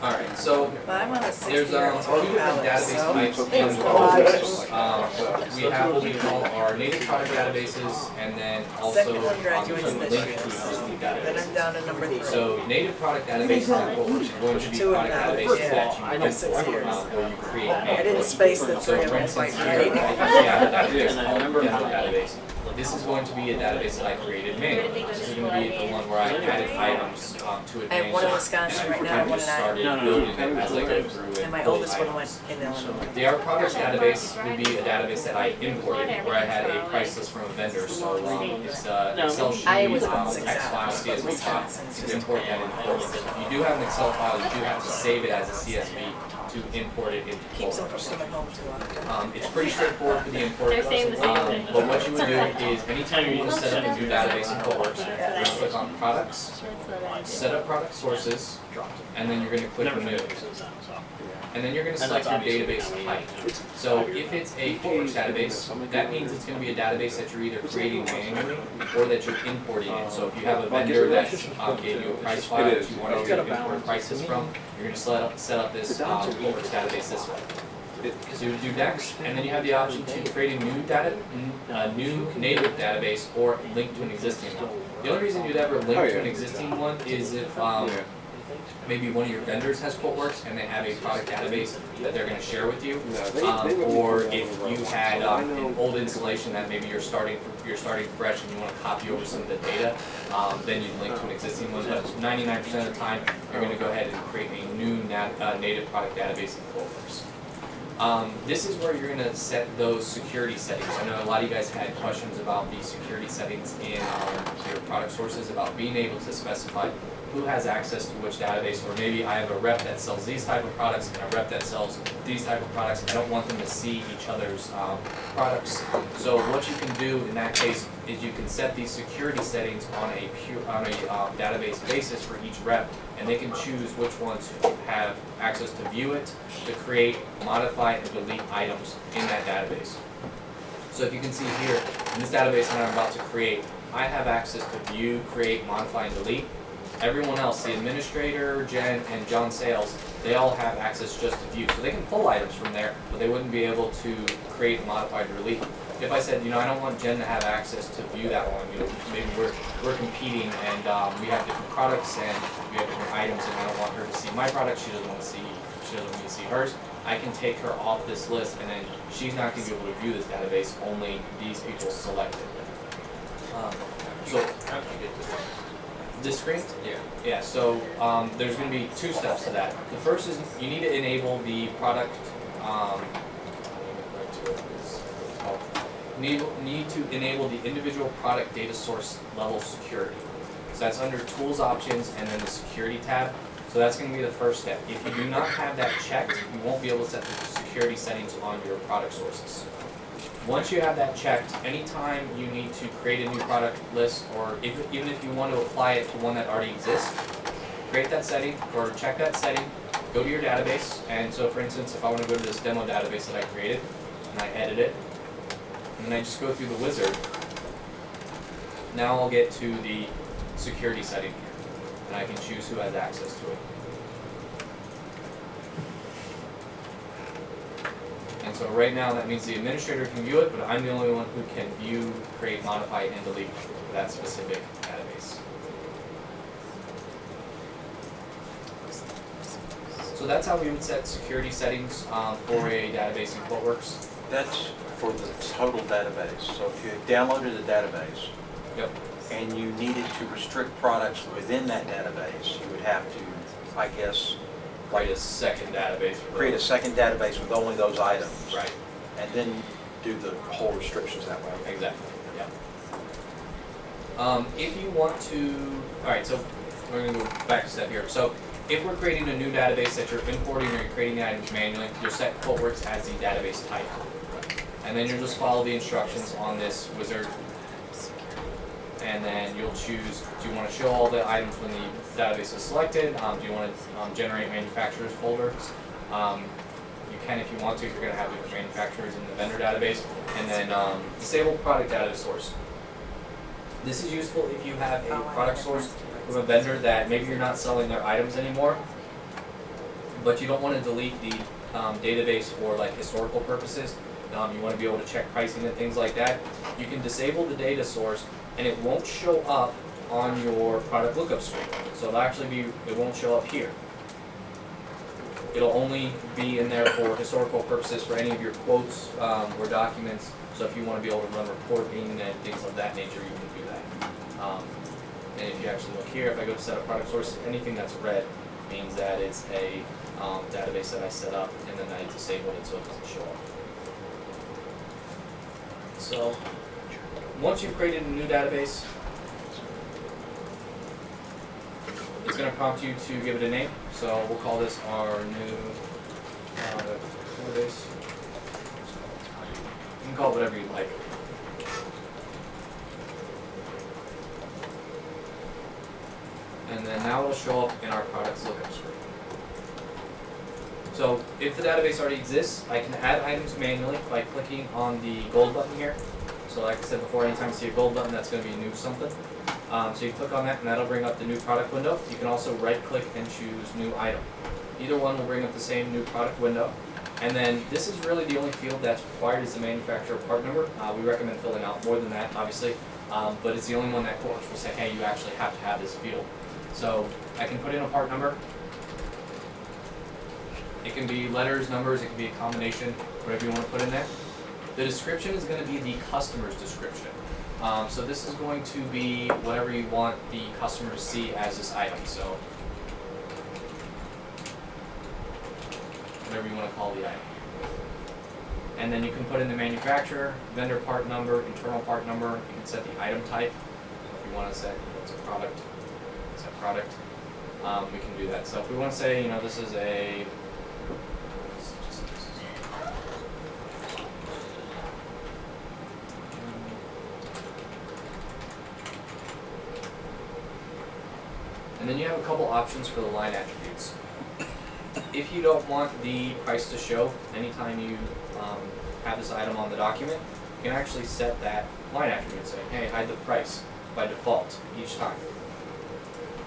Alright, so But I'm on a there's 60 year two different database types in It's QuoteWerks. We have what we call our native product databases, and then also Second one graduates some this link year, to existing then I'm databases. down to number 3. So native product databases in QuoteWorks are going to be Two product and a half, databases yeah. that you I know, import 6 years. or you create I didn't manually. space the So 3 of for them instance, quite here, right. I have a database called Input database. This is going to be a database that I created manually. This is going to be the one where I added items to it I have one in manually. Wisconsin And right now, I one just in started Iowa. building it as I go through And and my pull oldest one items. went in Illinois. The our products database would be a database that I imported, where I had a price list from a vendor. So it's Excel sheet, Iowa's about 6 text file, hours. CSV file. Wisconsin's To just import that into QuoteWorks. If you do have an Excel file, you do have to save it as a CSV to import it into Keeps them QuoteWorks. from coming home too often. It's pretty straightforward for the import. They're saying the same thing. But what you would do is anytime you want to set up a new database in QuoteWorks, you're going to click on Products, Set up Product Sources, and then you're going to click New. And then you're going to select your database type. So if it's a QuoteWorks database, that means it's going to be a database that you're either creating manually or that you're importing in. So if you have a vendor that gave you a price file that you want to import prices from, you're going to set up this QuoteWorks database this way. So you would do next, and then you have the option to create a new native database or link to an existing one. The only reason you'd ever link to an existing one is if maybe one of your vendors has QuoteWorks and they have a product database that they're going to share with you, or if you had an old installation that maybe you're starting fresh and you want to copy over some of the data, then you'd link to an existing one. But 99% of the time, you're going to go ahead and create a new native product database in QuoteWorks. This is where you're going to set those security settings. I know a lot of you guys had questions about the security settings in your product sources, about being able to specify who has access to which database, or maybe I have a rep that sells these type of products and a rep that sells these type of products. I don't want them to see each other's products. So what you can do in that case is you can set these security settings on a database basis for each rep, and they can choose which ones have access to view it, to create, modify, and delete items in that database. So if you can see here, in this database that I'm about to create, I have access to view, create, modify, and delete. Everyone else, the administrator, Jen, and John Sales, they all have access just to view. So they can pull items from there, but they wouldn't be able to create, modify, or delete. If I said, I don't want Jen to have access to view that one, maybe we're competing and we have different products and we have different items, and I don't want her to see my product, she doesn't want me to see hers. I can take her off this list, and then she's not going to be able to view this database, only these people selected. So how did you get this one? This screen? Yeah, so there's going to be 2 steps to that. The first is you need to enable the product, need to enable the individual product data source level security. So that's under Tools Options and then the Security tab. So that's going to be the first step. If you do not have that checked, you won't be able to set the security settings on your product sources. Once you have that checked, anytime you need to create a new product list, or even if you want to apply it to one that already exists, create that setting or check that setting, go to your database, and so for instance, if I want to go to this demo database that I created, and I edit it, and then I just go through the wizard, now I'll get to the security setting here, and I can choose who has access to it. And so right now that means the administrator can view it, but I'm the only one who can view, create, modify, and delete that specific database. So that's how we would set security settings for a database in QuoteWorks. That's for the total database. So if you downloaded a database, Yep. and you needed to restrict products within that database, you would have to, I guess, Create a second database. create a second database with only those items. Right. And then do the whole restrictions that way. Exactly. Yeah. If you want to, all right. So we're going to go back a step here. So if we're creating a new database that you're importing or you're creating the items manually, you'll set QuoteWorks as the database type, and then you'll just follow the instructions on this wizard. And then you'll choose, do you want to show all the items when the database is selected? Do you want to generate manufacturers folder? You can if you want to, if you're going to have different manufacturers in the vendor database. And then disable product data source. This is useful if you have a product source from a vendor that maybe you're not selling their items anymore, but you don't want to delete the database for like historical purposes. You want to be able to check pricing and things like that. You can disable the data source, and it won't show up on your product lookup screen. So it won't show up here. It'll only be in there for historical purposes for any of your quotes or documents. So if you want to be able to run reporting and things of that nature, you can do that. And if you actually look here, if I go to set up product sources, anything that's red means that it's a database that I set up, and then I disabled it so it doesn't show up. So once you've created a new database, it's going to prompt you to give it a name. So we'll call this our new database. You can call it whatever you like. And then now it'll show up in our products lookup screen. So if the database already exists, I can add items manually by clicking on the gold button here. So like I said before, anytime you see a gold button, that's going to be a new something. So you click on that, and that'll bring up the new product window. You can also right-click and choose new item. Either one will bring up the same new product window. And then this is really the only field that's required is the manufacturer part number. We recommend filling out more than that, obviously, but it's the only one that QuoteWerks will say, hey, you actually have to have this field. So I can put in a part number. It can be letters, numbers, it can be a combination, whatever you want to put in there. The description is going to be the customer's description. So this is going to be whatever you want the customer to see as this item. So whatever you want to call the item. And then you can put in the manufacturer, vendor part number, internal part number. You can set the item type. If you want to set it's a product, we can do that. So if we want to say, this is a and then you have a couple options for the line attributes. If you don't want the price to show anytime you have this item on the document, you can actually set that line attribute saying, hey, hide the price by default each time.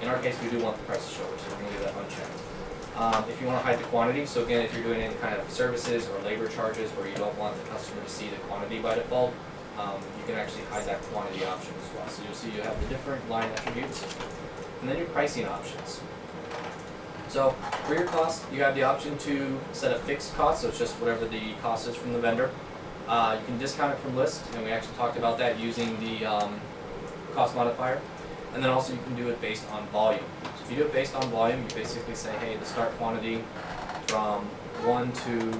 In our case, we do want the price to show, so we're going to leave that unchecked. If you want to hide the quantity, so again, if you're doing any kind of services or labor charges where you don't want the customer to see the quantity by default, you can actually hide that quantity option as well. So you'll see you have the different line attributes. And then your pricing options. So for your cost, you have the option to set a fixed cost, so it's just whatever the cost is from the vendor. You can discount it from list, and we actually talked about that using the cost modifier. And then also you can do it based on volume. So if you do it based on volume, you basically say, hey, the start quantity from 1 to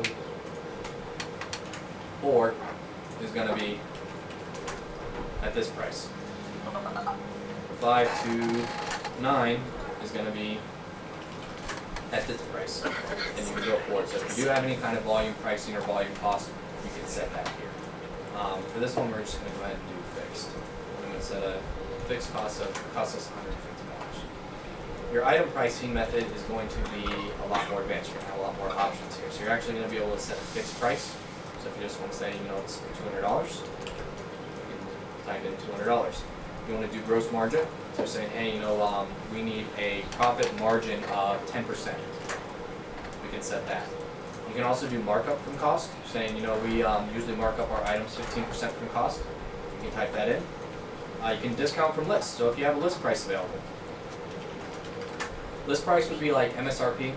4 is going to be at this price. 5 to 9 is going to be at this price, and you can go forward. So if you do have any kind of volume pricing or volume cost, you can set that here. For this one, we're just going to go ahead and do fixed. I'm going to set a fixed cost of cost us $150. Your item pricing method is going to be a lot more advanced. You're going to have a lot more options here. So you're actually going to be able to set a fixed price. So if you just want to say, it's $200, you can type in $200. You want to do gross margin, so saying, hey, we need a profit margin of 10%. We can set that. You can also do markup from cost, saying, we usually mark up our items 15% from cost. You can type that in. You can discount from list, so if you have a list price available. List price would be like MSRP,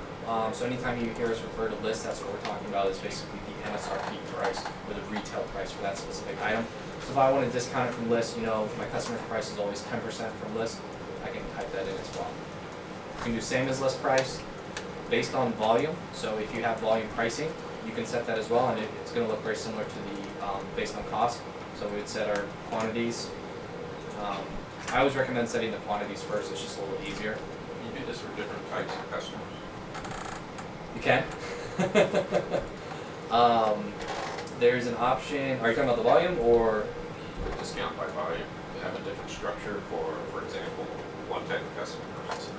so anytime you hear us refer to list, that's what we're talking about, is basically the MSRP price, or the retail price for that specific item. So if I want to discount it from list, my customer's price is always 10% from list, I can type that in as well. You can do same as list price based on volume. So if you have volume pricing, you can set that as well, and it's going to look very similar to the based on cost. So we would set our quantities. I always recommend setting the quantities first, it's just a little easier. You do this for different types of customers. You can. There's an option, are you talking about the volume or? The discount by volume, you have a different structure for example, one type of customer versus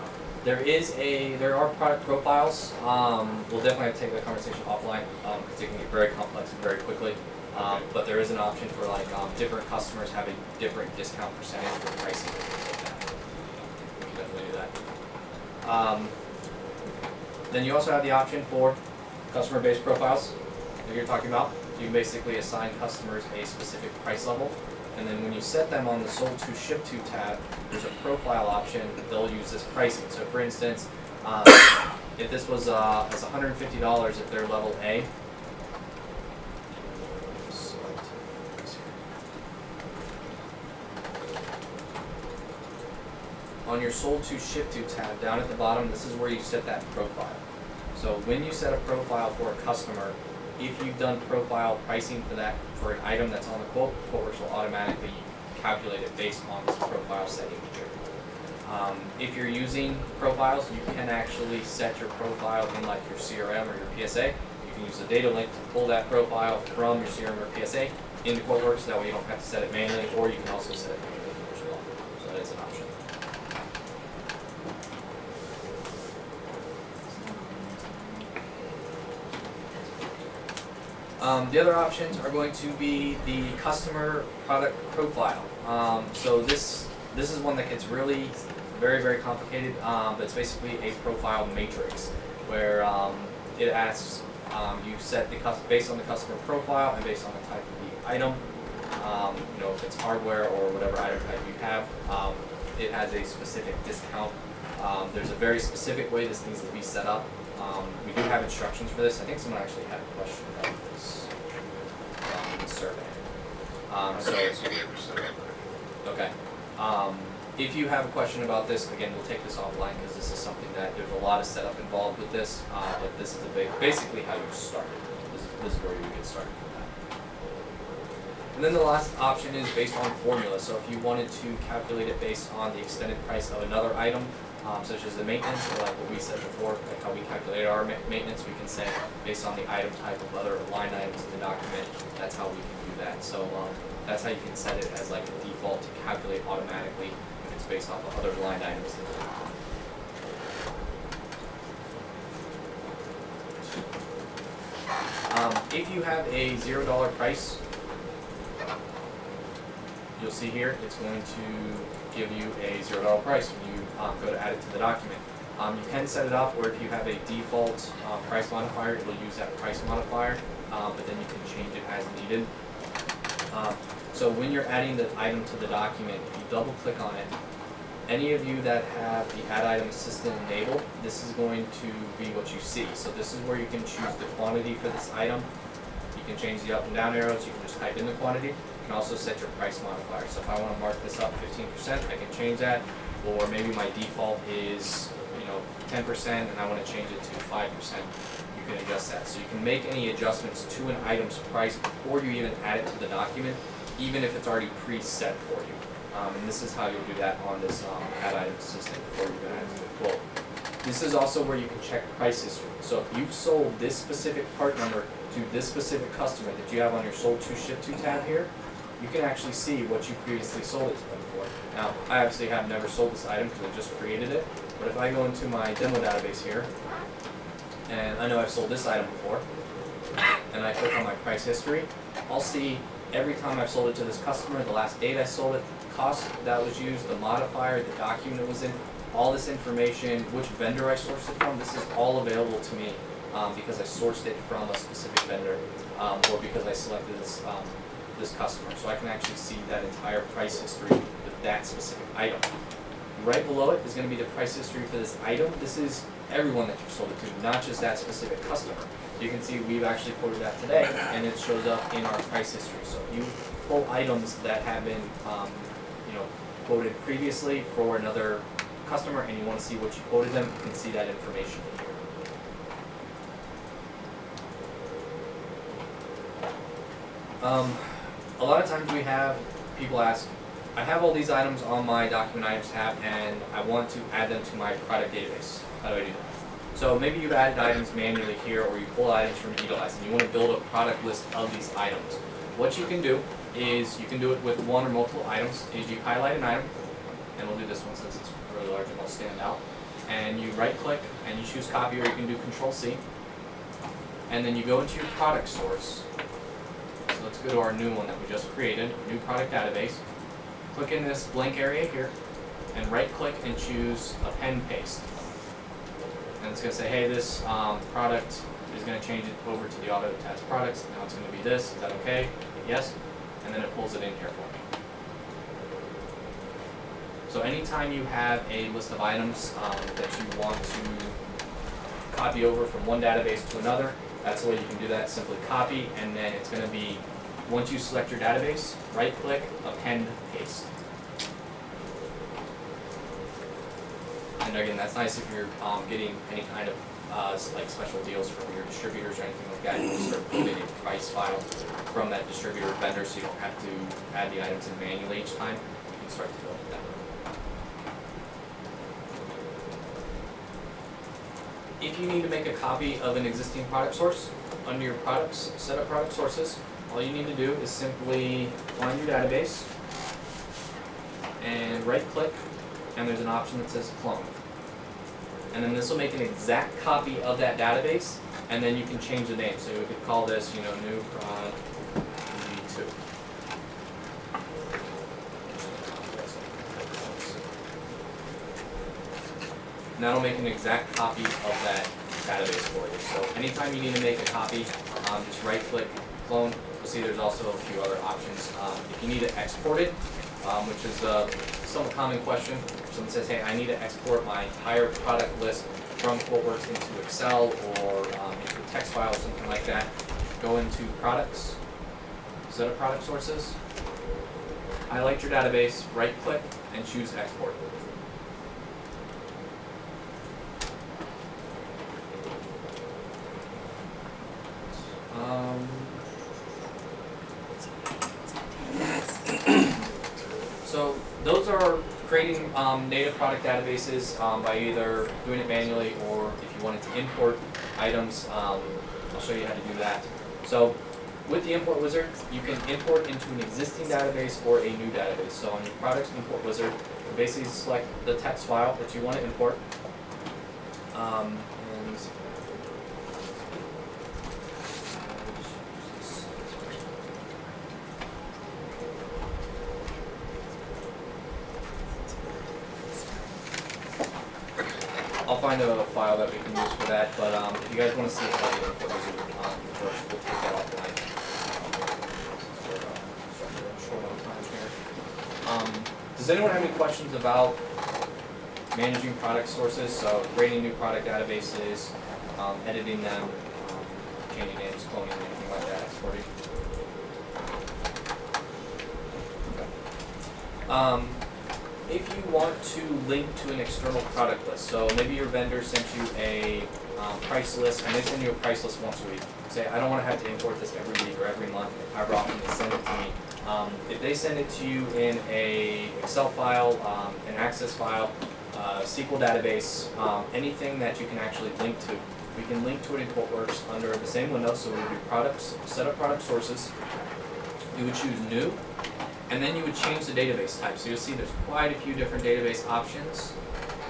another. There are product profiles. We'll definitely have to take that conversation offline because it can get very complex and very quickly. But there is an option for different customers have a different discount percentage for pricing and things like that. We can definitely do that. Then you also have the option for customer-based profiles that you're talking about. You can basically assign customers a specific price level, and then when you set them on the sold to ship to tab, there's a profile option. They'll use this pricing. So for instance, if this was it's $150 if they're level A. On your sold to ship to tab down at the bottom, this is where you set that profile. So when you set a profile for a customer, if you've done profile pricing for that for an item that's on the quote, QuoteWerks will automatically calculate it based on this profile setting here. If you're using profiles, you can actually set your profile in like your CRM or your PSA. You can use the data link to pull that profile from your CRM or PSA into QuoteWerks. That way you don't have to set it manually, or you can also set it manually as well. So that is an option. The other options are going to be the customer product profile. So this is one that gets really very complicated, but it's basically a profile matrix where it asks you set the based on the customer profile and based on the type of the item. If it's hardware or whatever item type you have, it has a specific discount. There's a very specific way this needs to be set up. We do have instructions for this. I think someone actually had a question about this in the survey. Okay. If you have a question about this, again, we'll take this offline because this is something that there's a lot of setup involved with this. But this is basically how you start. This is where you get started with that. And then the last option is based on formula. So if you wanted to calculate it based on the extended price of another item, such as the maintenance, or like what we said before, like how we calculate our maintenance, we can say based on the item type of other line items in the document, that's how we can do that. So that's how you can set it as like a default to calculate automatically if it's based off of other line items in the document. If you have a $0 price, you'll see here it's going to give you a $0 price when you go to add it to the document. You can set it up, or if you have a default price modifier, it will use that price modifier, but then you can change it as needed. So when you're adding the item to the document, if you double click on it, any of you that have the Add Item Assistant enabled, this is going to be what you see. So this is where you can choose the quantity for this item. You can change the up and down arrows. You can just type in the quantity. You can also set your price modifier. So if I want to mark this up 15%, I can change that. Or maybe my default is 10% and I want to change it to 5%. You can adjust that. So you can make any adjustments to an item's price before you even add it to the document, even if it's already preset for you. And this is how you'll do that on this Add Item Assistant before you add it to the quote. This is also where you can check price history. So if you've sold this specific part number to this specific customer that you have on your Sold to Ship to tab here, you can actually see what you previously sold it to them for. Now, I obviously have never sold this item because I just created it, but if I go into my demo database here, and I know I've sold this item before, and I click on my price history, I'll see every time I've sold it to this customer, the last date I sold it, the cost that was used, the modifier, the document it was in, all this information, which vendor I sourced it from. This is all available to me because I sourced it from a specific vendor, or because I selected this customer. So I can actually see that entire price history with that specific item. Right below it is going to be the price history for this item. This is everyone that you've sold it to, not just that specific customer. You can see we've actually quoted that today, and it shows up in our price history. So if you pull items that have been quoted previously for another customer and you want to see what you quoted them, you can see that information here. A lot of times we have people ask, I have all these items on my document items tab and I want to add them to my product database. How do I do that? So maybe you've added items manually here, or you pull items from Utilize and you want to build a product list of these items. What you can do is you can do it with one or multiple items. Is you highlight an item, and we'll do this one since it's really large and will stand out. And you right click and you choose copy, or you can do Control-C. And then you go into your product source. So let's go to our new one that we just created, new product database. Click in this blank area here and right click and choose Append Paste. and it's going to say, hey, this product is going to change it over to the auto task products. Now it's going to be this. Is that okay? Hit yes, and then it pulls it in here for me. So anytime you have a list of items that you want to copy over from one database to another, that's the way you can do that. Simply copy, and then it's going to be, once you select your database, right-click, append, paste. And again, that's nice if you're getting any kind of like special deals from your distributors or anything like that. You can start putting a price file from that distributor or vendor, so you don't have to add the items in manually each time. You can start to build that. If you need to make a copy of an existing product source, under your products, set up product sources, all you need to do is simply find your database and right-click, and there's an option that says clone. And then this will make an exact copy of that database, and then you can change the name. So we could call this, new prod V2. And that'll make an exact copy of that database for you. So anytime you need to make a copy, just right-click, clone. You'll see there's also a few other options. If you need to export it, which is a somewhat common question. Someone says, hey, I need to export my entire product list from QuoteWerks into Excel or into a text file or something like that. Go into Products, Set up Product Sources, highlight your database, right-click, and choose Export. So those are creating native product databases by either doing it manually, or if you wanted to import items, I'll show you how to do that. So with the import wizard, you can import into an existing database or a new database. So on your products import wizard, you basically select the text file that you want to import. And I'll find a file that we can use for that, but if you guys want to see how the import wizard works, we'll take that offline. Does anyone have any questions about managing product sources? So creating new product databases, editing them, changing names, cloning, anything like that, exporting. Okay. If you want to link to an external product list, so maybe your vendor sent you a price list, and they send you a price list once a week. Say, I don't want to have to import this every week or every month, however often they send it to me. If they send it to you in a Excel file, an Access file, SQL database, anything that you can actually link to, we can link to it in QuoteWorks under the same window. So we would do products, set up product sources. You would choose new, and then you would change the database type. So you'll see there's quite a few different database options.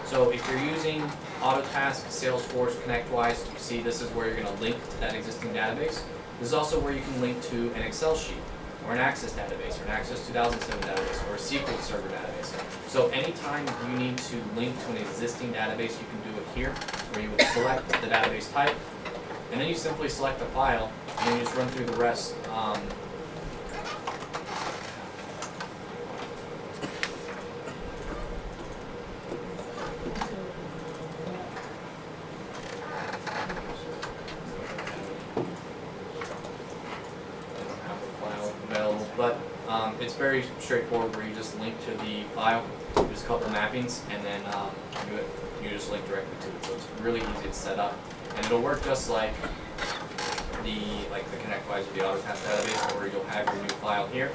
So if you're using Autotask, Salesforce, ConnectWise, you see this is where you're going to link to that existing database. This is also where you can link to an Excel sheet, or an Access database, or an Access 2007 database, or a SQL Server database. So anytime you need to link to an existing database, you can do it here, where you would select the database type, and then you simply select the file, and then you just run through the rest. But it's very straightforward, where you just link to the file, there's a couple mappings, and then you just link directly to it. So it's really easy to set up, and it'll work just like the ConnectWise or the Autotask database, where you'll have your new file here,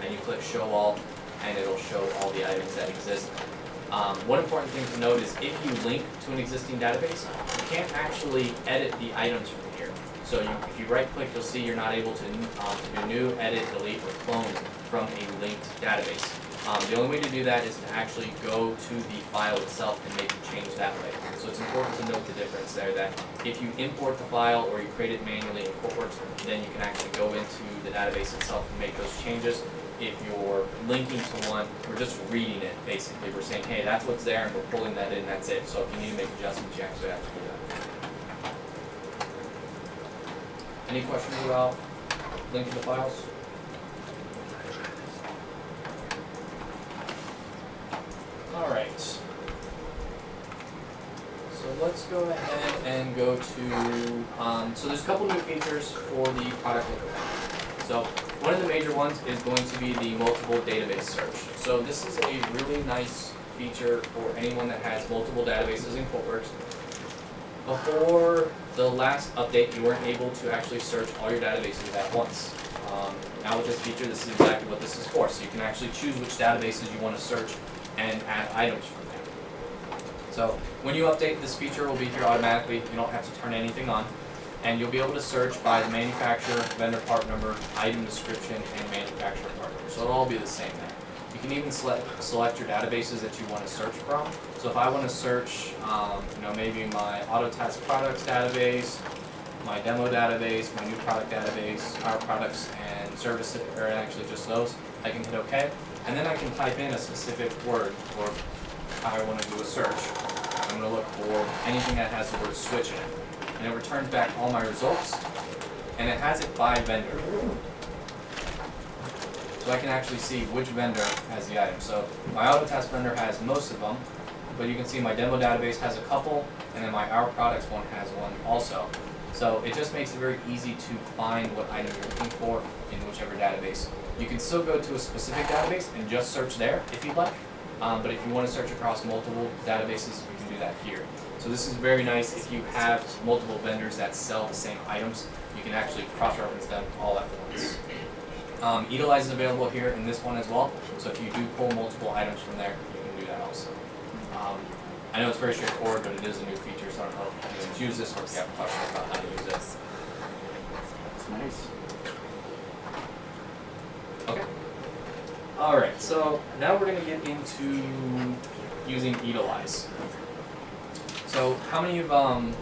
and you click Show All, and it'll show all the items that exist. One important thing to note is if you link to an existing database, you can't actually edit the items from here. So if you right-click, you'll see you're not able to do new, edit, delete, or clone from a linked database. The only way to do that is to actually go to the file itself and make a change that way. So it's important to note the difference there, that if you import the file or you create it manually in QuoteWorks, then you can actually go into the database itself and make those changes. If you're linking to one, we're just reading it, basically. We're saying, hey, that's what's there, and we're pulling that in, that's it. So if you need to make adjustments, you actually have to do that. Any questions about linking the files? Alright. So let's go ahead and go to, so there's a couple new features for the product looker panel. So one of the major ones is going to be the multiple database search. So this is a really nice feature for anyone that has multiple databases in QuoteWerks. Before the last update, you weren't able to actually search all your databases at once. Now with this feature, this is exactly what this is for. So you can actually choose which databases you want to search and add items from there. So when you update, this feature will be here automatically. You don't have to turn anything on. And you'll be able to search by the manufacturer, vendor part number, item description, and manufacturer part number. So it'll all be the same there. You can even select your databases that you want to search from. So if I want to search, maybe my auto test products database, my demo database, my new product database, our products and services, or actually just those, I can hit OK. And then I can type in a specific word or how I want to do a search. I'm going to look for anything that has the word switch in it. And it returns back all my results, and it has it by vendor. So I can actually see which vendor has the item. So my auto test vendor has most of them, but you can see my demo database has a couple, and then my our products one has one also. So it just makes it very easy to find what item you're looking for in whichever database. You can still go to a specific database and just search there if you'd like, but if you want to search across multiple databases, you can do that here. So this is very nice if you have multiple vendors that sell the same items. You can actually cross-reference them all at once. Utilize is available here in this one as well. So if you do pull multiple items from there, you can do that also. I know it's very straightforward, but it is a new feature, so I don't know if anyone's used this or if you have questions about how to use it. It's nice. Okay. Alright, so now we're going to get into using Utilize. So how many of, I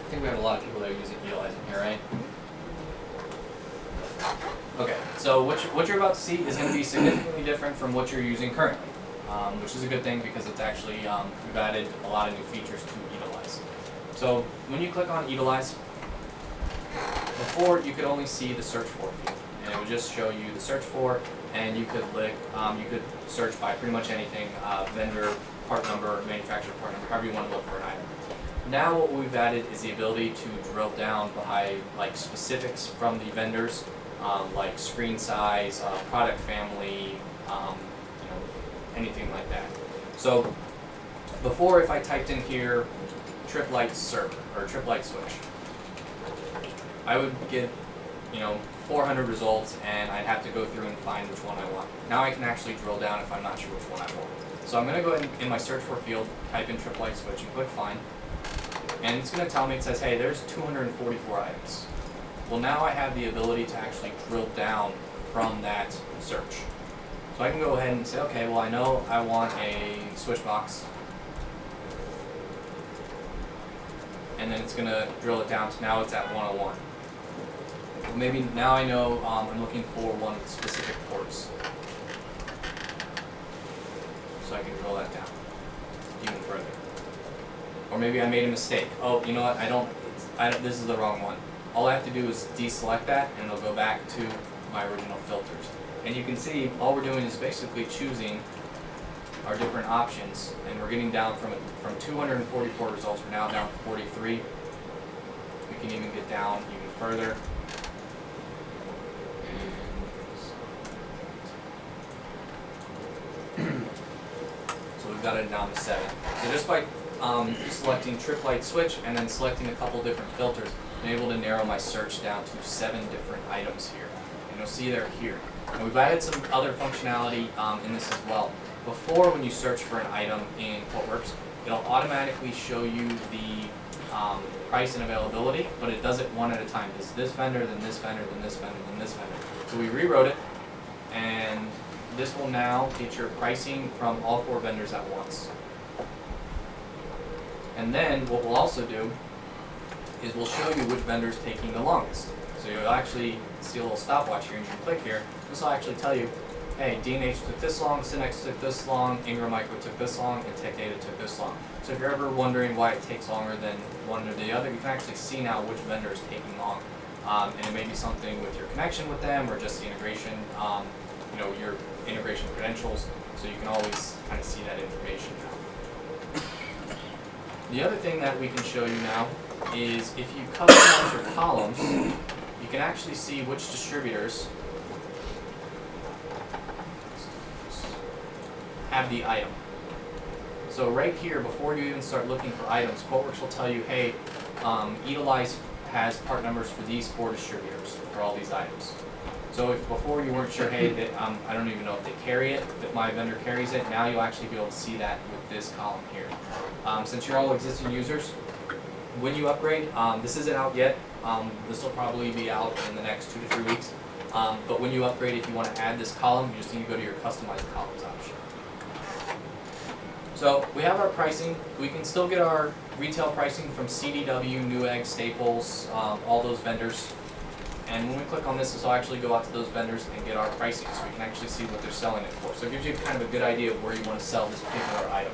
think we have a lot of people that are using Utilize in here, right? Okay, so what you're about to see is going to be significantly different from what you're using currently, which is a good thing because it's actually, we've added a lot of new features to Utilize. So when you click on Utilize, before you could only see the search for field, and it would just show you the search for, and you could search by pretty much anything, vendor, part number, manufacturer part number, however you want to look for an item. Now what we've added is the ability to drill down by like specifics from the vendors, like screen size, product family, anything like that. So before, if I typed in here trip light server or trip light switch, I would get 400 results, and I'd have to go through and find which one I want. Now I can actually drill down if I'm not sure which one I want. So I'm going to go ahead and in my search for field, type in trip light switch and click find. And it's going to tell me, it says, hey, there's 244 items. Well, now I have the ability to actually drill down from that search. So I can go ahead and say, okay, well, I know I want a switch box. And then it's going to drill it down to now it's at 101. Well, maybe now I know I'm looking for one with specific ports. So I can drill that down even further. Or maybe I made a mistake. Oh, you know what? I don't. This is the wrong one. All I have to do is deselect that, and it'll go back to my original filters. And you can see all we're doing is basically choosing our different options, and we're getting down from 244 results. We're now down to 43. We can even get down even further. So we've got it down to 7. So just by selecting trip light switch and then selecting a couple different filters, I'm able to narrow my search down to 7 different items here. And you'll see they're here. And we've added some other functionality in this as well. Before, when you search for an item in QuoteWerks, it'll automatically show you the price and availability, but it does it one at a time. It's this vendor, then this vendor, then this vendor, then this vendor. So we rewrote it, and this will now get your pricing from all 4 vendors at once. And then what we'll also do is we'll show you which vendor is taking the longest. So you'll actually see a little stopwatch here, and you can click here. This will actually tell you, hey, D&H took this long, Synex took this long, Ingram Micro took this long, and Tech Data took this long. So if you're ever wondering why it takes longer than one or the other, you can actually see now which vendor is taking long. and it may be something with your connection with them or just the integration, your integration credentials, so you can always kind of see that information now. The other thing that we can show you now is if you customize your columns, you can actually see which distributors have the item. So right here, before you even start looking for items, QuoteWerks will tell you, hey, Edelweiss has part numbers for these 4 distributors for all these items. So if before you weren't sure, hey, I don't even know if they carry it, if my vendor carries it, now you'll actually be able to see that with this column here. Since you're all existing users, when you upgrade, this isn't out yet, this will probably be out in the next 2 to 3 weeks, but when you upgrade, if you want to add this column, you just need to go to your customized columns option. So we have our pricing. We can still get our retail pricing from CDW, Newegg, Staples, all those vendors. And when we click on this will actually go out to those vendors and get our pricing, so we can actually see what they're selling it for. So it gives you kind of a good idea of where you want to sell this particular item.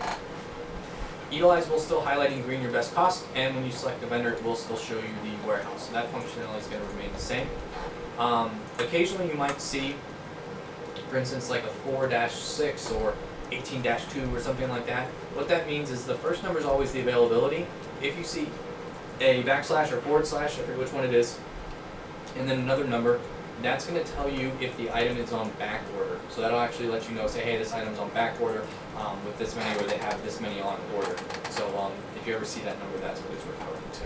Edelweiss will still highlight in green your best cost, and when you select the vendor, it will still show you the warehouse. So that functionality is going to remain the same. Occasionally you might see, for instance, like a 4-6 or 18-2 or something like that. What that means is the first number is always the availability. If you see a backslash or forward slash, I forget which one it is, and then another number, that's going to tell you if the item is on back order. So that'll actually let you know, say, hey, this item's on back order with this many, or they have this many on order. So if you ever see that number, that's what it's referring to.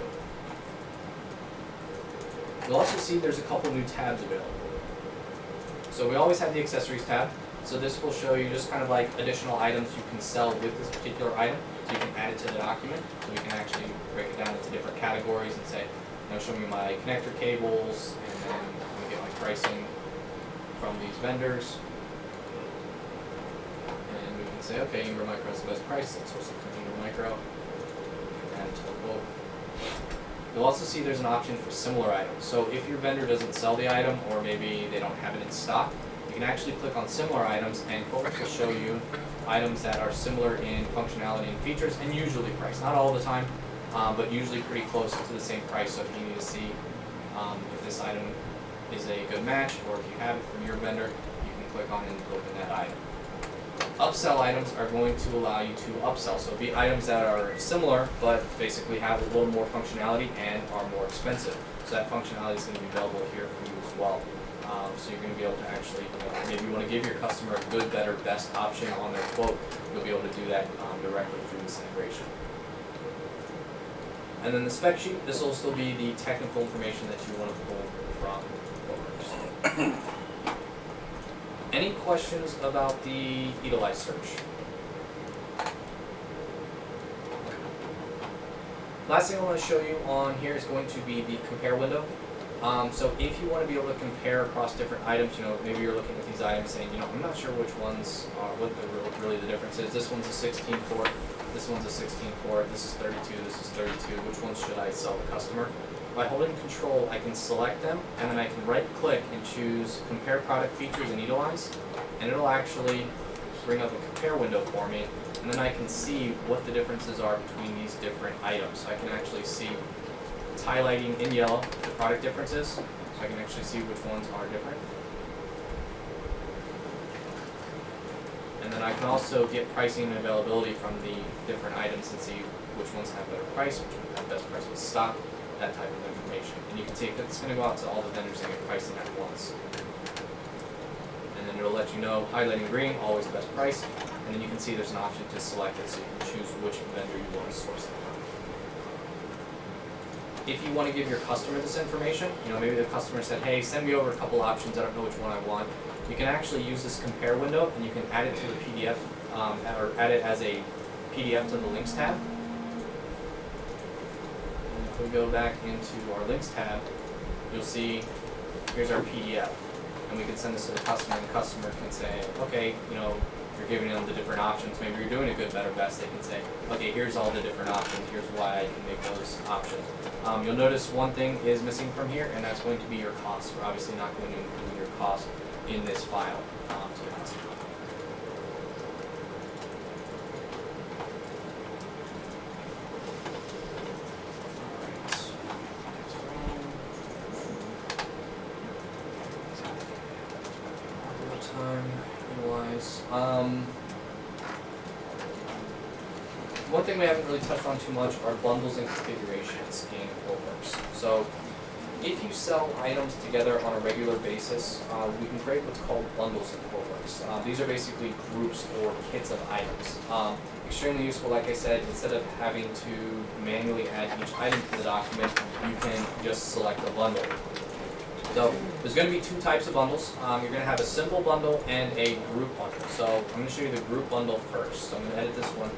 You'll also see there's a couple new tabs available. So we always have the accessories tab. So this will show you just kind of like additional items you can sell with this particular item. So you can add it to the document. So we can actually break it down into different categories and say, show me my connector cables, and then I'm going to get my pricing from these vendors. And we can say, okay, Ingram Micro has the best price, let's source it from Ingram Micro. Add it to the quote. You'll also see there's an option for similar items. So if your vendor doesn't sell the item, or maybe they don't have it in stock, you can actually click on similar items, and QuoteWerks will show you items that are similar in functionality and features, and usually priced. Not all the time, but usually pretty close to the same price. So if you need to see if this item is a good match, or if you have it from your vendor, you can click on and open that item. Upsell items are going to allow you to upsell. So it'll be items that are similar, but basically have a little more functionality and are more expensive. So that functionality is going to be available here for you as well. So you're going to be able to actually, maybe you want to give your customer a good, better, best option on their quote, you'll be able to do that directly through this integration. And then the spec sheet, this will still be the technical information that you want to pull from QuoteWerks. Any questions about the Edelweiss search? Last thing I want to show you on here is going to be the compare window. So if you want to be able to compare across different items, maybe you're looking at these items saying, I'm not sure which ones are, what really the difference is. This one's a 16 quart, this one's a 16 quart, this is 32, this is 32. Which ones should I sell the customer? By holding Control, I can select them, and then I can right-click and choose Compare Product Features in Edelweiss, and it'll actually bring up a compare window for me, and then I can see what the differences are between these different items. So I can actually see it's highlighting in yellow the product differences, so I can actually see which ones are different. And then I can also get pricing and availability from the different items and see which ones have better price, which ones have best price with stock, that type of information. And you can see it's going to go out to all the vendors and get pricing at once. And then it'll let you know, highlighting green, always best price, and then you can see there's an option to select it so you can choose which vendor you want to source it from. If you want to give your customer this information, maybe the customer said, hey, send me over a couple options, I don't know which one I want. You can actually use this compare window, and you can add it to the PDF, or add it as a PDF to the links tab. And if we go back into our links tab, you'll see here's our PDF. And we can send this to the customer, and the customer can say, okay, you're giving them the different options. Maybe you're doing a good, better, best. They can say, okay, here's all the different options. Here's why I can make those options. You'll notice one thing is missing from here, and that's going to be your cost. We're obviously not going to include your cost in this file to the customer. One thing we haven't really touched on too much are bundles and configurations in QuoteWerks. So if you sell items together on a regular basis, we can create what's called bundles in QuoteWorks. These are basically groups or kits of items. Extremely useful, like I said, instead of having to manually add each item to the document, you can just select a bundle. So there's going to be two types of bundles. You're going to have a simple bundle and a group bundle. So I'm going to show you the group bundle first. So I'm going to edit this one.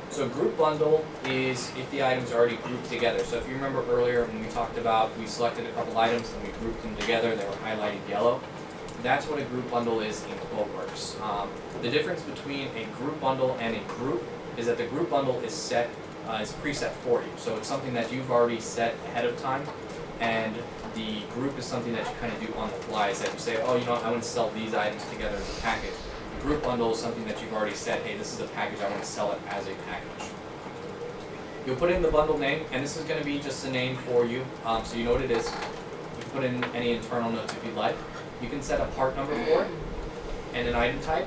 So group bundle is if the items are already grouped together. So if you remember earlier when we talked about, we selected a couple items and we grouped them together, they were highlighted yellow. That's what a group bundle is in QuoteWorks. The difference between a group bundle and a group is that the group bundle is set, is preset for you. So it's something that you've already set ahead of time, and the group is something that you kind of do on the fly. Is that you say, oh, you know what, I want to sell these items together as a package. The group bundle is something that you've already said, hey, this is a package, I want to sell it as a package. You'll put in the bundle name, and this is going to be just a name for you, so you know what it is. You can put in any internal notes if you'd like. You can set a part number for it, and an item type,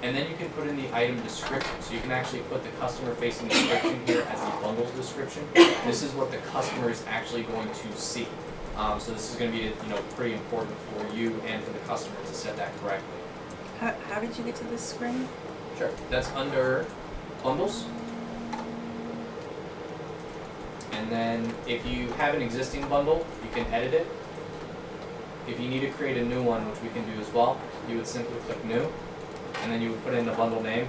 and then you can put in the item description. So you can actually put the customer-facing description here as the bundle's description. This is what the customer is actually going to see. So this is going to be, pretty important for you and for the customer to set that correctly. How did you get to this screen? Sure. That's under bundles. And then if you have an existing bundle, you can edit it. If you need to create a new one, which we can do as well, you would simply click new, and then you would put in the bundle name.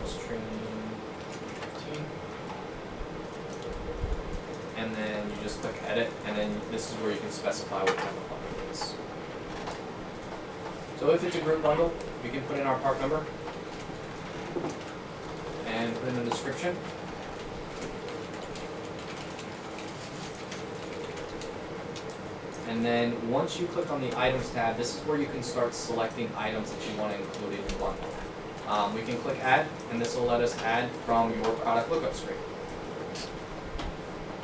String 15. And then you just click edit, and then this is where you can specify what type of bundle it is. So if it's a group bundle, we can put in our part number and put in the description. And then once you click on the items tab, this is where you can start selecting items that you want to include in your bundle. We can click add, and this will let us add from your product lookup screen.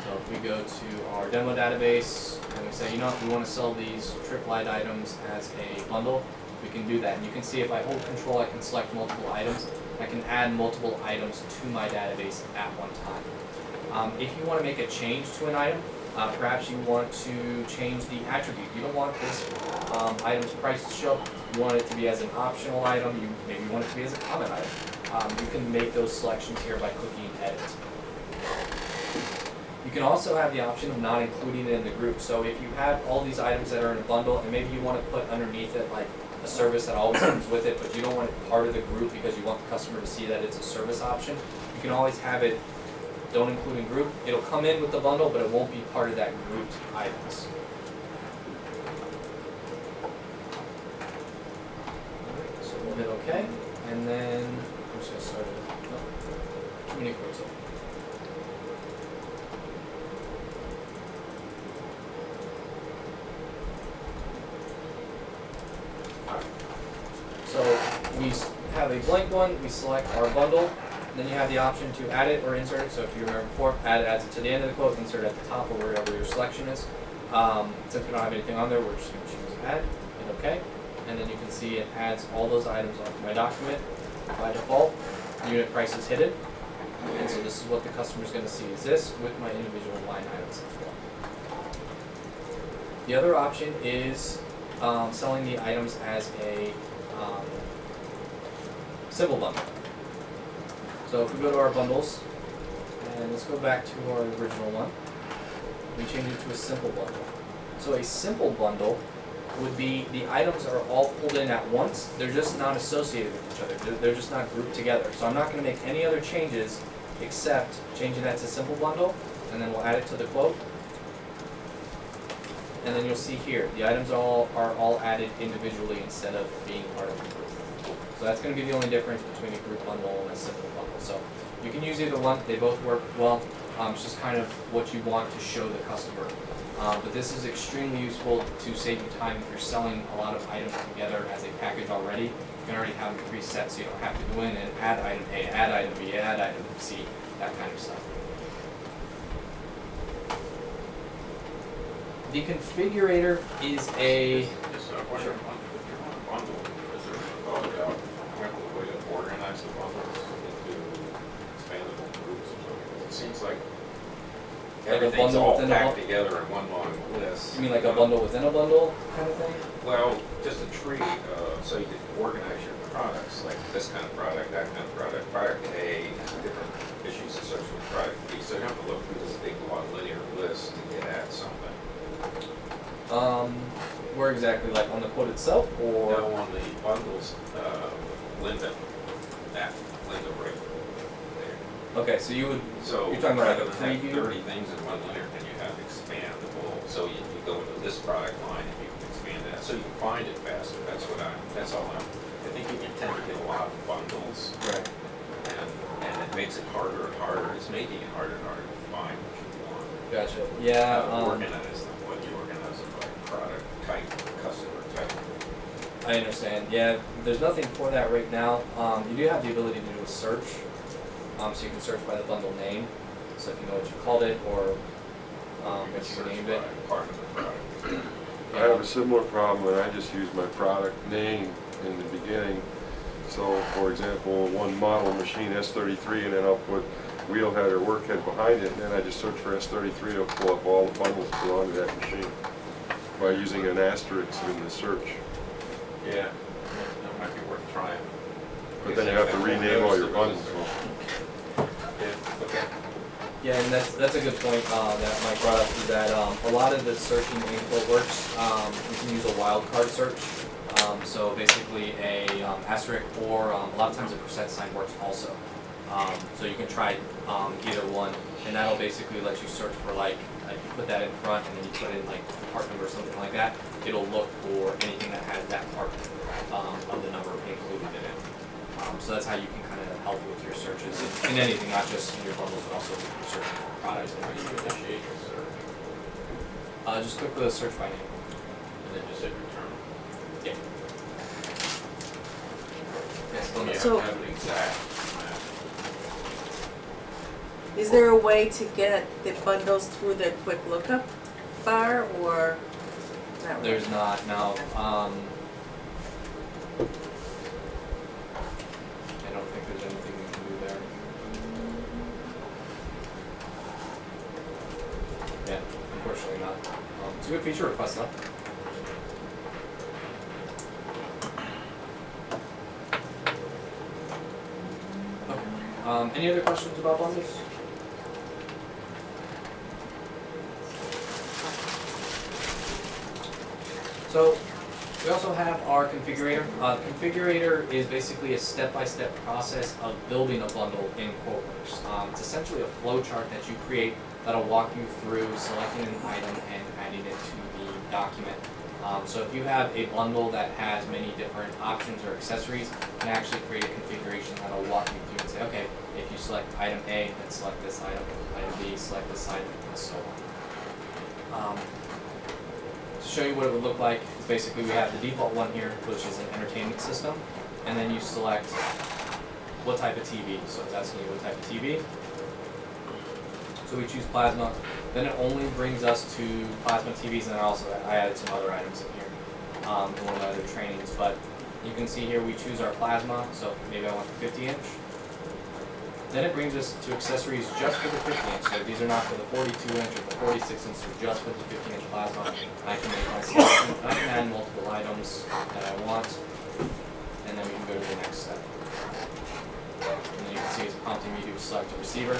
So if we go to our demo database and we say, we want to sell these trip light items as a bundle, we can do that. And you can see if I hold control, I can select multiple items. I can add multiple items to my database at one time. If you want to make a change to an item, perhaps you want to change the attribute. You don't want this item's price to show up. You want it to be as an optional item. You maybe want it to be as a comment item. You can make those selections here by clicking edit. You can also have the option of not including it in the group. So if you have all these items that are in a bundle, and maybe you want to put underneath it like a service that always comes with it, but you don't want it part of the group because you want the customer to see that it's a service option, you can always have it don't include in group. It'll come in with the bundle, but it won't be part of that grouped items. So we'll hit OK, and then I'm just going to start it. No, too many quotes open. So we have a blank one, we select our bundle, and then you have the option to add it or insert it. So if you remember before, adds it to the end of the quote, insert it at the top or wherever your selection is. Since we don't have anything on there, we're just going to choose add, hit OK, and then you can see it adds all those items onto my document. By default, unit price is hidden, and so this is what the customer is going to see, is this with my individual line items as well. The other option is selling the items as a simple bundle. So if we go to our bundles, and let's go back to our original one, we change it to a simple bundle. So a simple bundle would be the items are all pulled in at once, they're just not associated with each other, they're just not grouped together. So I'm not going to make any other changes except changing that to simple bundle, and then we'll add it to the quote. And then you'll see here, the items are all added individually instead of being part of the group. So that's going to be the only difference between a group bundle and a simple bundle. So you can use either one, they both work well. It's just kind of what you want to show the customer. But this is extremely useful to save you time if you're selling a lot of items together as a package already. You can already have them preset so you don't have to go in and add item A, add item B, add item C, that kind of stuff. The configurator is a... Just a question on, if you're on a bundle, is there organize the bundles into expandable groups or something. It seems like Like a everything's bundle all within a packed bundle? together in one long list. You mean like a bundle within a bundle kind of thing? Well, just a tree, so you can organize your products, like this kind of product, that kind of product, product A, different issues associated with product B. So you don't have to look through this big long linear list to get at something. Where exactly? Like on the quote itself, or? No, on the bundles, Linda, that Linda right there. Okay, so you would. So You're talking about rather like a than have preview? 30 things in one layer, then you have expandable. So you go into this product line and you can expand that, so you can find it faster. That's all I think you can tend to get a lot of bundles, Right. and it makes it harder and harder. It's making it harder and harder to find what you want. Gotcha. Yeah. Organize them, what you organize them by product type, customer type. I understand. Yeah, there's nothing for that right now. You do have the ability to do a search, so you can search by the bundle name. So if you know what you called it or what you named it. Part of the product. I have a similar problem, and I just use my product name in the beginning. So, for example, one model machine S33, and then I'll put wheelhead or workhead behind it, and then I just search for S33, it'll pull up all the bundles that belong to that machine by using an asterisk in the search. Yeah, that might be worth trying. But then you have to rename all your bundles. Yeah, okay. Yeah, and that's a good point that Mike brought up, is that a lot of the searching in QuoteWerks, you can use a wildcard search. So basically a asterisk, or a lot of times a percent sign works also. So you can try either one, and that'll basically let you search for like, if you put that in front and then you put in like the part number or something like that, it'll look for anything that has that part of the number included in it. So that's how you can kind of help with your searches in anything, not just in your bundles, but also with your search for products. How do you initiate your search? Just click the search by name. And then just hit return. Yeah. Yes, You have So- to have an exact match. Is there a way to get the bundles through the quick lookup bar, or not really? There's not, no. I don't think there's anything we can do there. Yeah, unfortunately not. It's a good feature request though. Okay. Any other questions about bundles? So we also have our configurator. The configurator is basically a step-by-step process of building a bundle in QuoteWerks. It's essentially a flow chart that you create that'll walk you through selecting an item and adding it to the document. So if you have a bundle that has many different options or accessories, you can actually create a configuration that'll walk you through and say, okay, if you select item A, then select this item, item B, select this item, and so on. To show you what it would look like, is basically we have the default one here, which is an entertainment system, and then you select what type of TV. So it's asking you what type of TV. So we choose plasma. Then it only brings us to plasma TVs, and then also I added some other items in here in one of the other trainings. But you can see here we choose our plasma, so maybe I want the 50-inch. Then it brings us to accessories just for the 50-inch. So these are not for the 42-inch or the 46-inch, they're just for the 50-inch plasma. And I can make my selection. I can add multiple items that I want, and then we can go to the next step. And then you can see it's prompting me to select a receiver.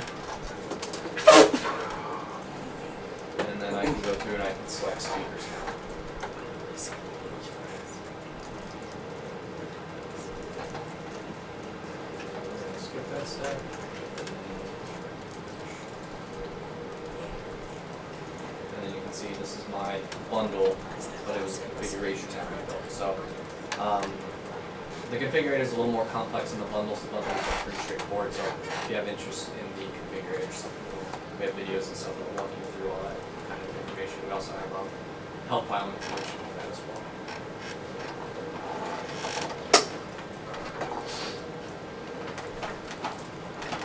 And then I can go through and I can select speakers now. Skip that step. And then you can see this is my bundle, but it was a configuration that we built. So the configurator is a little more complex than the bundles. The bundles are pretty straightforward. So if you have interest in the configurator, we have videos and stuff that will walk you through all that kind of information. We also have help file information on that as well.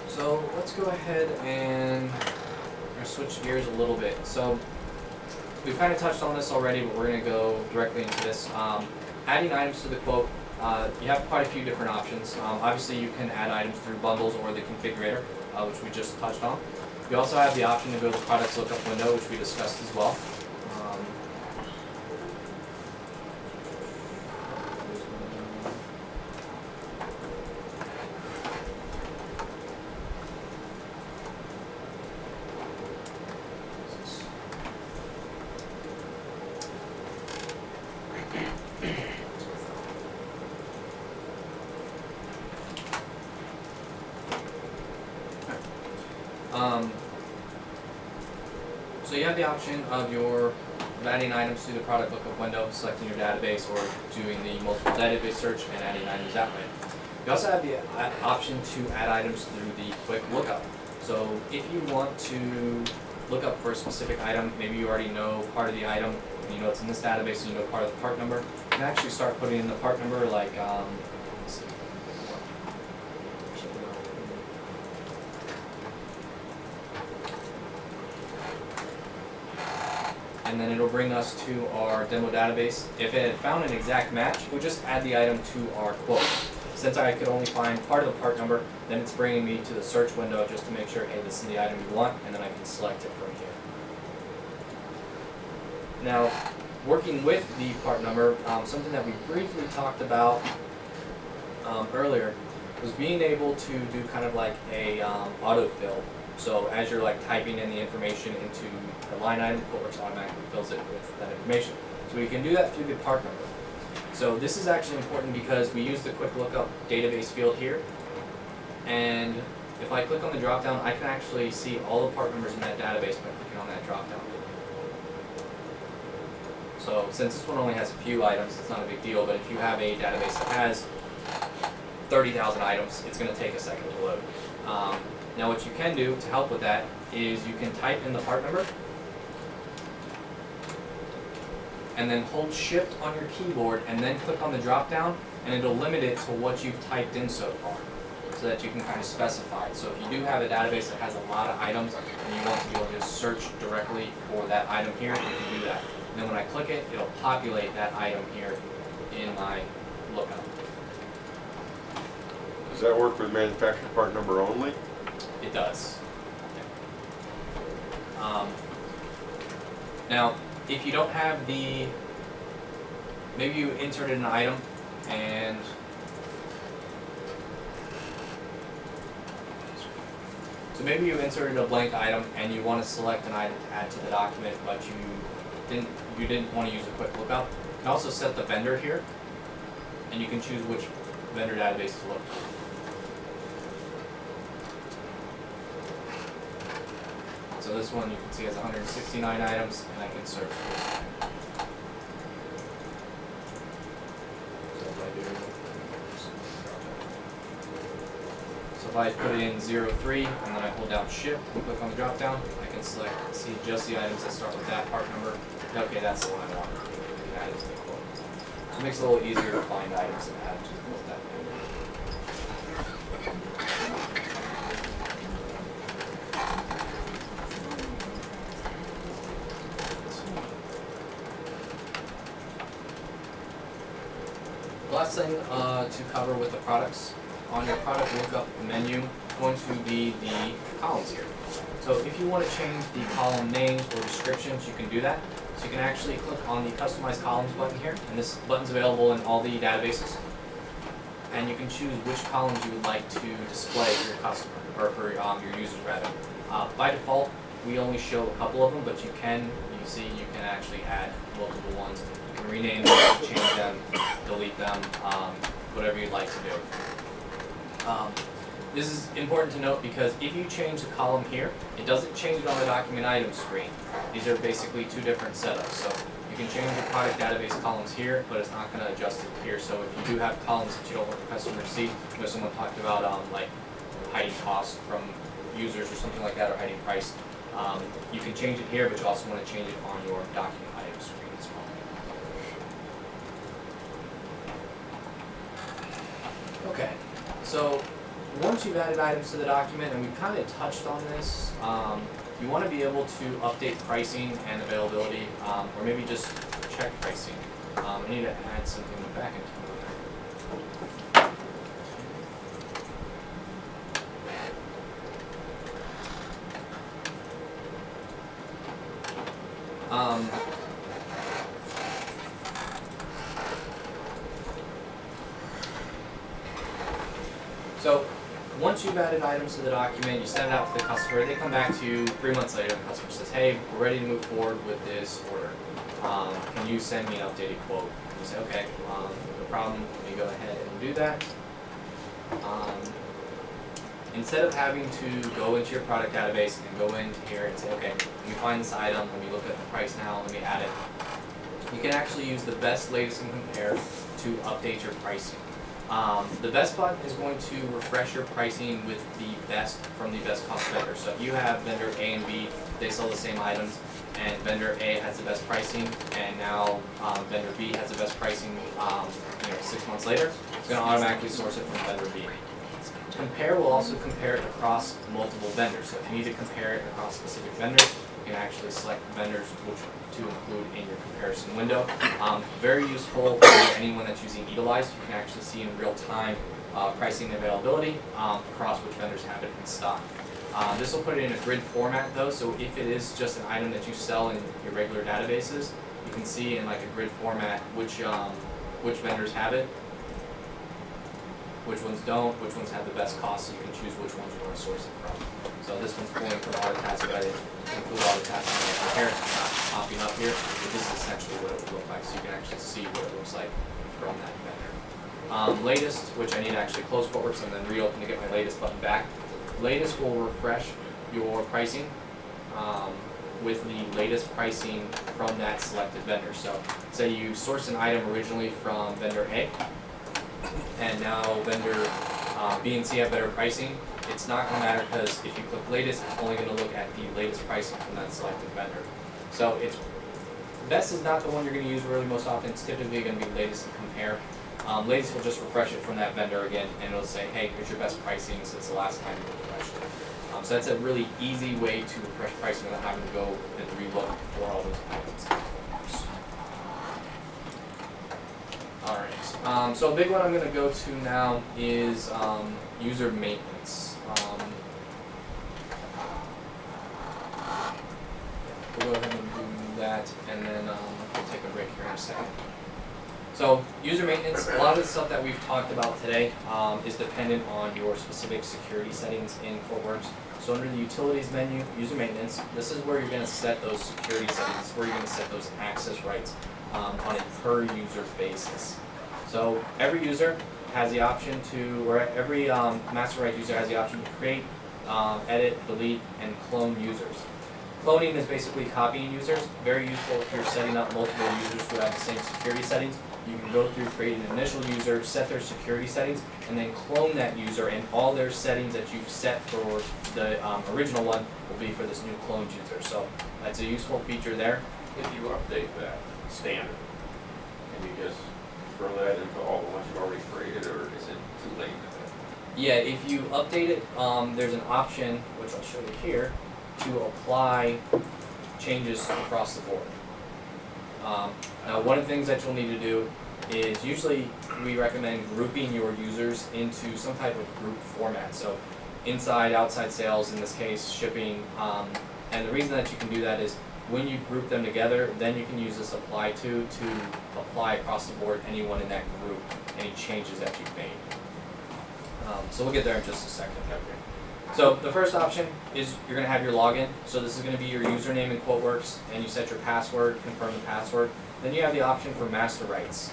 So let's go ahead and switch gears a little bit. So we've kind of touched on this already, but we're going to go directly into this. Adding items to the quote. you have quite a few different options. Obviously, you can add items through bundles or the configurator, which we just touched on. You also have the option to go to the products lookup window, which we discussed as well. So you have the option of adding items to the product lookup window, selecting your database, or doing the multiple database search and adding items that way. You also have the option to add items through the quick lookup. So if you want to look up for a specific item, maybe you already know part of the item, and you know it's in this database, so you know part of the part number, you can actually start putting in the part number like, let's see. And then it'll bring us to our demo database. If it had found an exact match, we'll just add the item to our quote. Since I could only find part of the part number, then it's bringing me to the search window just to make sure, hey, this is the item you want, and then I can select it from here. Now, working with the part number, something that we briefly talked about earlier was being able to do kind of like a autofill. So as you're like typing in the information into the line item, QuoteWerks automatically fills it with that information. So we can do that through the part number. So this is actually important because we use the quick lookup database field here. And if I click on the drop down, I can actually see all the part numbers in that database by clicking on that drop down. So since this one only has a few items, it's not a big deal, but if you have a database that has 30,000 items, it's going to take a second to load. Now what you can do to help with that is you can type in the part number and then hold shift on your keyboard and then click on the drop down, and it'll limit it to what you've typed in so far so that you can kind of specify it. So if you do have a database that has a lot of items and you want to be able to just search directly for that item here, you can do that. And then when I click it, it'll populate that item here in my lookup. Does that work with manufacturer part number only? It does. Now, if you don't have maybe you inserted an item and so maybe you inserted a blank item and you want to select an item to add to the document, but you didn't want to use a quick lookup. You can also set the vendor here, and you can choose which vendor database to look for. So this one you can see has 169 items, and I can search for this item. So if I put in 03 and then I hold down shift and click on the drop down, I can see just the items that start with that part number. Okay, that's the one I want. Add it to the quote. So it makes it a little easier to find items and add to the quote that way. Last thing to cover with the products, on your product lookup menu, going to be the columns here. So if you want to change the column names or descriptions, you can do that. So you can actually click on the Customize Columns button here, and this button's available in all the databases. And you can choose which columns you would like to display for your customer, or for your users rather. By default, we only show a couple of them, but you can actually add multiple ones. You can rename them, change them, delete them, whatever you'd like to do. This is important to note because if you change the column here, it doesn't change it on the document items screen. These are basically two different setups. So you can change your product database columns here, but it's not going to adjust it here. So if you do have columns that you don't want the customer to see, you know, someone talked about like hiding costs from users or something like that, or hiding price. You can change it here, but you also want to change it on your document items screen as well. Okay, so once you've added items to the document, and we've kind of touched on this, you want to be able to update pricing and availability, or maybe just check pricing. I need to add something back into So once you've added items to the document, you send it out to the customer, they come back to you 3 months later, the customer says, hey, we're ready to move forward with this order. Can you send me an updated quote? You say, okay, no problem, let me go ahead and do that. Instead of having to go into your product database and go into here and say, okay, let me find this item, let me look at the price now, let me add it. You can actually use the best, latest, and compare to update your pricing. The best button is going to refresh your pricing with the best from the best cost vendor. So if you have vendor A and B, they sell the same items, and vendor A has the best pricing, and now vendor B has the best pricing 6 months later, it's going to automatically source it from vendor B. Compare will also compare it across multiple vendors. So if you need to compare it across specific vendors, you can actually select vendors which to include in your comparison window. Very useful for anyone that's using Eatalize. You can actually see in real time pricing and availability across which vendors have it in stock. This will put it in a grid format though, so if it is just an item that you sell in your regular databases, you can see in like a grid format which vendors have it, which ones don't, which ones have the best cost, so you can choose which ones you want to source it from. So this one's pulling from AutoTask, but I didn't include AutoTask in the comparison, not popping up here, but this is essentially what it would look like, so you can actually see what it looks like from that vendor. Latest, which I need to actually close QuoteWerks and then reopen to get my latest button back. Latest will refresh your pricing with the latest pricing from that selected vendor. So say you sourced an item originally from vendor A, and now vendor B and C have better pricing. It's not going to matter because if you click latest, it's only going to look at the latest pricing from that selected vendor. So it's best is not the one you're going to use really most often. It's typically going to be latest and compare. Latest will just refresh it from that vendor again, and it'll say, hey, here's your best pricing since the last time you refreshed it. So that's a really easy way to refresh pricing without having to go and relook for all those items. Alright, so a big one I'm going to go to now is user maintenance. We'll go ahead and do that, and then we'll take a break here in a second. So user maintenance, a lot of the stuff that we've talked about today is dependent on your specific security settings in QuoteWerks. So under the utilities menu, user maintenance, this is where you're going to set those security settings. This is where you're going to set those access rights on a per user basis. So every user has the option to, or every master rights user has the option to create, edit, delete, and clone users. Cloning is basically copying users. Very useful if you're setting up multiple users who have the same security settings. You can go through, create an initial user, set their security settings, and then clone that user, and all their settings that you've set for the original one will be for this new cloned user. So that's a useful feature there. If you update that standard, can you just throw that into all the ones you've already created, or is it too late? Yeah, if you update it, there's an option, which I'll show you here, to apply changes across the board. Now, one of the things that you'll need to do is usually we recommend grouping your users into some type of group format. So inside, outside sales, in this case, shipping. And the reason that you can do that is when you group them together, then you can use this apply to apply across the board anyone in that group, any changes that you've made. So we'll get there in just a second. So the first option is you're going to have your login. So this is going to be your username in QuoteWerks, and you set your password, confirm the password. Then you have the option for master rights.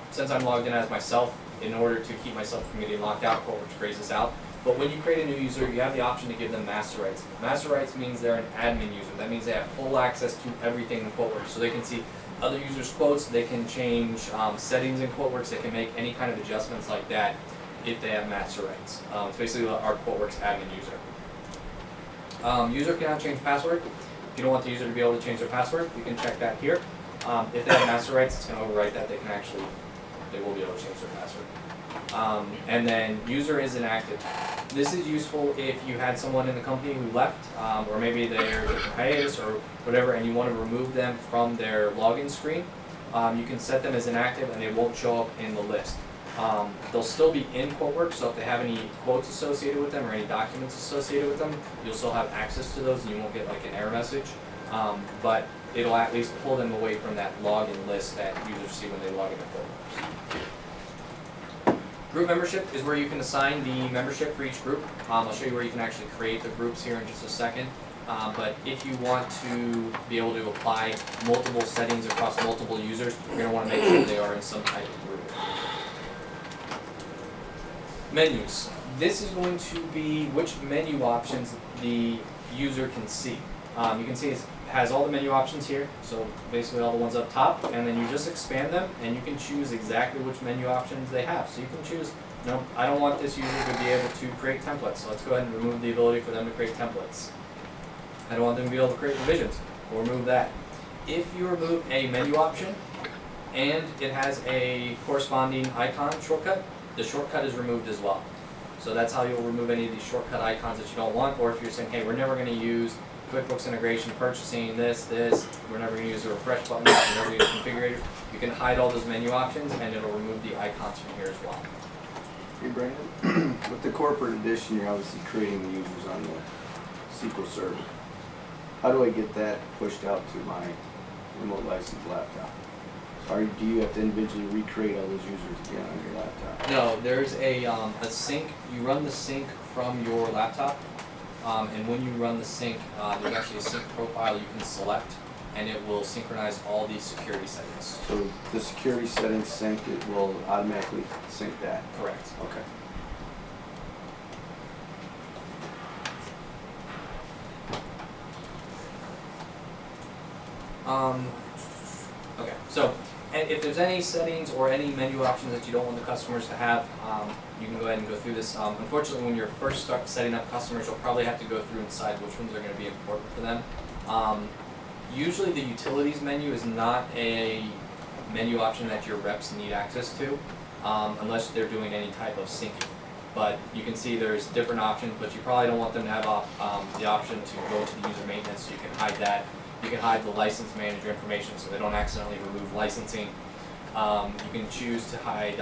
Since I'm logged in as myself, in order to keep myself from getting locked out, QuoteWerks grays this out. But when you create a new user, you have the option to give them master rights. Master rights means they're an admin user. That means they have full access to everything in QuoteWerks. So they can see other users' quotes, they can change settings in QuoteWerks, they can make any kind of adjustments like that if they have master rights. It's basically our QuoteWerks admin user. User cannot change password. If you don't want the user to be able to change their password, you can check that here. If they have master rights, it's going to overwrite that. They will be able to change their password. And then user is inactive. This is useful if you had someone in the company who left, or maybe they're in hiatus or whatever, and you want to remove them from their login screen. You can set them as inactive, and they won't show up in the list. They'll still be in QuoteWerks, so if they have any quotes associated with them or any documents associated with them, you'll still have access to those and you won't get like an error message. But it'll at least pull them away from that login list that users see when they log into QuoteWerks. Group membership is where you can assign the membership for each group. I'll show you where you can actually create the groups here in just a second. But if you want to be able to apply multiple settings across multiple users, you're going to want to make sure they are in some type of group. Menus. This is going to be which menu options the user can see. You can see it has all the menu options here, so basically all the ones up top, and then you just expand them and you can choose exactly which menu options they have. So you can choose, no, I don't want this user to be able to create templates, so let's go ahead and remove the ability for them to create templates. I don't want them to be able to create revisions. We'll remove that. If you remove a menu option and it has a corresponding icon shortcut, the shortcut is removed as well. So that's how you'll remove any of these shortcut icons that you don't want, or if you're saying, hey, we're never going to use QuickBooks integration, purchasing, we're never going to use the refresh button, we're never going to use configurators, you can hide all those menu options and it'll remove the icons from here as well. Hey Brandon, with the corporate edition, you're obviously creating the users on the SQL server. How do I get that pushed out to my remote licensed laptop? Or do you have to individually recreate all those users again on your laptop? No, there's a sync. You run the sync from your laptop, and when you run the sync, there's actually a sync profile you can select, and it will synchronize all these security settings. So the security settings sync, it will automatically sync that? Correct. Okay. Okay, so and if there's any settings or any menu options that you don't want the customers to have, you can go ahead and go through this. Unfortunately, when you're first setting up customers, you'll probably have to go through and decide which ones are going to be important for them. Usually the utilities menu is not a menu option that your reps need access to, unless they're doing any type of syncing. But you can see there's different options, but you probably don't want them to have the option to go to the user maintenance, so you can hide that. You can hide the license manager information so they don't accidentally remove licensing. You can choose to hide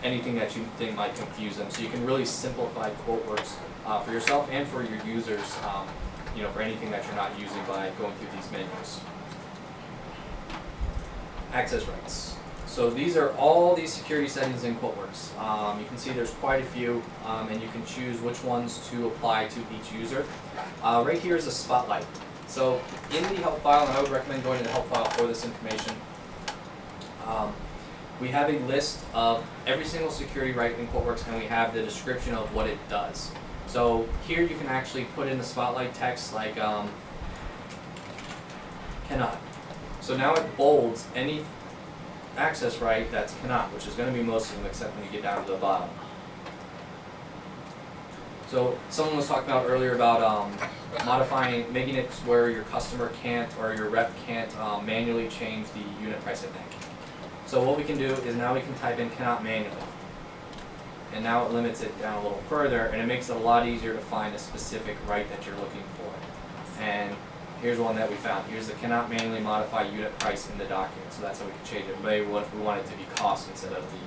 anything that you think might confuse them. So you can really simplify QuoteWerks for yourself and for your users, for anything that you're not using by going through these menus. Access rights. So these are all these security settings in QuoteWerks. You can see there's quite a few, and you can choose which ones to apply to each user. Right here is a spotlight. So in the help file, and I would recommend going to the help file for this information, we have a list of every single security right in QuoteWerks, and we have the description of what it does. So here you can actually put in the spotlight text like cannot. So now it bolds any access right that's cannot, which is going to be most of them except when you get down to the bottom. So someone was talking about earlier about modifying, making it where your customer can't or your rep can't manually change the unit price, I think. So what we can do is now we can type in cannot manually. And now it limits it down a little further, and it makes it a lot easier to find a specific right that you're looking for. And here's one that we found. Here's the cannot manually modify unit price in the document. So that's how we can change it. Maybe we want it to be cost instead of the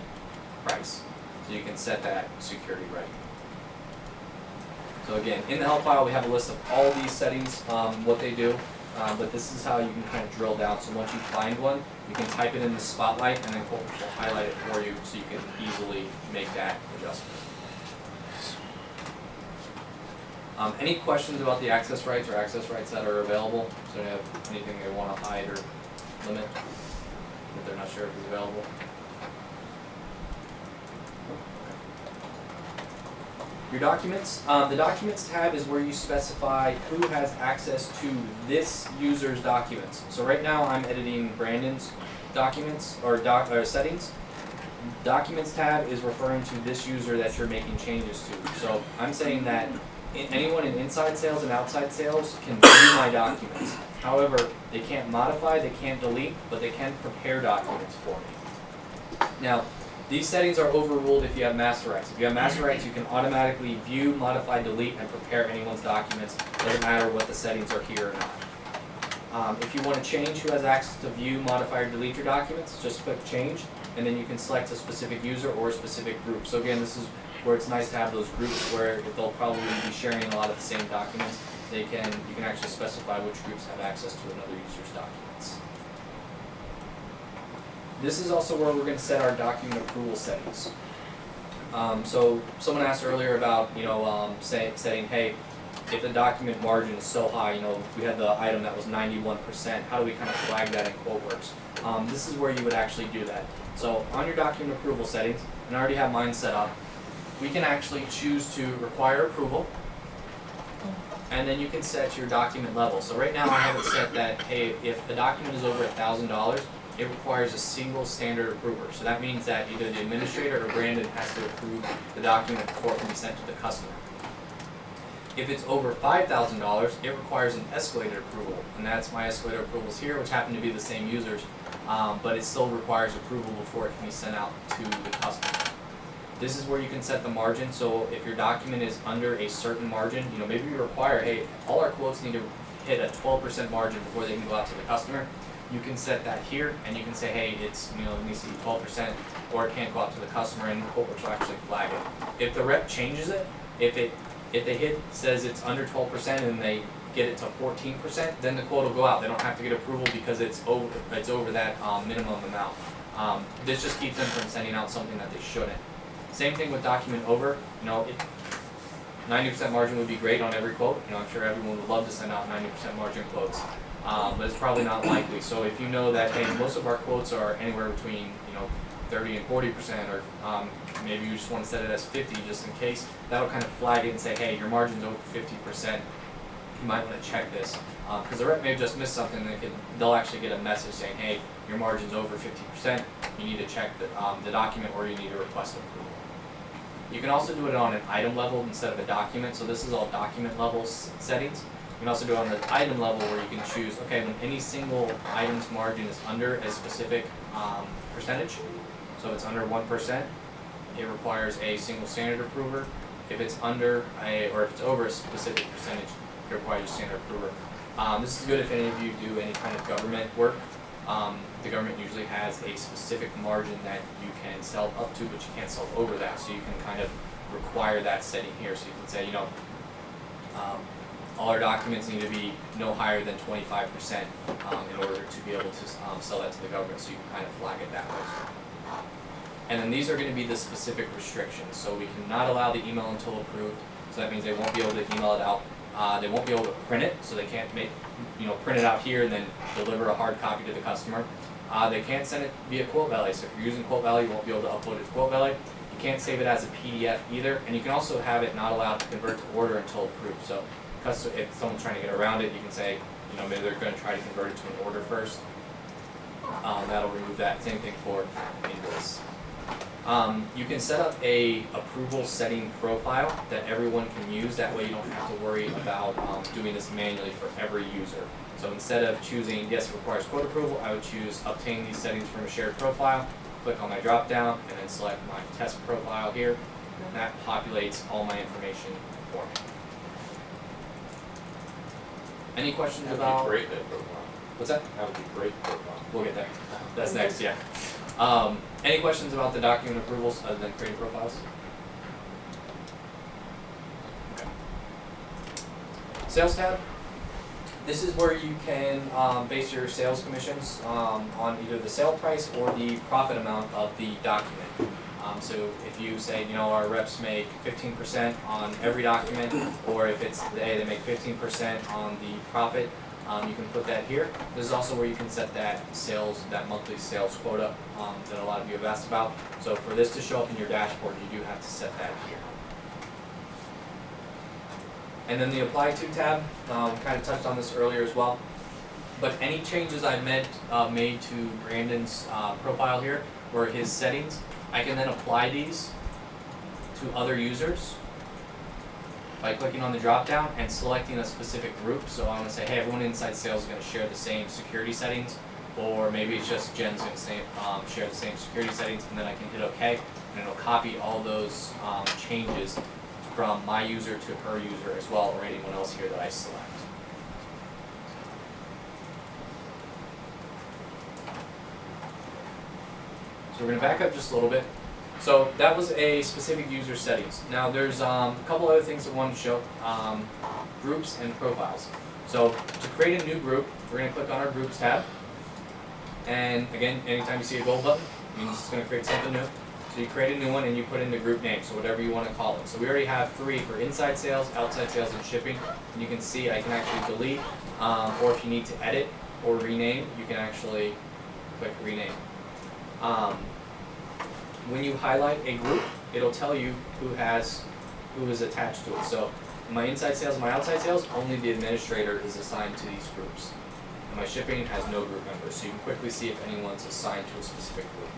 price. So you can set that security right. So again, in the help file, we have a list of all these settings, what they do, but this is how you can kind of drill down. So once you find one, you can type it in the spotlight, and then QuoteWerks will highlight it for you so you can easily make that adjustment. Any questions about the access rights or access rights that are available? So they have anything they want to hide or limit that they're not sure if is available? Your documents. The documents tab is where you specify who has access to this user's documents. So right now I'm editing Brandon's documents or settings. Documents tab is referring to this user that you're making changes to. So I'm saying that anyone in inside sales and outside sales can view my documents. However, they can't modify, they can't delete, but they can prepare documents for me. Now, these settings are overruled if you have master rights. If you have master rights, you can automatically view, modify, delete, and prepare anyone's documents. Doesn't matter what the settings are here or not. If you want to change who has access to view, modify, or delete your documents, just click change, and then you can select a specific user or a specific group. So again, this is where it's nice to have those groups where they'll probably be sharing a lot of the same documents. You can actually specify which groups have access to another user's documents. This is also where we're going to set our document approval settings. So someone asked earlier about, setting, hey, if the document margin is so high, we had the item that was 91%, how do we kind of flag that in QuoteWerks? This is where you would actually do that. So on your document approval settings, and I already have mine set up, we can actually choose to require approval, and then you can set your document level. So right now I have it set that, hey, if the document is over $1,000, it requires a single standard approver. So that means that either the administrator or Brandon has to approve the document before it can be sent to the customer. If it's over $5,000, it requires an escalated approval, and that's my escalator approvals here, which happen to be the same users, but it still requires approval before it can be sent out to the customer. This is where you can set the margin. So if your document is under a certain margin, maybe you require, hey, all our quotes need to hit a 12% margin before they can go out to the customer. You can set that here, and you can say, hey, it needs to be 12%, or it can't go out to the customer, and QuoteWerks will actually flag it. If the rep changes it, if they says it's under 12% and they get it to 14%, then the quote will go out. They don't have to get approval because it's over that minimum amount. This just keeps them from sending out something that they shouldn't. Same thing with document over. 90% margin would be great on every quote. I'm sure everyone would love to send out 90% margin quotes, but it's probably not likely. So if you know that, hey, most of our quotes are anywhere between 30 and 40%, or maybe you just want to set it as 50 just in case, that'll kind of flag it and say, hey, your margin's over 50%. You might want to check this, because the rep may have just missed something. They'll actually get a message saying, hey, your margin's over 50%. You need to check the document, or you need to request approval. You can also do it on an item level instead of a document. So this is all document level settings. You can also do it on the item level, where you can choose, okay, when any single item's margin is under a specific percentage, so it's under 1%, it requires a single standard approver. If it's under or if it's over a specific percentage, it requires a standard approver. This is good if any of you do any kind of government work. The government usually has a specific margin that you can sell up to, but you can't sell over that. So you can kind of require that setting here. So you can say, all our documents need to be no higher than 25% in order to be able to sell that to the government. So you can kind of flag it that way. And then these are going to be the specific restrictions. So we cannot allow the email until approved. So that means they won't be able to email it out. They won't be able to print it, so they can't print it out here and then deliver a hard copy to the customer. They can't send it via QuoteValley. So if you're using QuoteValley, you won't be able to upload it to QuoteValley. You can't save it as a PDF either, and you can also have it not allowed to convert to order until approved. So if someone's trying to get around it, you can say, maybe they're going to try to convert it to an order first. That'll remove that. Same thing for invoice. You can set up a approval setting profile that everyone can use. That way you don't have to worry about doing this manually for every user. So instead of choosing, yes, it requires quote approval, I would choose obtain these settings from a shared profile, click on my drop down, and then select my test profile here. And that populates all my information for me. Any questions about? How would you create that profile? What's that? How would you create the profile? We'll get there. That's next, yeah. Any questions about the document approvals other than creating profiles? Okay. Sales tab. This is where you can base your sales commissions on either the sale price or the profit amount of the document. So if you say, our reps make 15% on every document, or if it's they make 15% on the profit, you can put that here. This is also where you can set that monthly sales quota that a lot of you have asked about. So for this to show up in your dashboard, you do have to set that here. And then the Apply To tab, kind of touched on this earlier as well. But any changes I made to Brandon's profile here, or his settings, I can then apply these to other users by clicking on the drop down and selecting a specific group. So I want to say, hey, everyone inside sales is going to share the same security settings, or maybe it's just Jen's going to share the same security settings, and then I can hit OK, and it'll copy all those changes from my user to her user as well, or anyone else here that I select. So we're gonna back up just a little bit. So that was a specific user settings. Now there's a couple other things I wanted to show, groups and profiles. So to create a new group, we're gonna click on our groups tab. And again, anytime you see a gold button, it means it's gonna create something new. So you create a new one and you put in the group name, so whatever you wanna call it. So we already have 3 for inside sales, outside sales, and shipping. And you can see I can actually delete, or if you need to edit or rename, you can actually click rename. When you highlight a group, it'll tell you who is attached to it. So my inside sales and my outside sales, only the administrator is assigned to these groups. And my shipping has no group members, so you can quickly see if anyone's assigned to a specific group.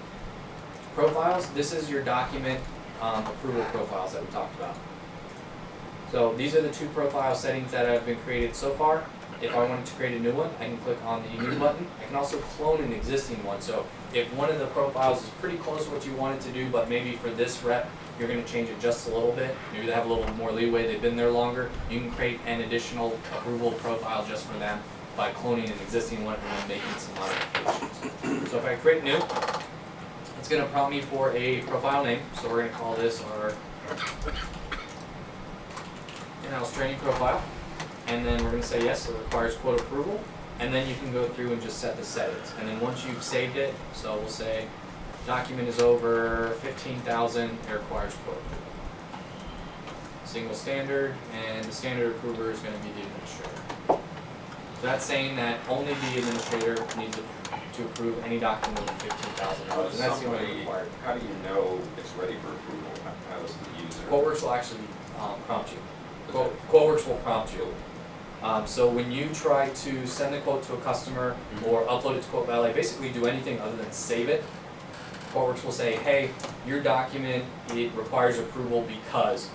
Profiles, this is your document approval profiles that we talked about. So these are the 2 profile settings that have been created so far. If I wanted to create a new one, I can click on the new button. I can also clone an existing one. So if one of the profiles is pretty close to what you wanted to do, but maybe for this rep, you're going to change it just a little bit. Maybe they have a little more leeway, they've been there longer. You can create an additional approval profile just for them by cloning an existing one and then making some modifications. So if I create new, it's going to prompt me for a profile name. So we're going to call this our in-house training profile. And then we're going to say yes, it requires quote approval. And then you can go through and just set the settings. And then once you've saved it, so we'll say document is over 15,000, it requires quote approval. Single standard, and the standard approver is going to be the administrator. So that's saying that only the administrator needs to approve any document over $15,000. And that's the only required. How do you know it's ready for approval? How does the user? QuoteWerks will actually prompt you. QuoteWerks will prompt you. So when you try to send the quote to a customer or upload it to Quote Valet, basically do anything other than save it, QuoteWerks will say, hey, your document, it requires approval because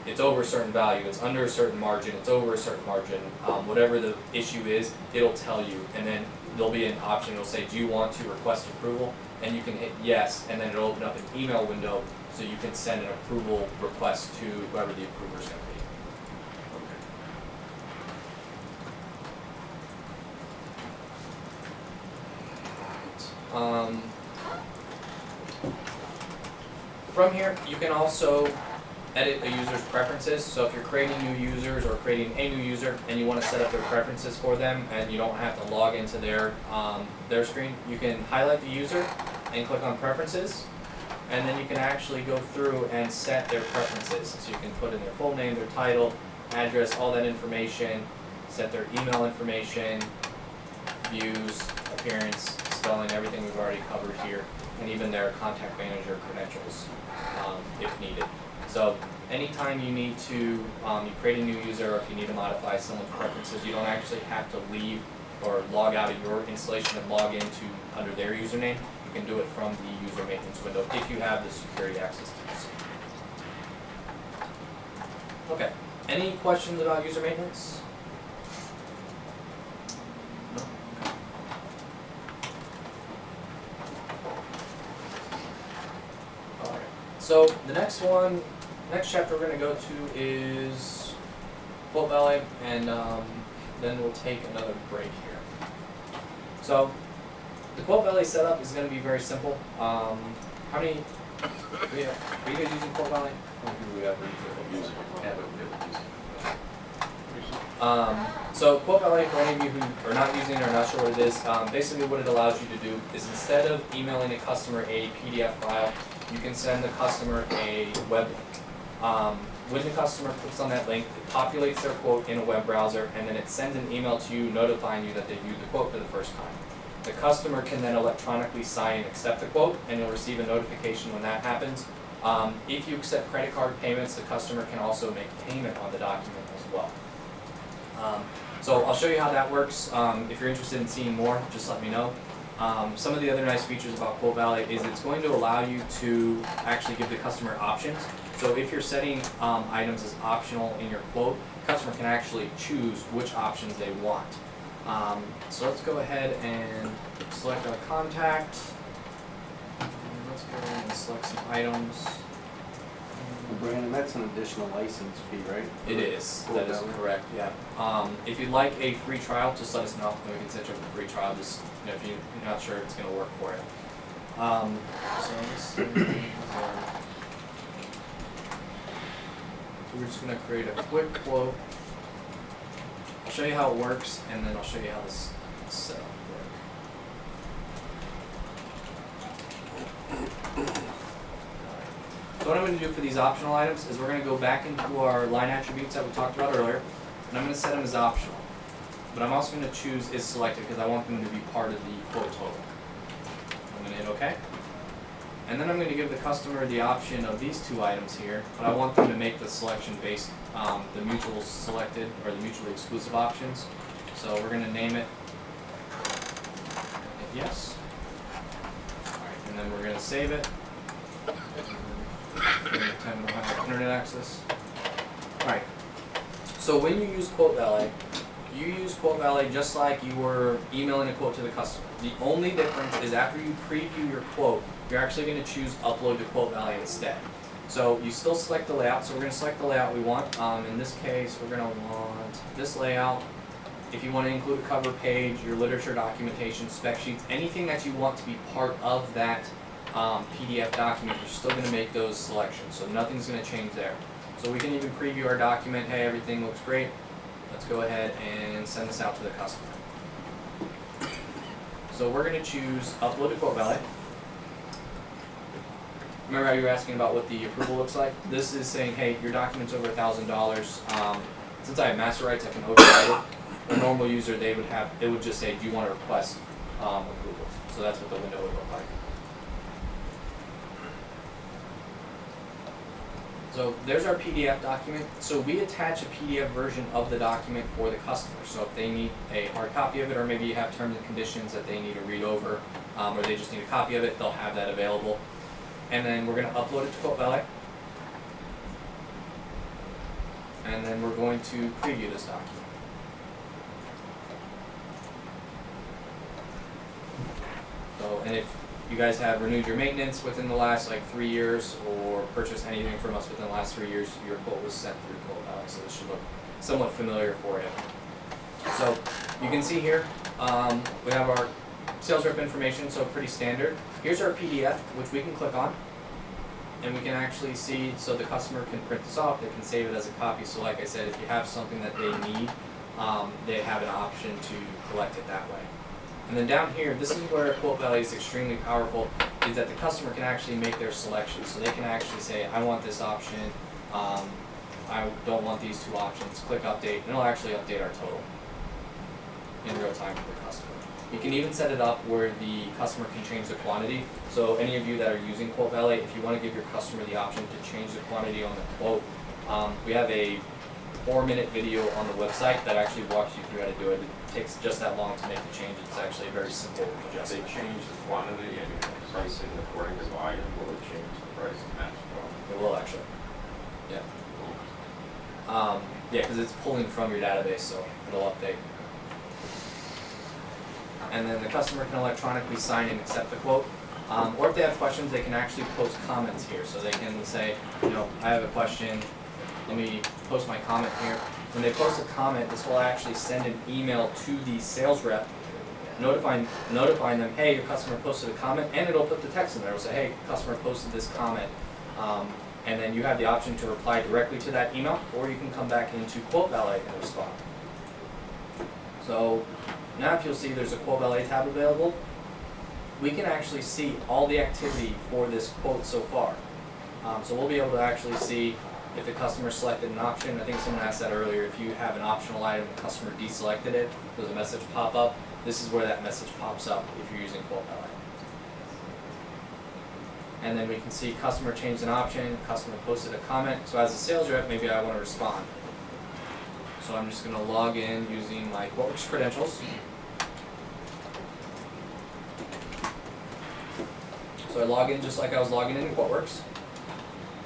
it's over a certain value, it's under a certain margin, it's over a certain margin, whatever the issue is, it'll tell you. And then there'll be an option, it'll say, do you want to request approval? And you can hit yes, and then it'll open up an email window so you can send an approval request to whoever the approver is going to be. From here, you can also edit a user's preferences. So if you're creating new users or creating a new user and you want to set up their preferences for them and you don't have to log into their screen, you can highlight the user and click on preferences, and then you can actually go through and set their preferences. So you can put in their full name, their title, address, all that information, set their email information, views, appearance, spelling, everything we've already covered here, and even their contact manager credentials if needed. So anytime you need to you create a new user, or if you need to modify someone's preferences, you don't actually have to leave or log out of your installation and log into under their username. You can do it from the user maintenance window if you have the security access to this. Okay, any questions about user maintenance? No? Okay. Alright, so the next chapter we're going to go to is Quote Valet, and then we'll take another break here. So the Quote Valet setup is going to be very simple. How many? Are you guys using Quote Valet? How many people do we have using it? Yeah, so Quote Valet, for any of you who are not using it or not sure what it is, basically what it allows you to do is instead of emailing a customer a PDF file, you can send the customer a web link. When the customer clicks on that link, it populates their quote in a web browser, and then it sends an email to you notifying you that they viewed the quote for the first time. The customer can then electronically sign and accept the quote, and you'll receive a notification when that happens. If you accept credit card payments, the customer can also make payment on the document as well. So I'll show you how that works. If you're interested in seeing more, just let me know. Some of the other nice features about Quote Valet is it's going to allow you to actually give the customer options. So if you're setting items as optional in your quote, the customer can actually choose which options they want. So let's go ahead and select our contact. And let's go ahead and select some items. Brandon, that's an additional license fee, right? It is. Quote That is Valet? correct. Yeah. If you'd like a free trial, just let us know, and we can set you up a free trial. Just if you're not sure it's going to work for you. So this thing, we're just gonna create a quick quote. I'll show you how it works, and then I'll show you how this setup works. So what I'm going to do for these optional items is we're going to go back into our line attributes that we talked about earlier, and I'm going to set them as optional. But I'm also going to choose is selected because I want them to be part of the quote total. I'm going to hit OK. And then I'm going to give the customer the option of these two items here, but I want them to make the selection based on the mutual selected or the mutually exclusive options. So we're going to name it hit yes. Alright, and then we're going to save it. Time we don't have internet access. Alright, so when you use Quote Valet, you use Quote Valet just like you were emailing a quote to the customer. The only difference is after you preview your quote, you're actually going to choose Upload to Quote Valet instead. So you still select the layout, so we're going to select the layout we want. In this case, we're going to want this layout. If you want to include a cover page, your literature documentation, spec sheets, anything that you want to be part of that PDF document, you're still going to make those selections, so nothing's going to change there. So we can even preview our document. Hey, everything looks great. Let's go ahead and send this out to the customer. So we're going to choose Upload to Quote Valet. Remember how you were asking about what the approval looks like? This is saying, hey, your document's over $1,000. Since I have master rights, I can override it. A normal user, it would just say, do you want to request approval? So that's what the window would look like. So there's our PDF document. So we attach a PDF version of the document for the customer. So if they need a hard copy of it, or maybe you have terms and conditions that they need to read over, or they just need a copy of it, they'll have that available. And then we're going to upload it to Quote Valet. And then we're going to preview this document. So, and if you guys have renewed your maintenance within the last 3 years or purchased anything from us within the last 3 years, your quote was sent through Quote Valet, so this should look somewhat familiar for you. So you can see here, we have our sales rep information, so pretty standard. Here's our PDF, which we can click on, and we can actually see, so the customer can print this off, they can save it as a copy. So like I said, if you have something that they need, they have an option to collect it that way. And then down here, this is where Quote Valet is extremely powerful, is that the customer can actually make their selection. So they can actually say, I want this option, I don't want these two options, click update, and it'll actually update our total in real time for the customer. You can even set it up where the customer can change the quantity. So any of you that are using Quote Valet, if you want to give your customer the option to change the quantity on the quote, we have a 4-minute video on the website that actually walks you through how to do it. It takes just that long to make the change. It's actually a very simple If adjustment. they change the quantity and pricing according to volume, will it change the price to match the volume? It will actually. Yeah. Yeah, because it's pulling from your database, so it'll update. And then the customer can electronically sign and accept the quote. Or if they have questions, they can actually post comments here. So they can say, I have a question, let me post my comment here. When they post a comment, this will actually send an email to the sales rep notifying them, hey, your customer posted a comment, and it'll put the text in there. It'll say, hey, customer posted this comment. And then you have the option to reply directly to that email, or you can come back into Quote Valet and respond. So now if you'll see there's a Quote Valet tab available, we can actually see all the activity for this quote so far. So we'll be able to actually see if the customer selected an option. I think someone asked that earlier. If you have an optional item, the customer deselected it, there's a message pop up. This is where that message pops up if you're using Quote Valet. And then we can see customer changed an option, customer posted a comment. So as a sales rep, maybe I want to respond. So I'm just going to log in using my QuoteWerks credentials. So I log in just like I was logging into QuoteWerks.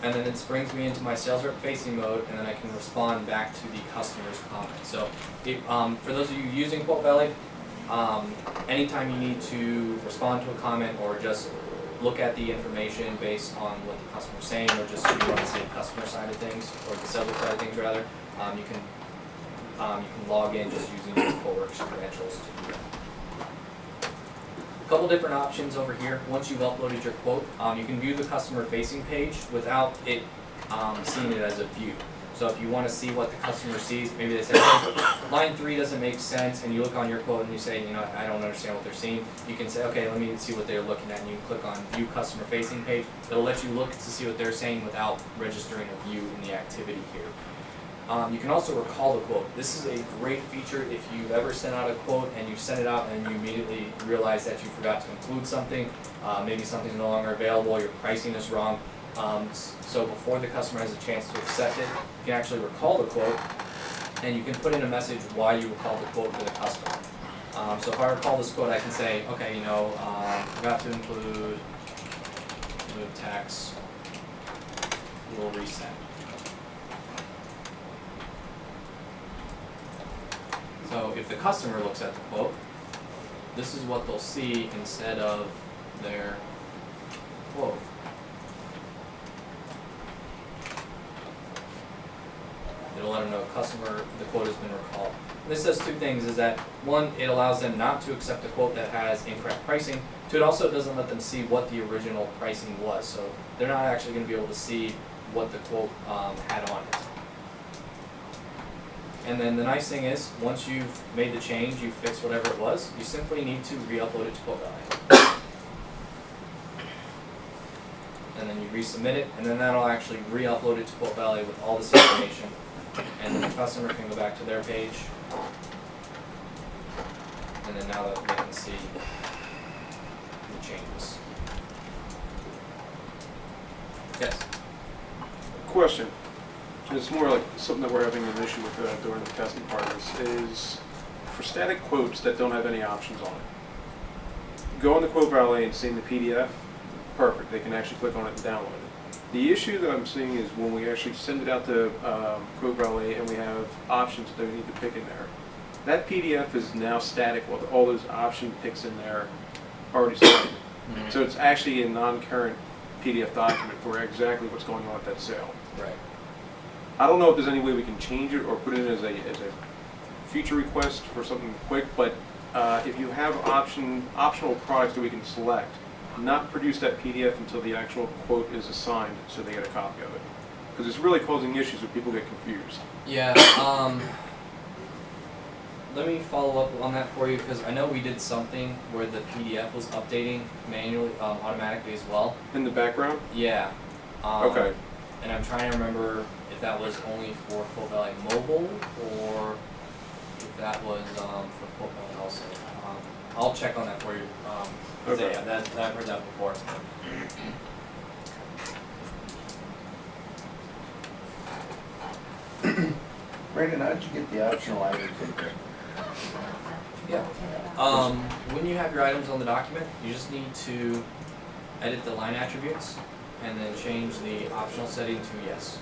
And then it brings me into my sales rep facing mode, and then I can respond back to the customer's comment. So if, for those of you using Quote Valet, anytime you need to respond to a comment or just look at the information based on what the customer's saying, or just you want to see the customer side of things, or the sales rep side of things rather, you can log in just using your QuoteWerks credentials to do that. A couple different options over here. Once you've uploaded your quote, you can view the customer facing page without it seeing it as a view. So if you want to see what the customer sees, maybe they say, hey, line 3 doesn't make sense, and you look on your quote and you say, you know, I don't understand what they're seeing. You can say, okay, let me see what they're looking at, and you can click on View Customer Facing Page. It'll let you look to see what they're saying without registering a view in the activity here. You can also recall the quote. This is a great feature if you've ever sent out a quote and you sent it out and you immediately realize that you forgot to include something, maybe something's no longer available, your pricing is wrong. So before the customer has a chance to accept it, you can actually recall the quote, and you can put in a message why you recalled the quote for the customer. So if I recall this quote, I can say, okay, you know, forgot to include tax, we'll resend. So if the customer looks at the quote, this is what they'll see instead of their quote. It'll let them know the quote has been recalled. And this does two things, is that one, it allows them not to accept a quote that has incorrect pricing. Two, it also doesn't let them see what the original pricing was. So they're not actually going to be able to see what the quote had on it. And then the nice thing is, once you've made the change, you've fixed whatever it was, you simply need to re-upload it to QuoteWerks. And then you resubmit it, and then that'll actually re-upload it to QuoteWerks with all this information. And then the customer can go back to their page, and then now that they can see the changes. Yes? Question. It's more like something that we're having an issue with during the testing part is for static quotes that don't have any options on it. Go on the Quote Valet and see the PDF, perfect, they can actually click on it and download it. The issue that I'm seeing is when we actually send it out to Quote Valet and we have options that we need to pick in there. That PDF is now static with all those option picks in there already selected. Mm-hmm. So it's actually a non-current PDF document for exactly what's going on with that sale. Right. I don't know if there's any way we can change it or put it in as a future request for something quick, but if you have optional products that we can select, not produce that PDF until the actual quote is assigned so they get a copy of it. Because it's really causing issues when people get confused. Yeah, let me follow up on that for you, because I know we did something where the PDF was updating manually, automatically as well. In the background? Yeah. Okay. And I'm trying to remember if that was only for Quote Valet Mobile, or if that was for Quote Valet also. I'll check on that for you. Okay. Yeah, I've heard that before. Brandon, how'd you get the optional items in there? Yeah. When you have your items on the document, you just need to edit the line attributes and then change the optional setting to yes.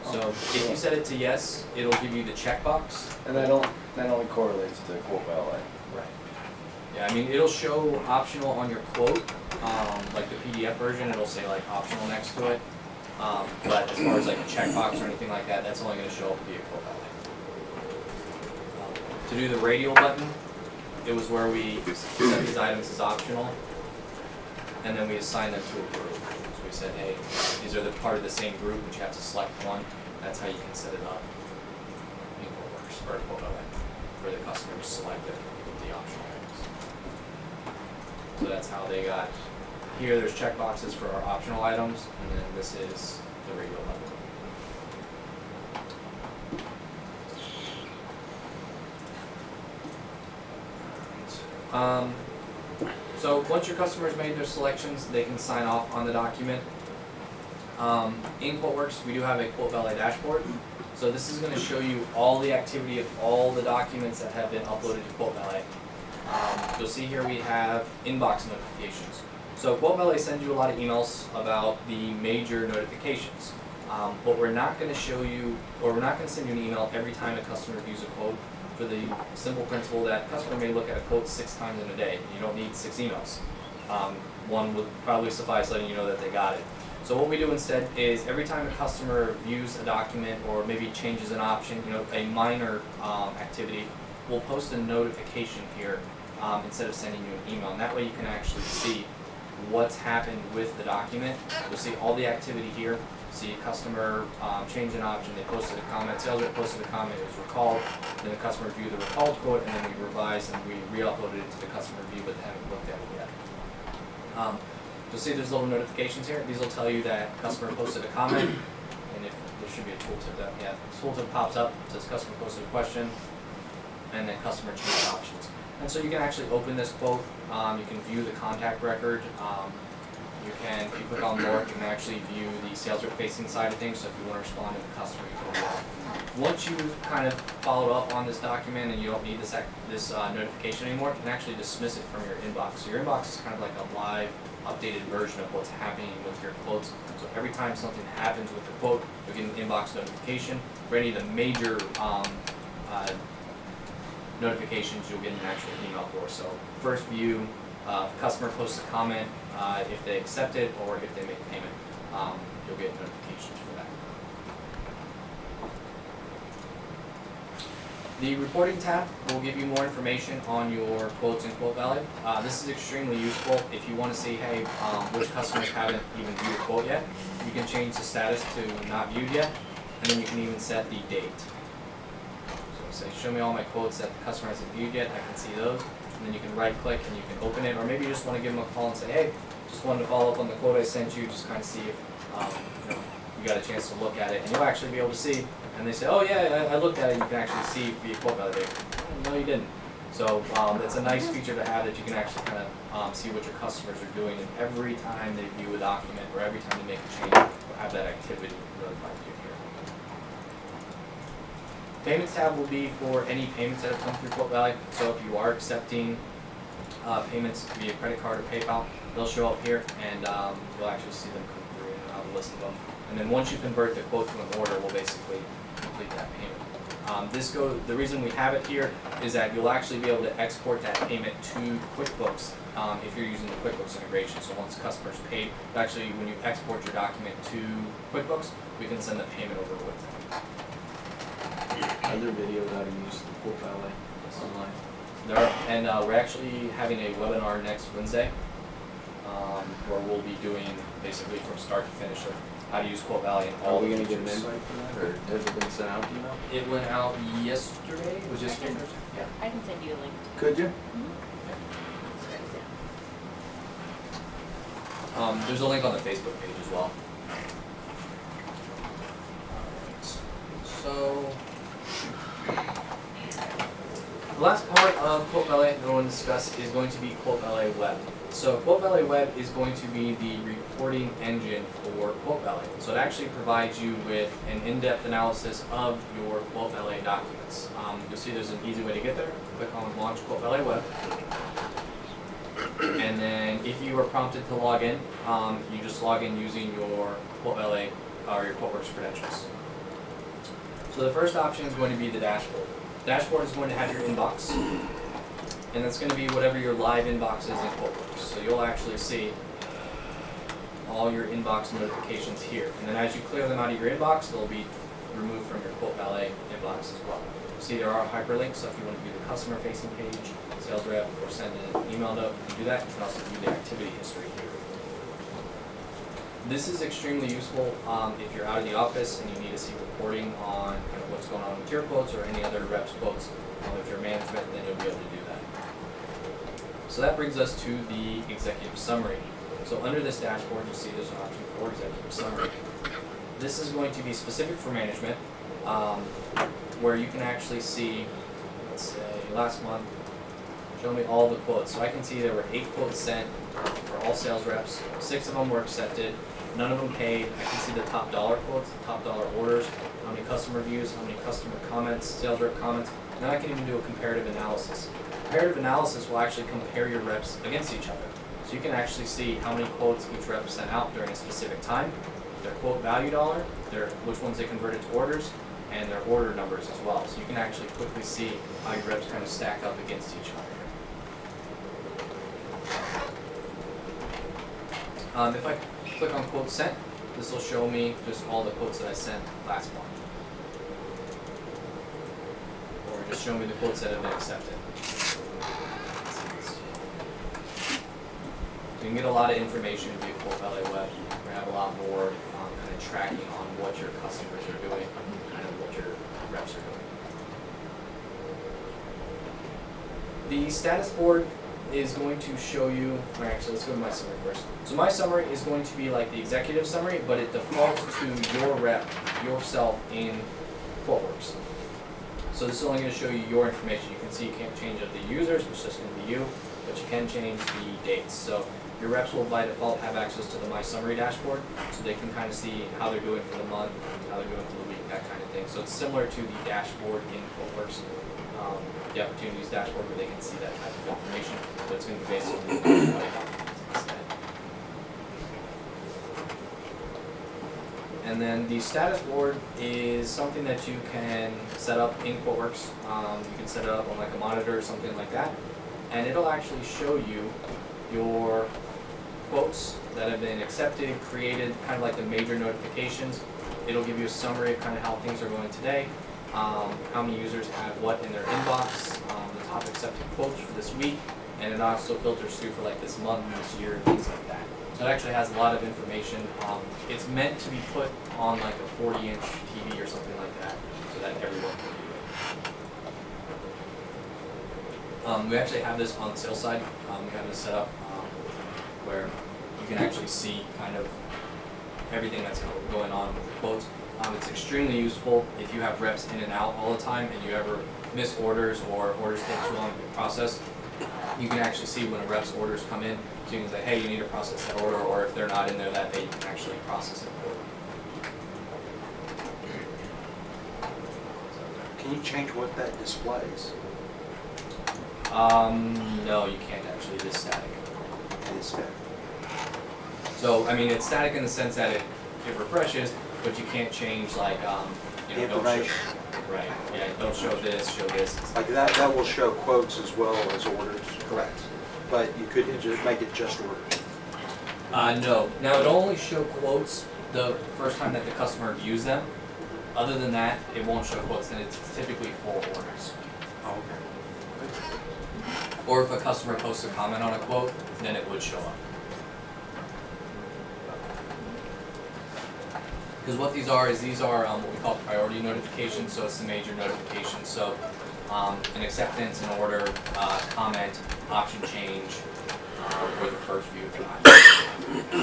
So if you set it to yes, it'll give you the checkbox. And that only correlates to Quote Valet. Right. Yeah, I mean, it'll show optional on your quote, like the PDF version, it'll say like optional next to it. But as far as like a checkbox or anything like that, that's only going to show up via Quote Valet. To do the radial button, it was where we set these items as optional, and then we assign them to a group. So we said, hey, these are the part of the same group, but you have to select one. That's how you can set it up in QuoteWerks or Quote Valet, for the customer to select the optional items. So that's how they got. Here, there's checkboxes for our optional items, and then this is the radial button. So once your customers made their selections, they can sign off on the document. In QuoteWerks, we do have a Quote Valet dashboard. So this is going to show you all the activity of all the documents that have been uploaded to Quote Valet. You'll see here we have inbox notifications. So Quote Valet sends you a lot of emails about the major notifications. But we're not going to show you, or we're not going to send you an email every time a customer views a quote, for the simple principle that a customer may look at a quote 6 times in a day. You don't need 6 emails. One would probably suffice letting you know that they got it. So what we do instead is every time a customer views a document or maybe changes an option, a minor activity, we'll post a notification here instead of sending you an email. And that way you can actually see what's happened with the document. You'll see all the activity here. See a customer changed an option, they posted a comment, sales rep posted a comment, it was recalled, then the customer reviewed the recalled quote, and then we revised and we re-uploaded it to the customer review, but they haven't looked at it yet. You'll see there's little notifications here. These will tell you that customer posted a comment, and if there should be a tooltip that, yeah, tooltip pops up, it says customer posted a question, and then customer changed options. And so you can actually open this quote, you can view the contact record, if you click on more, you can actually view the sales rep facing side of things, so if you want to respond to the customer, you can do that. Once you've kind of followed up on this document and you don't need this notification anymore, you can actually dismiss it from your inbox. So your inbox is kind of like a live, updated version of what's happening with your quotes. So every time something happens with the quote, you'll get an inbox notification. For any of the major notifications, you'll get an actual email for. So first view, customer posts a comment, if they accept it or if they make a payment, you'll get notifications for that. The reporting tab will give you more information on your quotes and quote value. This is extremely useful if you want to see, hey, which customers haven't even viewed a quote yet. You can change the status to not viewed yet, and then you can even set the date. So say, show me all my quotes that the customer hasn't viewed yet, I can see those. And then you can right click and you can open it, or maybe you just want to give them a call and say, hey, just wanted to follow up on the quote I sent you, just kind of see if you got a chance to look at it, and you'll actually be able to see. And they say, oh yeah, I looked at it. You can actually see via quote validate. No, you didn't. So it's a nice feature to have that you can actually kind of see what your customers are doing, and every time they view a document or every time they make a change, you'll have that activity notified to you here. Payments tab will be for any payments that have come through Quote Valley. So if you are accepting payments via credit card or PayPal, they'll show up here, and you'll actually see them come through, and I'll list them. And then once you convert the quote to an order, we'll basically complete that payment. The reason we have it here is that you'll actually be able to export that payment to QuickBooks if you're using the QuickBooks integration. So once customers paid, actually when you export your document to QuickBooks, we can send the payment over with them. Are there videos how to use the Quote Valley online? There are, and we're actually having a webinar next Wednesday where we'll be doing basically from start to finish of how to use Quote Valley and all Are we the going to get an features. invite for that, or has it been sent out to you now? It went out yesterday. It was just I can- Thursday. Yeah. I can send you a link. Could you? There's a link on the Facebook page as well. So, the last part of Quote Valley that I want to discuss is going to be Quote Valley Web. So Quote Valley Web is going to be the reporting engine for Quote Valley. So it actually provides you with an in-depth analysis of your Quote Valley documents. You'll see there's an easy way to get there. Click on Launch Quote Valley Web. And then if you are prompted to log in, you just log in using your Quote Valley or your QuoteWerks credentials. So the first option is going to be the dashboard. The dashboard is going to have your inbox, and that's going to be whatever your live inbox is in QuoteWerks. So you'll actually see all your inbox notifications here. And then as you clear them out of your inbox, they'll be removed from your Quote Valley inbox as well. See, there are hyperlinks, so if you want to view the customer-facing page, sales rep, or send an email note, you can do that. You can also view the activity history here. This is extremely useful if you're out of the office and you need to see reporting on what's going on with your quotes or any other reps' quotes. If you're management, then you'll be able to do that. So that brings us to the executive summary. So under this dashboard, you'll see there's an option for executive summary. This is going to be specific for management, where you can actually see, let's say, last month, show me all the quotes. So I can see there were 8 quotes sent for all sales reps, 6 of them were accepted, none of them paid. I can see the top dollar quotes, the top dollar orders, how many customer reviews, how many customer comments, sales rep comments. Then I can even do a comparative analysis. Comparative analysis will actually compare your reps against each other. So you can actually see how many quotes each rep sent out during a specific time, their quote value dollar, which ones they converted to orders, and their order numbers as well. So you can actually quickly see how your reps kind of stack up against each other. If I click on quote sent, this will show me just all the quotes that I sent last month. Or just show me the quotes that have been accepted. You can get a lot of information via QuoteWerks web. You're gonna have a lot more kind of tracking on what your customers are doing, kind of what your reps are doing. The status board is going to show you, or actually let's go to my summary first. So my summary is going to be like the executive summary, but it defaults to your rep, yourself in QuoteWerks. So this is only going to show you your information. You can see you can't change the users, it's just going to be you, but you can change the dates. So your reps will by default have access to the My Summary dashboard, so they can kind of see how they're doing for the month, how they're doing for the week, that kind of thing. So it's similar to the dashboard in QuoteWerks, the opportunities dashboard, where they can see that type of information, but it's going to be based on the instead. And then the status board is something that you can set up in QuoteWerks. You can set it up on like a monitor or something like that, and it'll actually show you your quotes that have been accepted, created, kind of like the major notifications. It'll give you a summary of kind of how things are going today, how many users have what in their inbox, the top accepted quotes for this week, and it also filters through for like this month, this year, and things like that. So it actually has a lot of information. It's meant to be put on like a 40-inch TV or something like that, so that everyone can view it. We actually have this on the sales side. We have this set up where you can actually see kind of everything that's going on with the quotes. It's extremely useful if you have reps in and out all the time and you ever miss orders or orders take too long to be processed. You can actually see when a rep's orders come in, so you can say, hey, you need to process that order, or if they're not in there that day, you can actually process it for them. Can you change what that displays? No, you can't actually. It is static. It is static. So, I mean, it's static in the sense that it refreshes, but you can't change like, you know, don't show, right, yeah, don't show this, show this. Like that will show quotes as well as orders. Correct. But you couldn't just make it just orders. No. Now, it'll only show quotes the first time that the customer views them. Other than that, it won't show quotes, and it's typically for orders. Oh, okay. Or if a customer posts a comment on a quote, then it would show up. Because what these are what we call priority notifications, so it's the major notifications. So an acceptance, an order, comment, option change, or the first view of the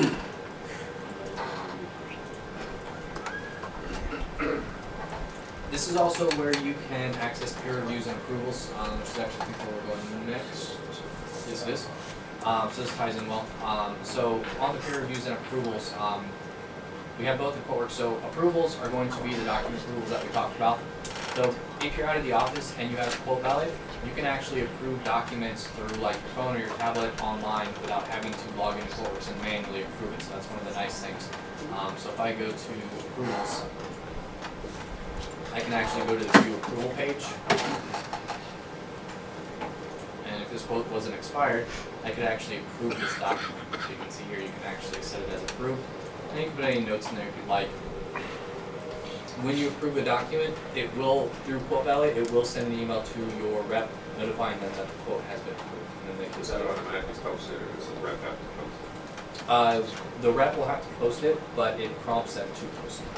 item. This is also where you can access peer reviews and approvals, which is actually, I think where we're going next. Yes, it is. So this ties in well. So on the peer reviews and approvals, we have both in QuoteWerks. So approvals are going to be the document approvals that we talked about. So if you're out of the office and you have a quote valid, you can actually approve documents through like your phone or your tablet online without having to log into QuoteWerks and manually approve it. So that's one of the nice things. So if I go to approvals, I can actually go to the view approval page. And if this quote wasn't expired, I could actually approve this document. So you can see here, you can actually set it as approved. And you can put any notes in there if you'd like. When you approve a document, it will, through QuoteWerks, it will send an email to your rep notifying them that the quote has been approved. And then they can Is that automatically posted, or does the rep have to post it? The rep will have to post it, but it prompts them to post it.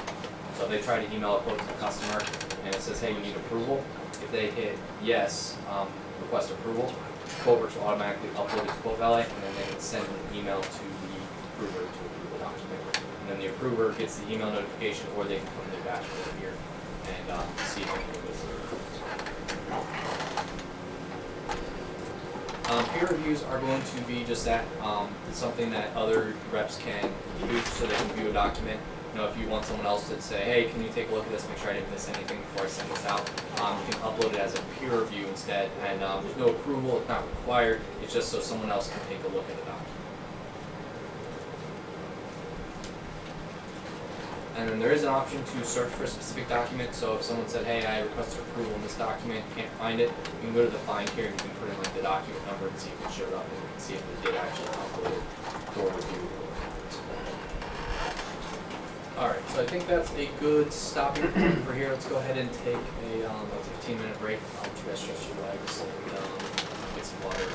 So if they try to email a quote to the customer and it says, hey, you need approval, if they hit yes, request approval, QuoteWerks will automatically upload it to QuoteWerks, and then they can send an email to the approver to approve the document. And then the approver gets the email notification, or they can come to the dashboard here and see if anything was approved. Peer reviews are going to be just that. It's something that other reps can use so they can view a document. You know, if you want someone else to say, hey, can you take a look at this, make sure I didn't miss anything before I send this out, you can upload it as a peer review instead, and there's no approval, it's not required, it's just so someone else can take a look at the document. And then there is an option to search for a specific document, so if someone said, hey, I requested approval in this document, can't find it, you can go to the find here and you can put in like the document number and see if it showed up, and you can see if it did actually upload for review. Alright, so I think that's a good stopping point for here. Let's go ahead and take a 15-minute break. I'll let you guys stretch your legs and get some water.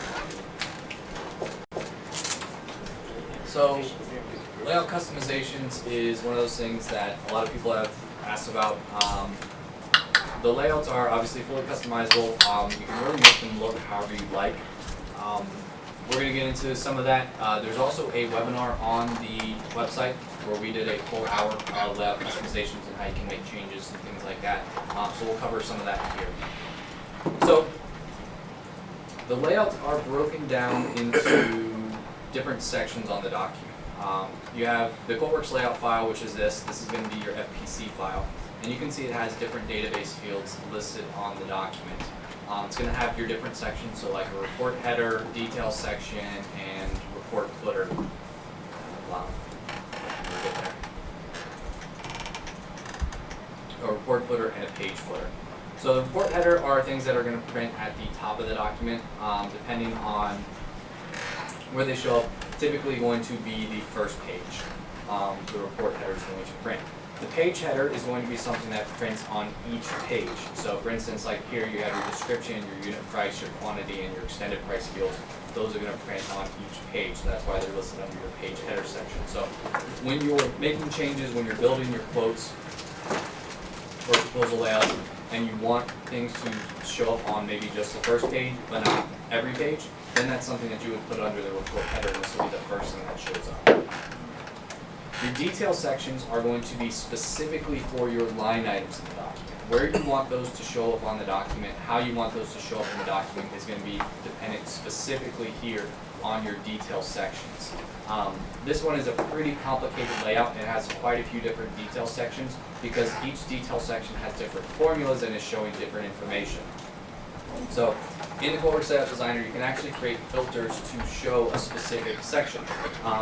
So, layout customizations is one of those things that a lot of people have asked about. The layouts are obviously fully customizable. You can really make them look however you like. We're going to get into some of that. There's also a webinar on the website where we did a full hour of layout customizations and how you can make changes and things like that. So we'll cover some of that here. So the layouts are broken down into different sections on the document. You have the QuoteWerks layout file, which is this. This is going to be your FPC file. And you can see it has different database fields listed on the document. It's going to have your different sections, so like a report header, detail section, and report footer. Wow. We'll get there. A report footer and a page footer. So the report header are things that are going to print at the top of the document, depending on where they show up. Typically going to be the first page. The report header is going to print. The page header is going to be something that prints on each page. So for instance, like here you have your description, your unit price, your quantity, and your extended price fields. Those are going to print on each page. So that's why they're listed under your page header section. So when you're making changes, when you're building your quotes or proposal layouts, and you want things to show up on maybe just the first page, but not every page, then that's something that you would put under the report header, and this will be the first thing that shows up. Your detail sections are going to be specifically for your line items in the document. Where you want those to show up on the document, how you want those to show up in the document is going to be dependent specifically here on your detail sections. This one is a pretty complicated layout. It has quite a few different detail sections because each detail section has different formulas and is showing different information. So in the QuoteWerks Layout Designer, you can actually create filters to show a specific section.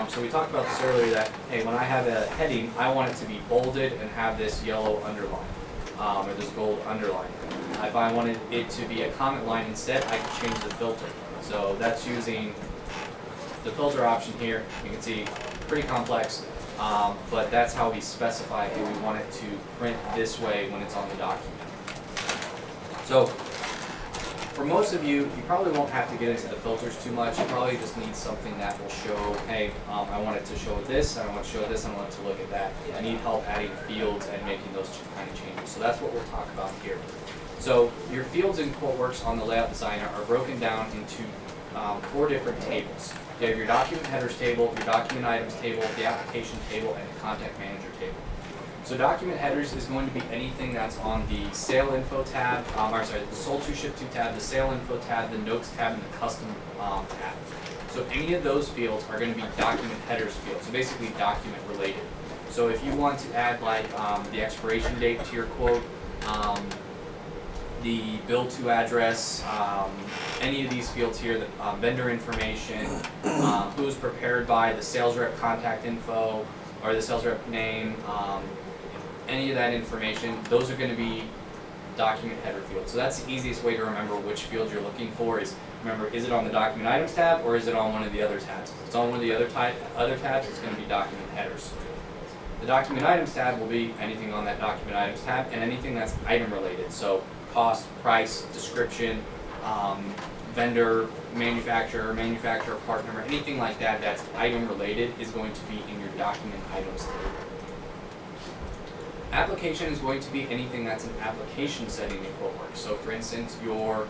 So we talked about this earlier that, hey, when I have a heading, I want it to be bolded and have this yellow underline, or this gold underline. If I wanted it to be a comment line instead, I can change the filter. So that's using the filter option here. You can see pretty complex, but that's how we specify if we want it to print this way when it's on the document. So for most of you, you probably won't have to get into the filters too much. You probably just need something that will show, hey, I want it to show this, I want to show this, I want it to look at that. I need help adding fields and making those kind of changes. So that's what we'll talk about here. So your fields in QuoteWerks on the Layout Designer are broken down into 4 different tables. You have your document headers table, your document items table, the application table, and the contact manager table. So document headers is going to be anything that's on the sale info tab, the sold to, ship to tab, the sale info tab, the notes tab, and the custom tab. So any of those fields are going to be document headers fields, so basically document related. So if you want to add like the expiration date to your quote, the bill to address, any of these fields here, the vendor information, who was prepared by, the sales rep contact info, or the sales rep name, any of that information, those are going to be document header fields. So that's the easiest way to remember which field you're looking for is, remember, is it on the document items tab or is it on one of the other tabs? If it's on one of the other tabs, it's going to be document headers. The document items tab will be anything on that document items tab and anything that's item related. So cost, price, description, vendor, manufacturer, part number, anything like that that's item related is going to be in your document items table. Application is going to be anything that's an application setting in QuoteWerks. So for instance, your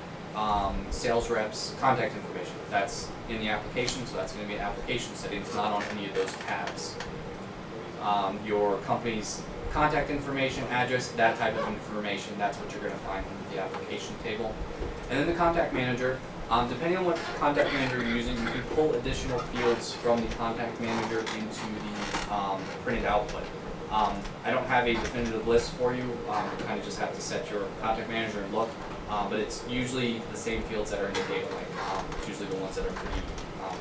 sales rep's contact information, that's in the application, so that's going to be an application setting. It's not on any of those tabs. Your company's contact information, address, that type of information, that's what you're going to find in the application table. And then the contact manager, depending on what contact manager you're using, you can pull additional fields from the contact manager into the printed output. I don't have a definitive list for you. You kind of just have to set your contact manager and look, but it's usually the same fields that are in the data link. It's usually the ones that are pretty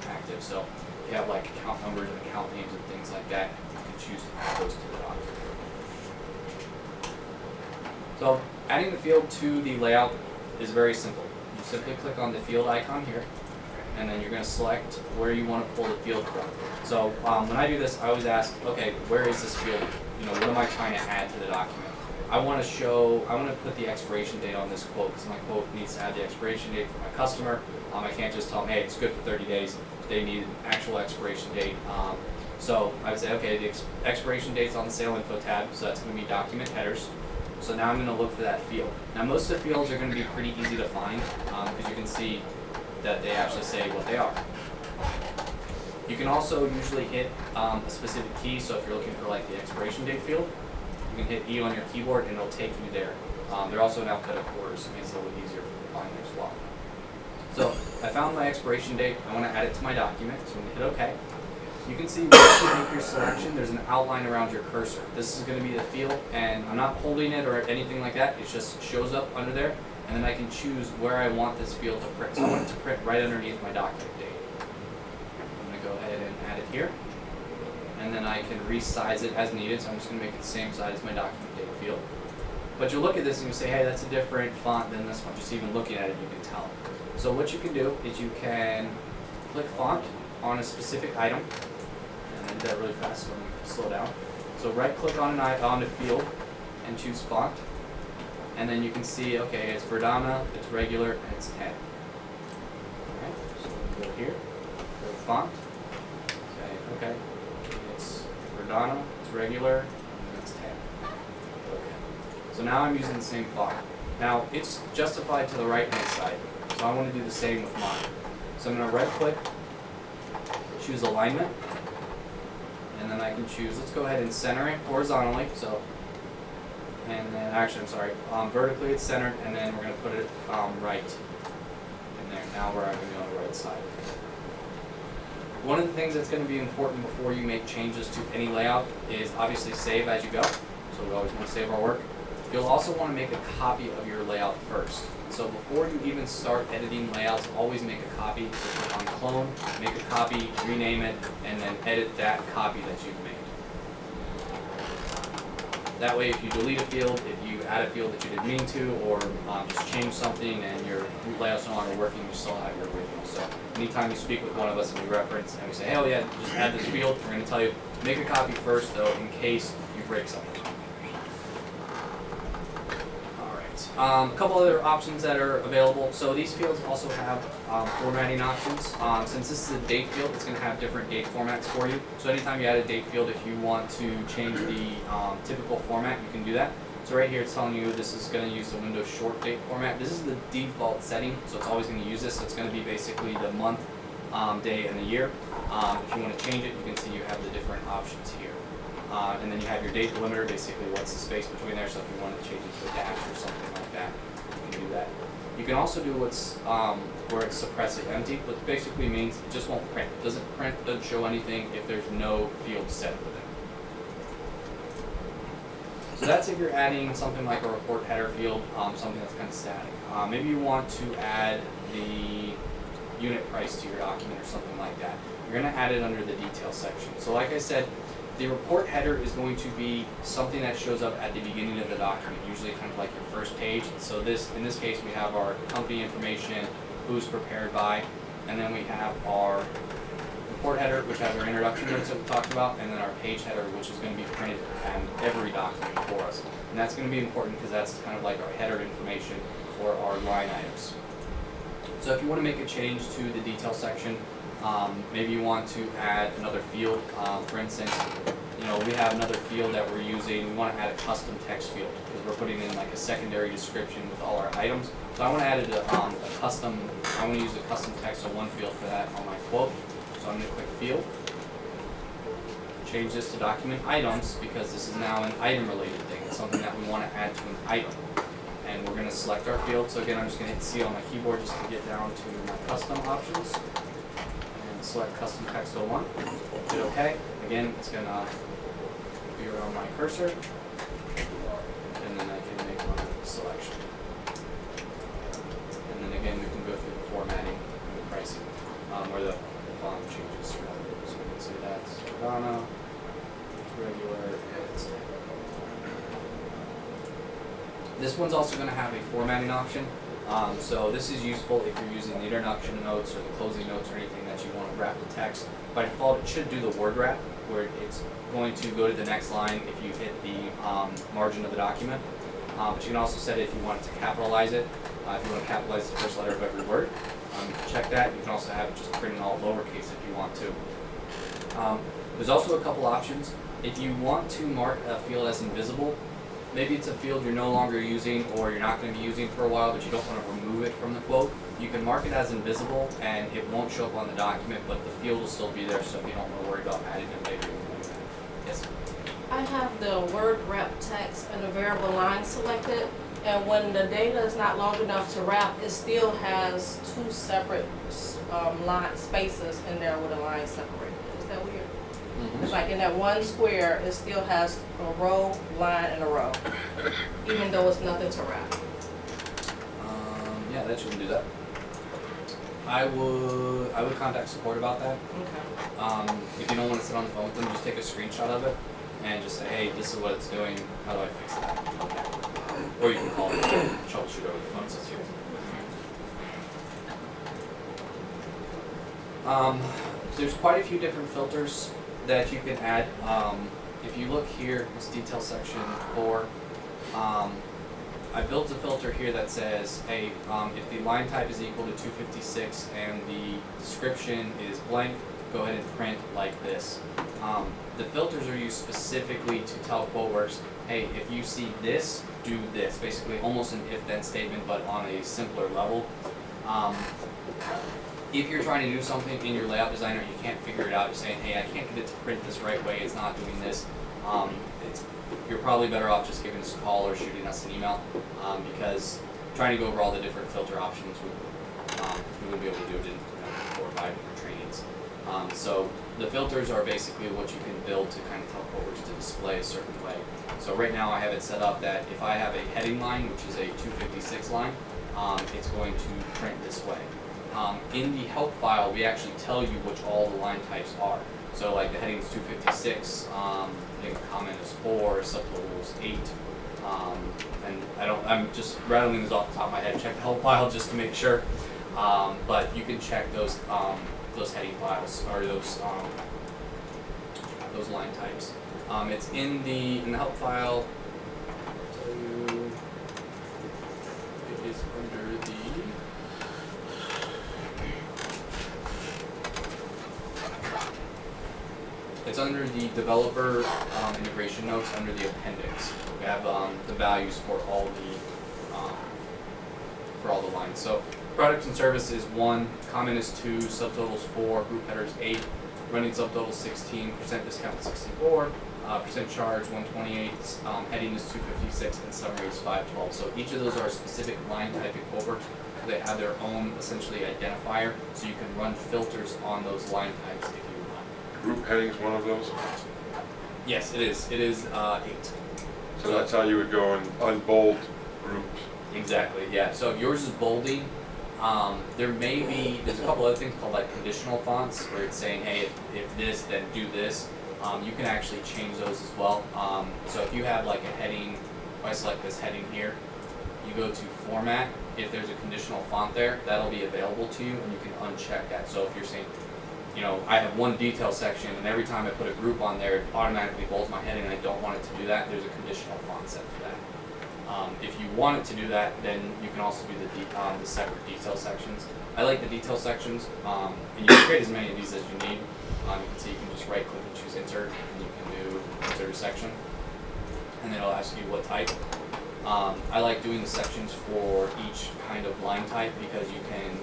active. So if you have like account numbers and account names and things like that, you can choose to add those to the document. So adding the field to the layout is very simple. You simply click on the field icon here, and then you're going to select where you want to pull the field from. So when I do this, I always ask, okay, where is this field? You know, what am I trying to add to the document? I want to put the expiration date on this quote because my quote needs to have the expiration date for my customer. I can't just tell them, hey, it's good for 30 days. They need an actual expiration date. So I would say, okay, the expiration date's on the sale info tab, so that's going to be document headers. So now I'm going to look for that field. Now most of the fields are going to be pretty easy to find because you can see that they actually say what they are. You can also usually hit a specific key, so if you're looking for like the expiration date field, you can hit E on your keyboard and it'll take you there. They're also in alphabetical order, so it makes it a little easier to find there as well. So I found my expiration date. I want to add it to my document, so I'm going to hit OK. You can see when you make your selection, there's an outline around your cursor. This is going to be the field, and I'm not holding it or anything like that. It just shows up under there, and then I can choose where I want this field to print. So I want it to print right underneath my document date. I'm going to go ahead and add it here, and then I can resize it as needed. So I'm just going to make it the same size as my document date field. But you'll look at this and you'll say, hey, that's a different font than this one. Just even looking at it, you can tell. So what you can do is you can click font on a specific item. And I did that really fast, so I'm going to slow down. So right click on a field and choose font. And then you can see, okay, it's Verdana, it's regular, and it's 10. Alright, so we'll go here, go to font. Say, okay, it's Verdana, it's regular, and it's 10. Okay. So now I'm using the same font. Now it's justified to the right hand side, so I want to do the same with mine. So I'm going to right click, choose alignment, and then I can choose, let's go ahead and center it horizontally, so, and then actually I'm sorry, vertically it's centered, and then we're going to put it right in there. Now we're going to be on the right side. One of the things that's going to be important before you make changes to any layout is obviously save as you go, so we always want to save our work. You'll also want to make a copy of your layout first. So before you even start editing layouts, always make a copy. So click on clone, make a copy, rename it, and then edit that copy that you've made. That way if you delete a field, if you add a field that you didn't mean to, or just change something and your layout's no longer working, you still have your original. So anytime you speak with one of us and we reference and we say, hey, oh yeah, just add this field, we're going to tell you, make a copy first though in case you break something. A couple other options that are available. So these fields also have formatting options. Since this is a date field, it's going to have different date formats for you. So anytime you add a date field, if you want to change the typical format, you can do that. So right here it's telling you this is going to use the Windows short date format. This is the default setting, so it's always going to use this. So it's going to be basically the month, day, and the year. If you want to change it, you can see you have the different options here. And then you have your date delimiter, basically what's the space between there, so if you want to change it to a dash or something like that, you can do that. You can also do what's where it's suppressive empty, which basically means it just won't print. It doesn't print, doesn't show anything if there's no field set for them. So that's if you're adding something like a report header field, something that's kind of static. Maybe you want to add the unit price to your document or something like that. You're going to add it under the detail section. So like I said, the report header is going to be something that shows up at the beginning of the document, usually kind of like your first page. So in this case, we have our company information, who's prepared by, and then we have our report header, which has our introduction notes that we talked about, and then our page header, which is going to be printed on every document for us. And that's going to be important because that's kind of like our header information for our line items. So if you want to make a change to the detail section, maybe you want to add another field. For instance, we have another field that we're using. We want to add a custom text field because we're putting in like a secondary description with all our items. So I want to add I want to use a custom text on one field for that on my quote. So I'm going to click field. Change this to document items because this is now an item related thing. It's something that we want to add to an item. And we're going to select our field. So again, I'm just going to hit C on my keyboard just to get down to my custom options. Select custom text 01, hit OK. Again, it's going to be around my cursor, and then I can make my selection. And then again, we can go through the formatting and the pricing, where the font changes. So we can say that's Verdana, it's regular, and it's This one's also going to have a formatting option. So this is useful if you're using the introduction notes or the closing notes or anything that you want to wrap the text. By default, it should do the word wrap, where it's going to go to the next line if you hit the margin of the document. But you can also set it if you want to capitalize it. If you want to capitalize the first letter of every word, you can check that. You can also have it just printed all lowercase if you want to. There's also a couple options. If you want to mark a field as invisible, maybe it's a field you're no longer using or you're not going to be using for a while, but you don't want to remove it from the quote, you can mark it as invisible and it won't show up on the document, but the field will still be there, so if you don't want to worry about adding it later, you can do that. Yes? I have the word wrap text and the variable line selected, and when the data is not long enough to wrap, it still has two separate line spaces in there with a line separated. Is that weird? It's like in that one square, it still has a row, line, and a row, even though it's nothing to wrap. Yeah, that shouldn't do that. I would contact support about that. Okay. If you don't want to sit on the phone with them, just take a screenshot of it and just say, hey, this is what it's doing. How do I fix that? Or you can call it and troubleshoot over the phone. So it's yours. There's quite a few different filters that you can add. If you look here, this detail section 4, I built a filter here that says, hey, if the line type is equal to 256 and the description is blank, go ahead and print like this. The filters are used specifically to tell QuoteWerks, hey, if you see this, do this. Basically almost an if-then statement, but on a simpler level. If you're trying to do something in your layout designer, you can't figure it out, you're saying, hey, I can't get it to print this right way, it's not doing this. You're probably better off just giving us a call or shooting us an email, because trying to go over all the different filter options, we wouldn't be able to do it in 4 or 5 different trainings. So the filters are basically what you can build to kind of tell QuoteWerks to display a certain way. So right now I have it set up that if I have a heading line, which is a 256 line, it's going to print this way. In the help file, we actually tell you which all the line types are. So like the heading is 256, the comment is 4, subtotal is 8, and I'm just rattling these off the top of my head. Check the help file just to make sure. But you can check those heading files or those line types. It's in the help file. I'll tell you, it is under the. It's under the developer integration notes under the appendix. We have the values for all the lines. So product and service is 1, comment is 2, subtotals 4, group headers 8, running subtotals 16, percent discount 64, percent charge 128, heading is 256, and summary is 512. So each of those are a specific line type in QuoteWerks. They have their own essentially identifier, so you can run filters on those line types if you want. Group heading's one of those? Yes, it is. It is 8. So that's how you would go and unbold groups. Exactly, yeah. So if yours is bolding, there's a couple other things called like conditional fonts where it's saying, hey, if this, then do this. You can actually change those as well. So if you have like a heading, if I select this heading here, you go to format, if there's a conditional font there, that'll be available to you and you can uncheck that. So if you're saying, you know, I have one detail section and every time I put a group on there, it automatically bolds my heading and I don't want it to do that, there's a conditional font set for that. If you want it to do that, then you can also do the separate detail sections. I like the detail sections, and you can create as many of these as you need. You can see you can just right click and choose insert, and you can do insert a section, and then it'll ask you what type. I like doing the sections for each kind of line type because you can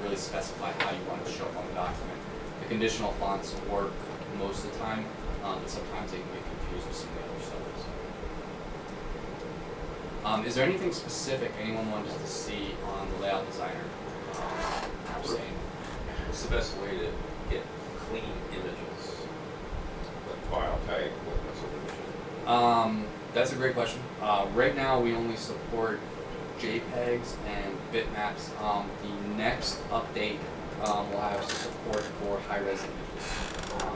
really specify how you want it to show up on the document. The conditional fonts work most of the time, but sometimes they can get confused with some of the other stuff. Is there anything specific anyone wanted to see on the layout designer? I'm saying, What's the best way to get clean images? What file type, what resolution? That's a great question. Right now we only support JPEGs and bitmaps. The next update will have support for high-res images,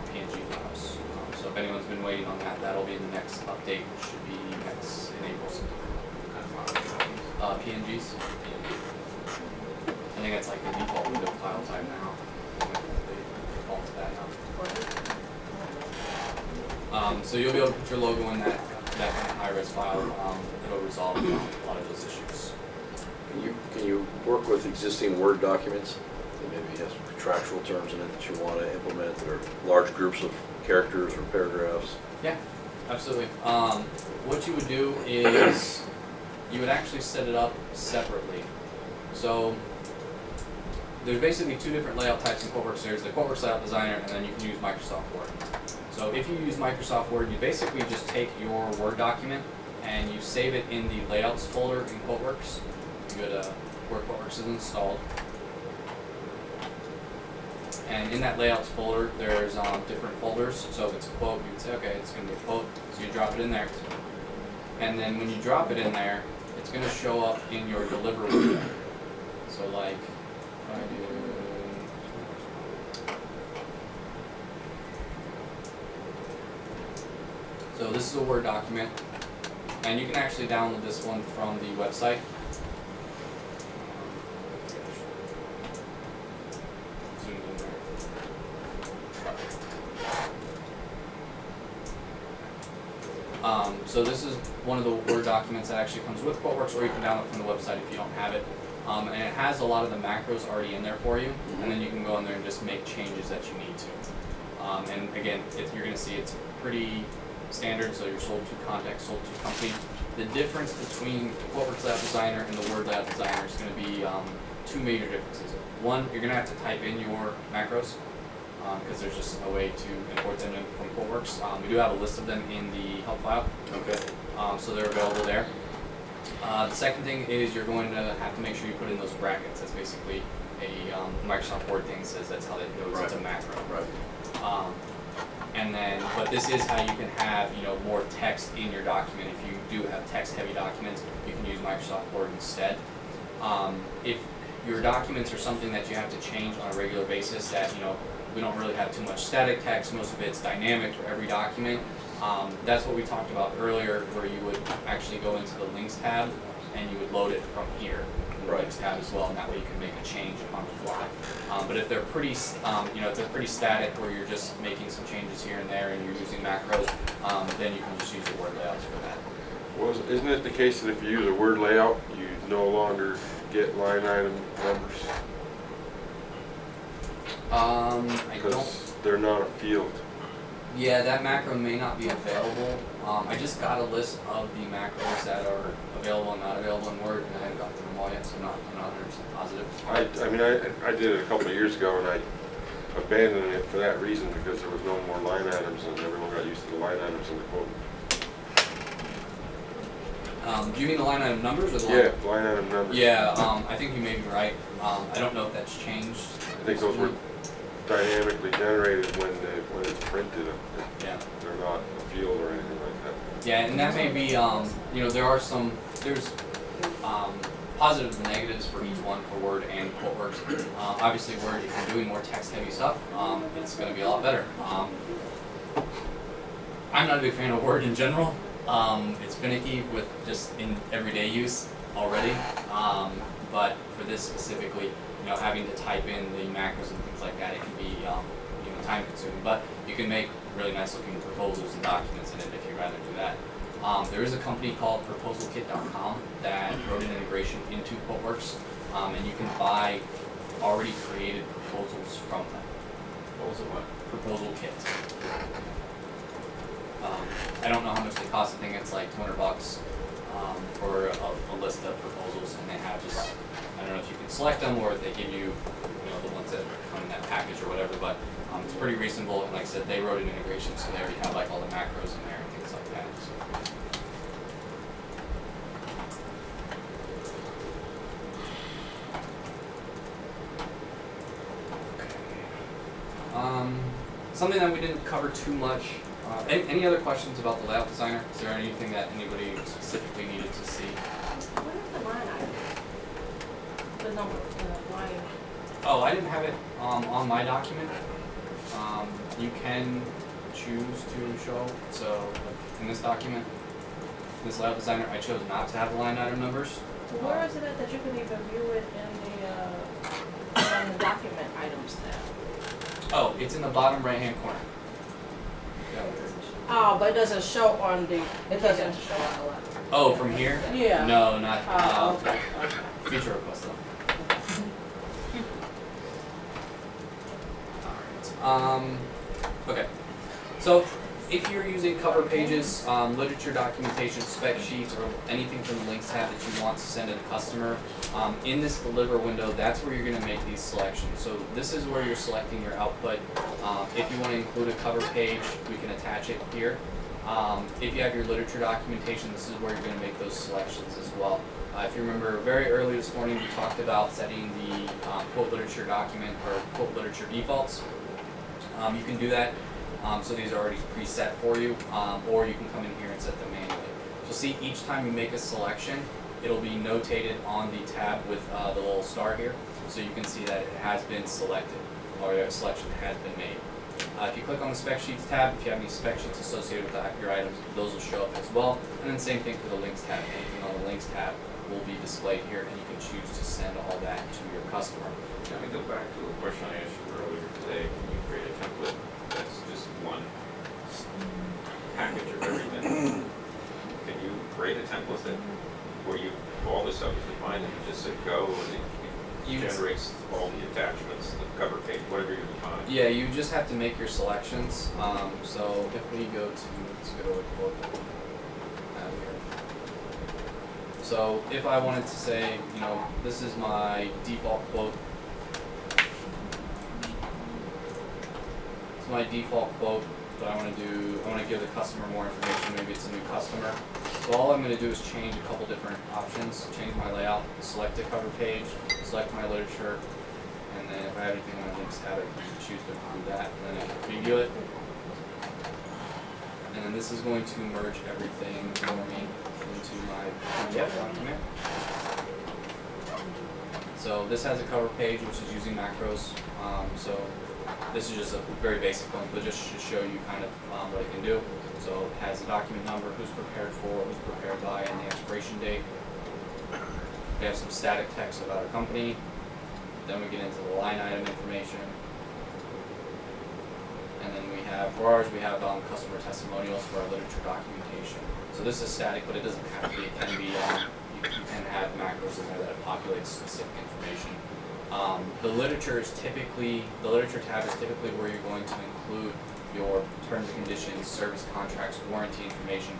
PNG files. So if anyone's been waiting on that, that'll be the next update, which should be next in April. PNGs. I think that's like the default window file type now. The default to So you'll be able to put your logo in that kind of high-res file. It'll resolve a lot of those issues. Can you work with existing Word documents that maybe has contractual terms in it that you want to implement that are large groups of characters or paragraphs? Yeah, absolutely. What you would do is you would actually set it up separately. So there's basically two different layout types in QuoteWerks. There's the QuoteWerks Layout Designer, and then you can use Microsoft Word. So if you use Microsoft Word, you basically just take your Word document and you save it in the Layouts folder in QuoteWerks. You go to where QuoteWerks is installed. And in that Layouts folder, there's different folders. So if it's a quote, you would say, okay, it's going to be a quote. So you drop it in there. And then when you drop it in there, it's going to show up in your deliver window. So like, if I do... So this is a Word document, and you can actually download this one from the website. Zoom in there. So this is one of the Word documents that actually comes with QuoteWerks, or you can download from the website if you don't have it. And it has a lot of the macros already in there for you, and then you can go in there and just make changes that you need to. And again, you're going to see it's pretty standard, so you're sold to contact, sold to company. The difference between the QuoteWerks Layout Designer and the Word Layout Designer is going to be two major differences. One, you're going to have to type in your macros, because there's just no way to import them in from QuoteWorks. We do have a list of them in the help file, Okay. so they're available there. The second thing is you're going to have to make sure you put in those brackets. That's basically a Microsoft Word thing says that's how it knows it's a macro. Right. And then, but this is how you can have, more text in your document. If you do have text-heavy documents, you can use Microsoft Word instead. If your documents are something that you have to change on a regular basis, that we don't really have too much static text. Most of it's dynamic for every document. That's what we talked about earlier, where you would actually go into the links tab and you would load it from here in the links tab as well, and that way you can make a change on the fly. But if they're pretty, if they're pretty static, where you're just making some changes here and there, and you're using macros, then you can just use the Word layouts for that. Well, isn't it the case that if you use a Word layout, you no longer get line item numbers? I don't. Because they're not a field. Yeah, that macro may not be available. I just got a list of the macros that are available and not available in Word, and I haven't gone through them all yet, so I'm not 100% positive. I did it a couple of years ago, and I abandoned it for that reason, because there was no more line items, and everyone got used to the line items in the quote. Do you mean the line item numbers or the line? Yeah, line item numbers. Yeah, I think you may be right. I don't know if that's changed. I think those were dynamically generated when it's printed. Yeah. They're not a field or anything like that. Yeah, and that may be, there's positives and negatives for each one for Word and QuoteWorks. Obviously, Word, if you're doing more text-heavy stuff, it's going to be a lot better. I'm not a big fan of Word in general. It's finicky with just in everyday use already. But for this specifically, having to type in the macros and things like that, it can be time consuming. But you can make really nice looking proposals and documents in it if you'd rather do that. There is a company called proposalkit.com that wrote an integration into QuoteWorks, and you can buy already created proposals from them. Proposal what? Proposal kit. I don't know how much they cost. I think it's like $200 for a list of proposals, and they have just, I don't know if you can select them or if they give you, the ones that come in that package or whatever, but it's pretty reasonable. And like I said, they wrote an integration, so they already have like all the macros in there and things like that. So. Something that we didn't cover too much. Any other questions about the layout designer? Is there anything that anybody specifically needed to see? What is the line item? The number, the line. Oh, I didn't have it on my document. You can choose to show. So in this document, this layout designer, I chose not to have the line item numbers. Where is it at that you can even view it in the document items tab? Oh, it's in the bottom right-hand corner. Yeah. Oh, but it doesn't show on the, it doesn't show on the left. Oh, from here? Yeah. No, not, Oh, okay, okay. feature request though. Alright, okay. So, if you're using cover pages, literature documentation, spec sheets, or anything from the links tab that you want to send to the customer, in this deliver window, that's where you're gonna make these selections. So this is where you're selecting your output. If you wanna include a cover page, we can attach it here. If you have your literature documentation, this is where you're gonna make those selections as well. If you remember, very early this morning, we talked about setting the quote literature document or quote literature defaults. You can do that. So these are already preset for you, or you can come in here and set them manually. So see, each time you make a selection, it'll be notated on the tab with the little star here, so you can see that it has been selected, or a selection has been made. If you click on the spec sheets tab, if you have any spec sheets associated with your items, those will show up as well. And then same thing for the links tab. Anything on the links tab will be displayed here, and you can choose to send all that to your customer. Can we go back to a question I asked you earlier today? Can you create a template that's just one package of everything? Can you create a template that, where you, all this stuff is defined and you just say go and it generates all the attachments, the cover page, whatever you define? Yeah, you just have to make your selections. So if we go to, let's go to quote tab here. So if I wanted to say, you know, this is my default quote. It's my default quote, but I want to do, I want to give the customer more information. Maybe it's a new customer. So all I'm going to do is change a couple different options, change my layout, select a cover page, select my literature, and then if I have anything on the links tab, I can choose to do that, and then I can preview it. And then this is going to merge everything for me into my PDF document. So this has a cover page, which is using macros. So this is just a very basic one, but just to show you kind of what it can do. So it has a document number, who's prepared for, who's prepared by, and the expiration date. We have some static text about a company. Then we get into the line item information. And then we have, for ours, we have customer testimonials for our literature documentation. So this is static, but it doesn't have to be. It can be, you can have macros in there that populates specific information. The literature tab is typically where you're going to include your terms and conditions, service contracts, warranty information,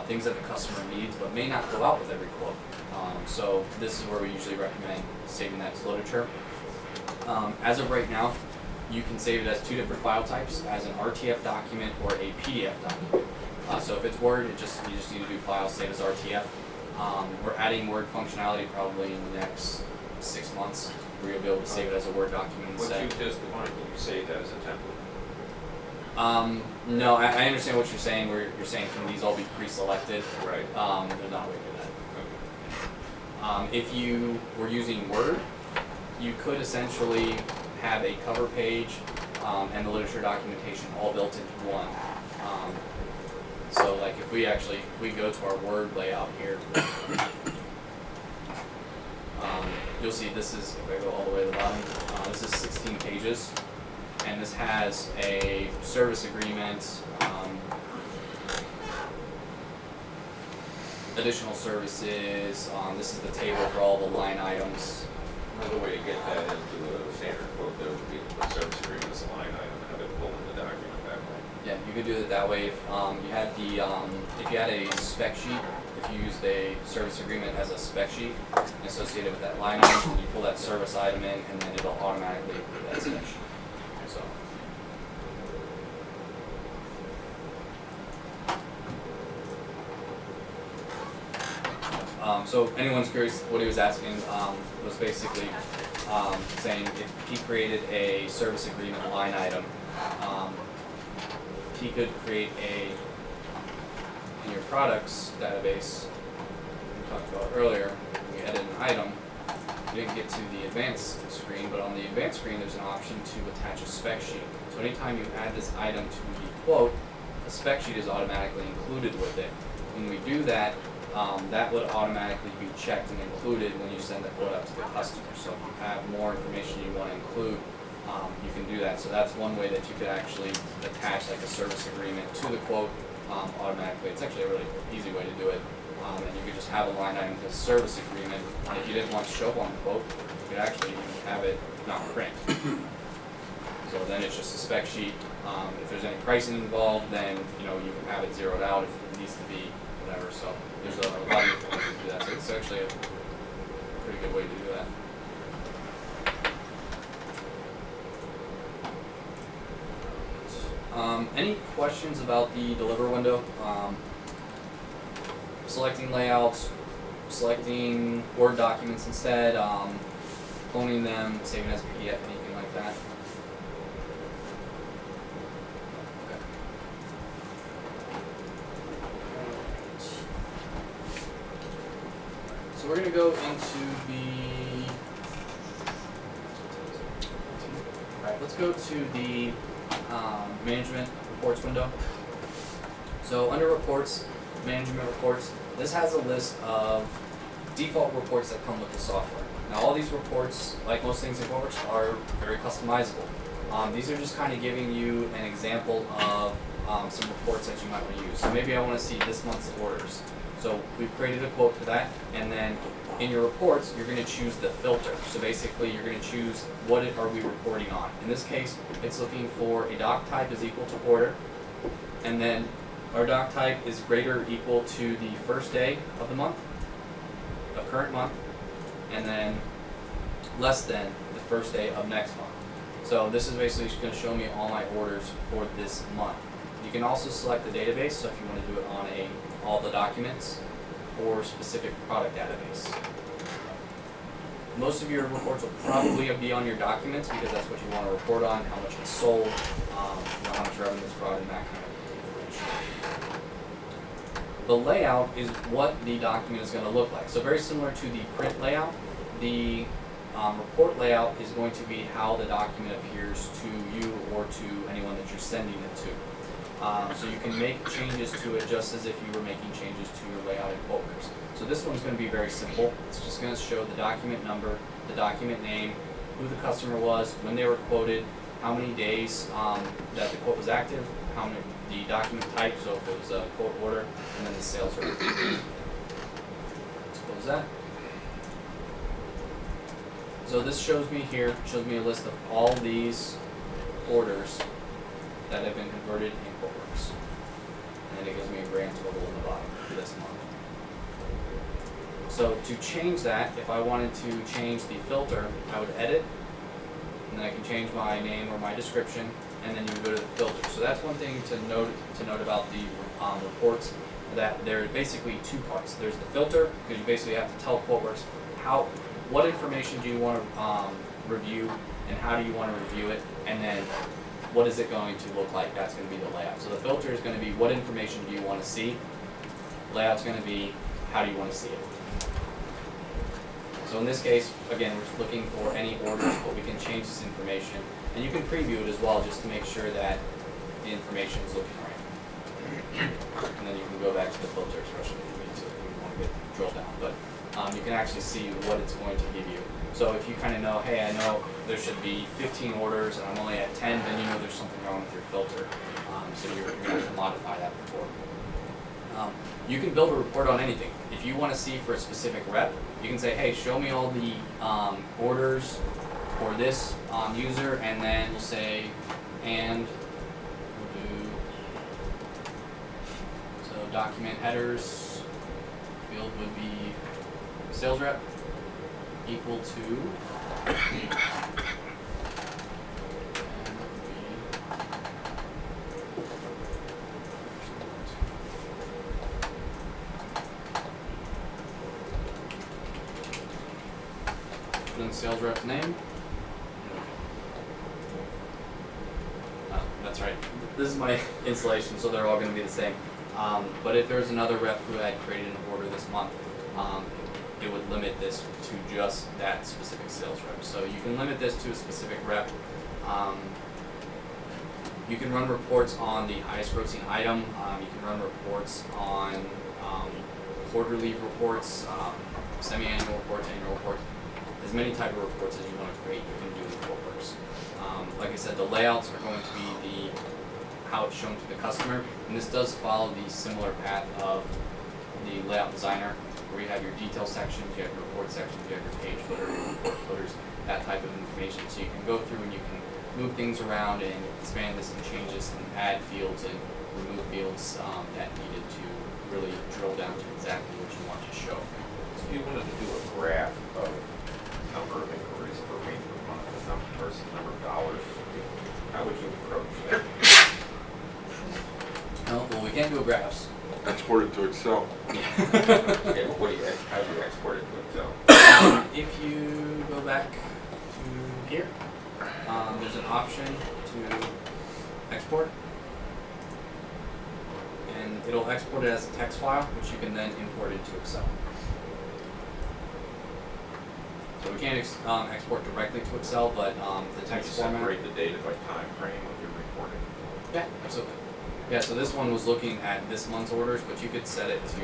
things that the customer needs but may not go out with every quote. So this is where we usually recommend saving that as literature. As of right now, you can save it as two different file types, as an RTF document or a PDF document. So if it's Word, you just need to do file, save as RTF. We're adding Word functionality probably in the next 6 months, where you'll be able to save it as a Word document instead. What you just defined, can you save that as a template? No, I understand what you're saying, where you're saying can these all be pre-selected? Right. There's not a way to do that. Okay. If you were using Word, you could essentially have a cover page and the literature documentation all built into one. So like if we go to our Word layout here, you'll see this is, if I go all the way to the bottom, this is 16 pages. And this has a service agreement, additional services, this is the table for all the line items. Another way to get that into a standard quote, there would be a service agreement as a line item and have it pull in the document that way. Yeah, you could do it that way if you had if you had a spec sheet, if you used a service agreement as a spec sheet associated with that line item, and you pull that service item in, and then it'll automatically approve that spec sheet. So anyone's curious, what he was asking was basically saying if he created a service agreement line item, he could create in your products database, we talked about earlier, we added an item, we didn't get to the advanced screen, but on the advanced screen there's an option to attach a spec sheet. So anytime you add this item to the quote, a spec sheet is automatically included with it. When we do that, that would automatically be checked and included when you send the quote out to the customer. So if you have more information you want to include, you can do that. So that's one way that you could actually attach like a service agreement to the quote automatically. It's actually a really easy way to do it. And you could just have a line item to service agreement. And if you didn't want to show up on the quote, you could actually even have it not print. So then it's just a spec sheet. If there's any pricing involved, then you can have it zeroed out if it needs to be whatever. So there's a lot of different ways to do that. So it's actually a pretty good way to do that. Any questions about the deliver window? Selecting layouts, selecting Word documents instead, cloning them, saving as a PDF, anything like that. Okay. So we're going to go into the, alright, let's go to the management reports window. So under reports, management reports, this has a list of default reports that come with the software. Now all these reports, like most things in QuoteWerks, are very customizable. These are just kind of giving you an example of some reports that you might want to use. So maybe I want to see this month's orders. So we've created a quote for that, and then in your reports, you're going to choose the filter. So basically, you're going to choose what are we reporting on. In this case, it's looking for a doc type is equal to order, and then our doc type is greater or equal to the first day of the month, of current month, and then less than the first day of next month. So this is basically just going to show me all my orders for this month. You can also select the database, so if you want to do it on all the documents or specific product database. Most of your reports will probably be on your documents because that's what you want to report on, how much is sold, how much revenue is brought in, that kind of information. The layout is what the document is going to look like. So very similar to the print layout, the report layout is going to be how the document appears to you or to anyone that you're sending it to. So you can make changes to it just as if you were making changes to your layout in QuoteWerks. So this one's going to be very simple. It's just going to show the document number, the document name, who the customer was, when they were quoted, how many days that the quote was active, how many, the document type, so if it was a quote order, and then the sales order. Let's close that. So this shows me here, shows me a list of all these orders that have been converted in QuoteWerks. And then it gives me a grand total in the bottom for this month. So to change that, if I wanted to change the filter, I would edit, and then I can change my name or my description, and then you would go to the filter. So that's one thing to note about the reports, that there are basically two parts. There's the filter, because you basically have to tell QuoteWerks what information do you want to review, and how do you want to review it, and then what is it going to look like. That's going to be the layout. So the filter is going to be what information do you want to see. Layout's going to be how do you want to see it. So in this case, again, we're just looking for any orders, but we can change this information. And you can preview it as well just to make sure that the information is looking right. And then you can go back to the filter expression if you need to, if you want to get drilled down. But you can actually see what it's going to give you. So if you kind of know, hey, I know there should be 15 orders and I'm only at 10, then you know there's something wrong with your filter. So you're going to have to modify that before. You can build a report on anything. If you want to see for a specific rep, you can say, hey, show me all the orders for this user, and then we'll say, and we'll do, so document headers, field would be sales rep equal to, put in the sales rep's name. That's right. This is my installation, so they're all going to be the same. But if there's another rep who had created an order this month, it would limit this to just that specific sales rep. So you can limit this to a specific rep. You can run reports on the highest grossing item. You can run reports on quarterly reports, semi-annual reports, annual reports. As many type of reports as you want to create, you can do in QuoteWerks. Like I said, the layouts are going to be how it's shown to the customer. And this does follow the similar path of the layout designer, where you have your detail sections, you have your report sections, you have your page footer, your report footers, that type of information. So you can go through and you can move things around and expand this and change this and add fields and remove fields that needed to really drill down to exactly what you want to show. So if you wanted to do a graph of number of inquiries per week per month, number versus number of dollars, how would you approach that? No, well, we can't do graphs. Export it to Excel. Yeah, but how do you export it to Excel? If you go back to here, there's an option to export, and it'll export it as a text file, which you can then import into Excel. So we can't export directly to Excel, but the Can you text format. separate the data by time frame of your reporting? Yeah, absolutely. Yeah, so this one was looking at this month's orders, but you could set it to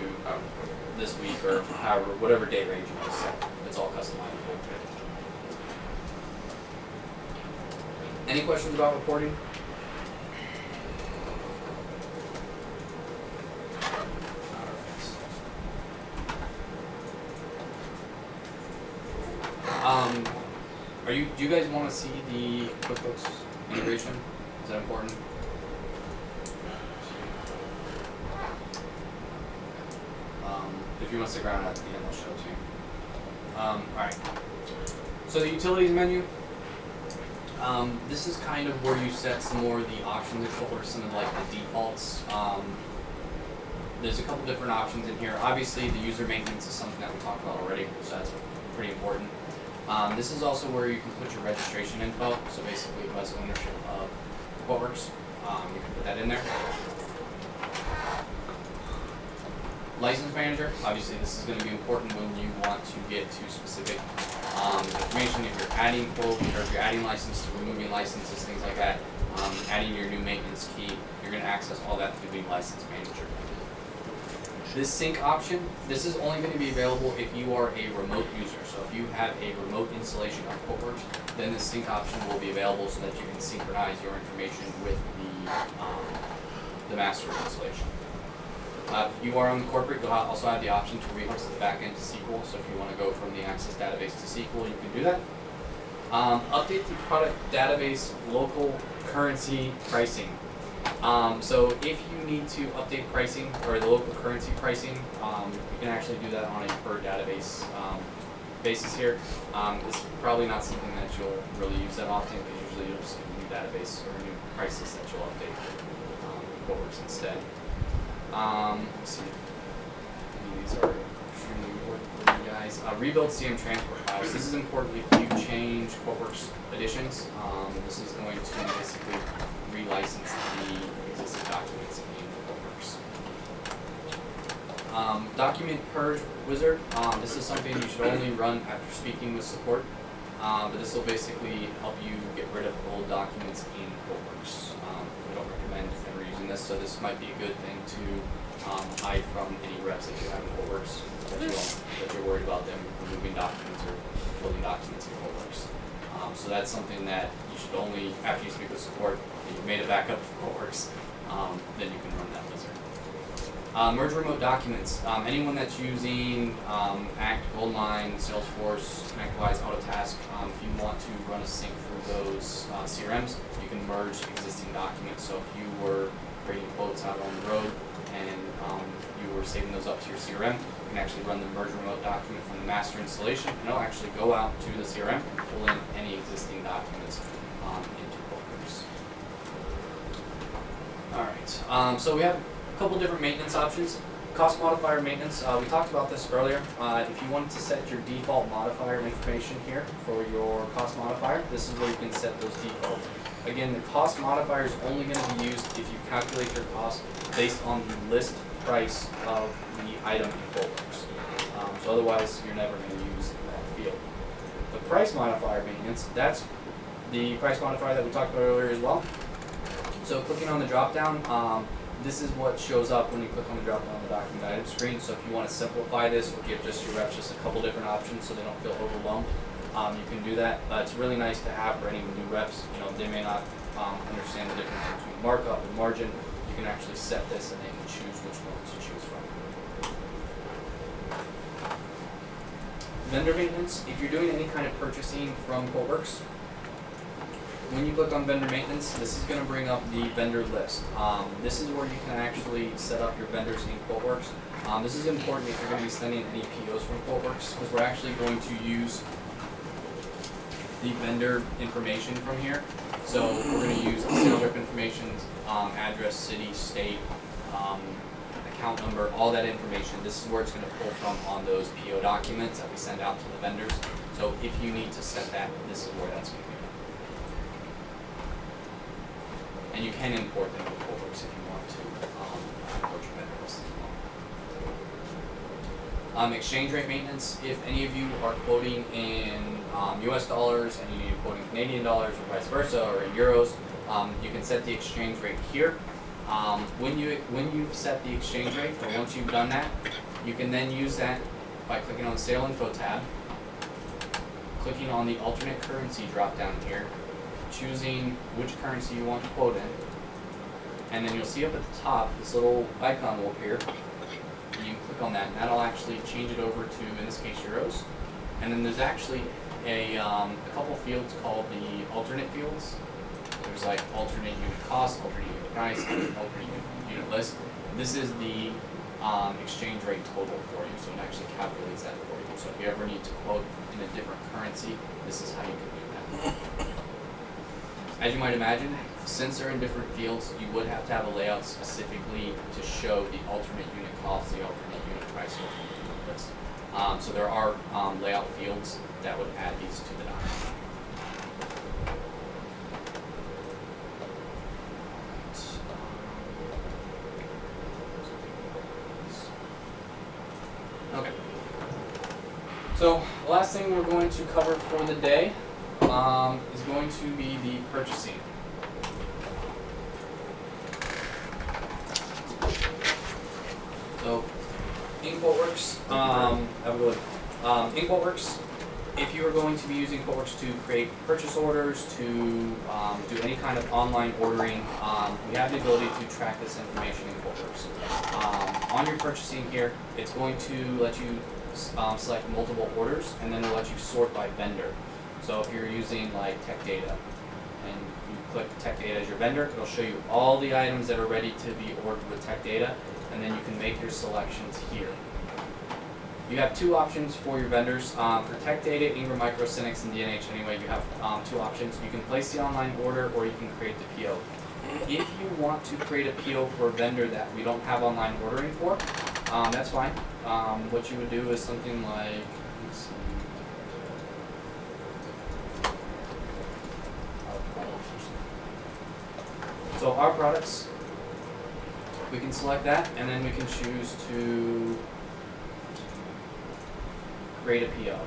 this week or however, whatever date range you want to set. It's all customizable. Any questions about reporting? Do you guys want to see the QuickBooks integration? Is that important? If you want to stick around at the end, I'll show it to you. Alright. So the utilities menu, this is kind of where you set some more of the options in QuoteWerks, some of like the defaults. There's a couple different options in here. Obviously, the user maintenance is something that we talked about already, so that's pretty important. This is also where you can put your registration info, so basically who has ownership of QuoteWerks. You can put that in there. License manager, obviously this is going to be important when you want to get to specific information. If you're adding quote, or if you're adding licenses, removing licenses, things like that, adding your new maintenance key, you're going to access all that through the license manager. This sync option, this is only going to be available if you are a remote user. So if you have a remote installation of QuoteWerks, then the sync option will be available so that you can synchronize your information with the master installation. If you are on the corporate, you'll also have the option to rehost the backend to SQL. So if you want to go from the Access database to SQL, you can do that. Update the product database local currency pricing. So if you need to update pricing or the local currency pricing, you can actually do that on a per database basis here. It's probably not something that you'll really use that often, because usually you'll just get a new database or new prices that you'll update QuoteWerks instead. Let's see. These are extremely important for you guys. Rebuild CM transport files. This is important if you change QuoteWerks editions. This is going to basically relicense the existing documents in QuoteWorks. Document purge wizard. This is something you should only run after speaking with support. But this will basically help you get rid of old documents in QuoteWorks. We don't recommend ever using this, so this might be a good thing to hide from any reps that you have in QuoteWorks that you're worried about them removing documents or building documents in QuoteWorks. So that's something that you should only, after you speak with support, if you've made a backup for QuoteWorks, then you can run that wizard. Merge remote documents. Anyone that's using Act, Goldmine, Salesforce, ConnectWise, Autotask, if you want to run a sync through those CRMs, you can merge existing documents. So if you were creating quotes out on the road and you were saving those up to your CRM, you can actually run the merge remote document from the master installation, and it'll actually go out to the CRM and pull in any existing documents into QuoteWorks. Alright, so we have a couple different maintenance options. Cost modifier maintenance, we talked about this earlier. If you wanted to set your default modifier information here for your cost modifier, this is where you can set those defaults. Again, the cost modifier is only going to be used if you calculate your cost based on the list price of the item in QuoteWorks. So otherwise, you're never going to use that field. The price modifier maintenance, that's the price modifier that we talked about earlier as well. So clicking on the drop down, this is what shows up when you click on the drop down on the document item screen. So if you want to simplify this or give just your reps just a couple different options so they don't feel overwhelmed, you can do that. It's really nice to have for any new reps. You know, they may not understand the difference between markup and margin, you can actually set this and then you can choose which one to choose from. Vendor maintenance, if you're doing any kind of purchasing from QuoteWerks, when you click on vendor maintenance, this is going to bring up the vendor list. This is where you can actually set up your vendors in QuoteWerks. This is important if you're going to be sending any POs from QuoteWorks, because we're actually going to use the vendor information from here. So we're going to use the sales rep information, address, city, state, account number, all that information. This is where it's going to pull from on those PO documents that we send out to the vendors. So if you need to set that, this is where that's going to be. And you can import them with QuoteWerks if you want to import your vendor list as well. Exchange rate maintenance, if any of you are quoting in US dollars and you need to quote in Canadian dollars or vice versa, or in euros, you can set the exchange rate here. When you've set the exchange rate, or once you've done that, you can then use that by clicking on the Sale Info tab, clicking on the alternate currency drop down here, choosing which currency you want to quote in, and then you'll see up at the top this little icon will appear. You can click on that, and that'll actually change it over to, in this case, euros. And then there's actually a couple fields called the alternate fields. There's like alternate unit cost, alternate unit price, alternate unit list. This is the exchange rate total for you, so it actually calculates that for you. So if you ever need to quote in a different currency, this is how you can do that. As you might imagine, since they're in different fields, you would have to have a layout specifically to show the alternate unit cost, the alternate unit price, the alternate unit list. So there are layout fields that would add these to the document. Okay. So the last thing we're going to cover for the day is going to be the purchasing. So in QuoteWerks, in QuoteWorks, if you are going to be using QuoteWorks to create purchase orders, to do any kind of online ordering, we have the ability to track this information in QuoteWorks. On your purchasing here, it's going to let you select multiple orders, and then it'll let you sort by vendor. So if you're using like Tech Data, and you click Tech Data as your vendor, it'll show you all the items that are ready to be ordered with Tech Data, and then you can make your selections here. You have two options for your vendors. For Tech Data, Ingram Micro, Synnex, and DNH anyway, you have two options. You can place the online order, or you can create the PO. If you want to create a PO for a vendor that we don't have online ordering for, that's fine. What you would do is something like, let's see. So our products, we can select that, and then we can choose to create a PO.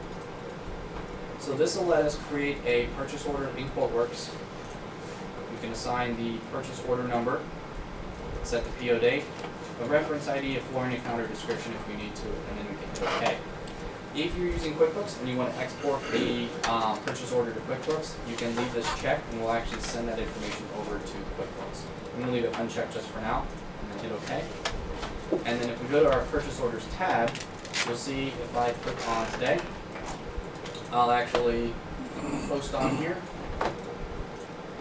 So this will let us create a purchase order in QuoteWorks. We can assign the purchase order number, set the PO date, a reference ID, a flooring account, or description if we need to, and then we can hit OK. If you're using QuickBooks and you want to export the purchase order to QuickBooks, you can leave this checked, and we'll actually send that information over to QuickBooks. I'm going to leave it unchecked just for now, and then hit OK. And then if we go to our purchase orders tab, you'll see if I click on today, I'll actually post on here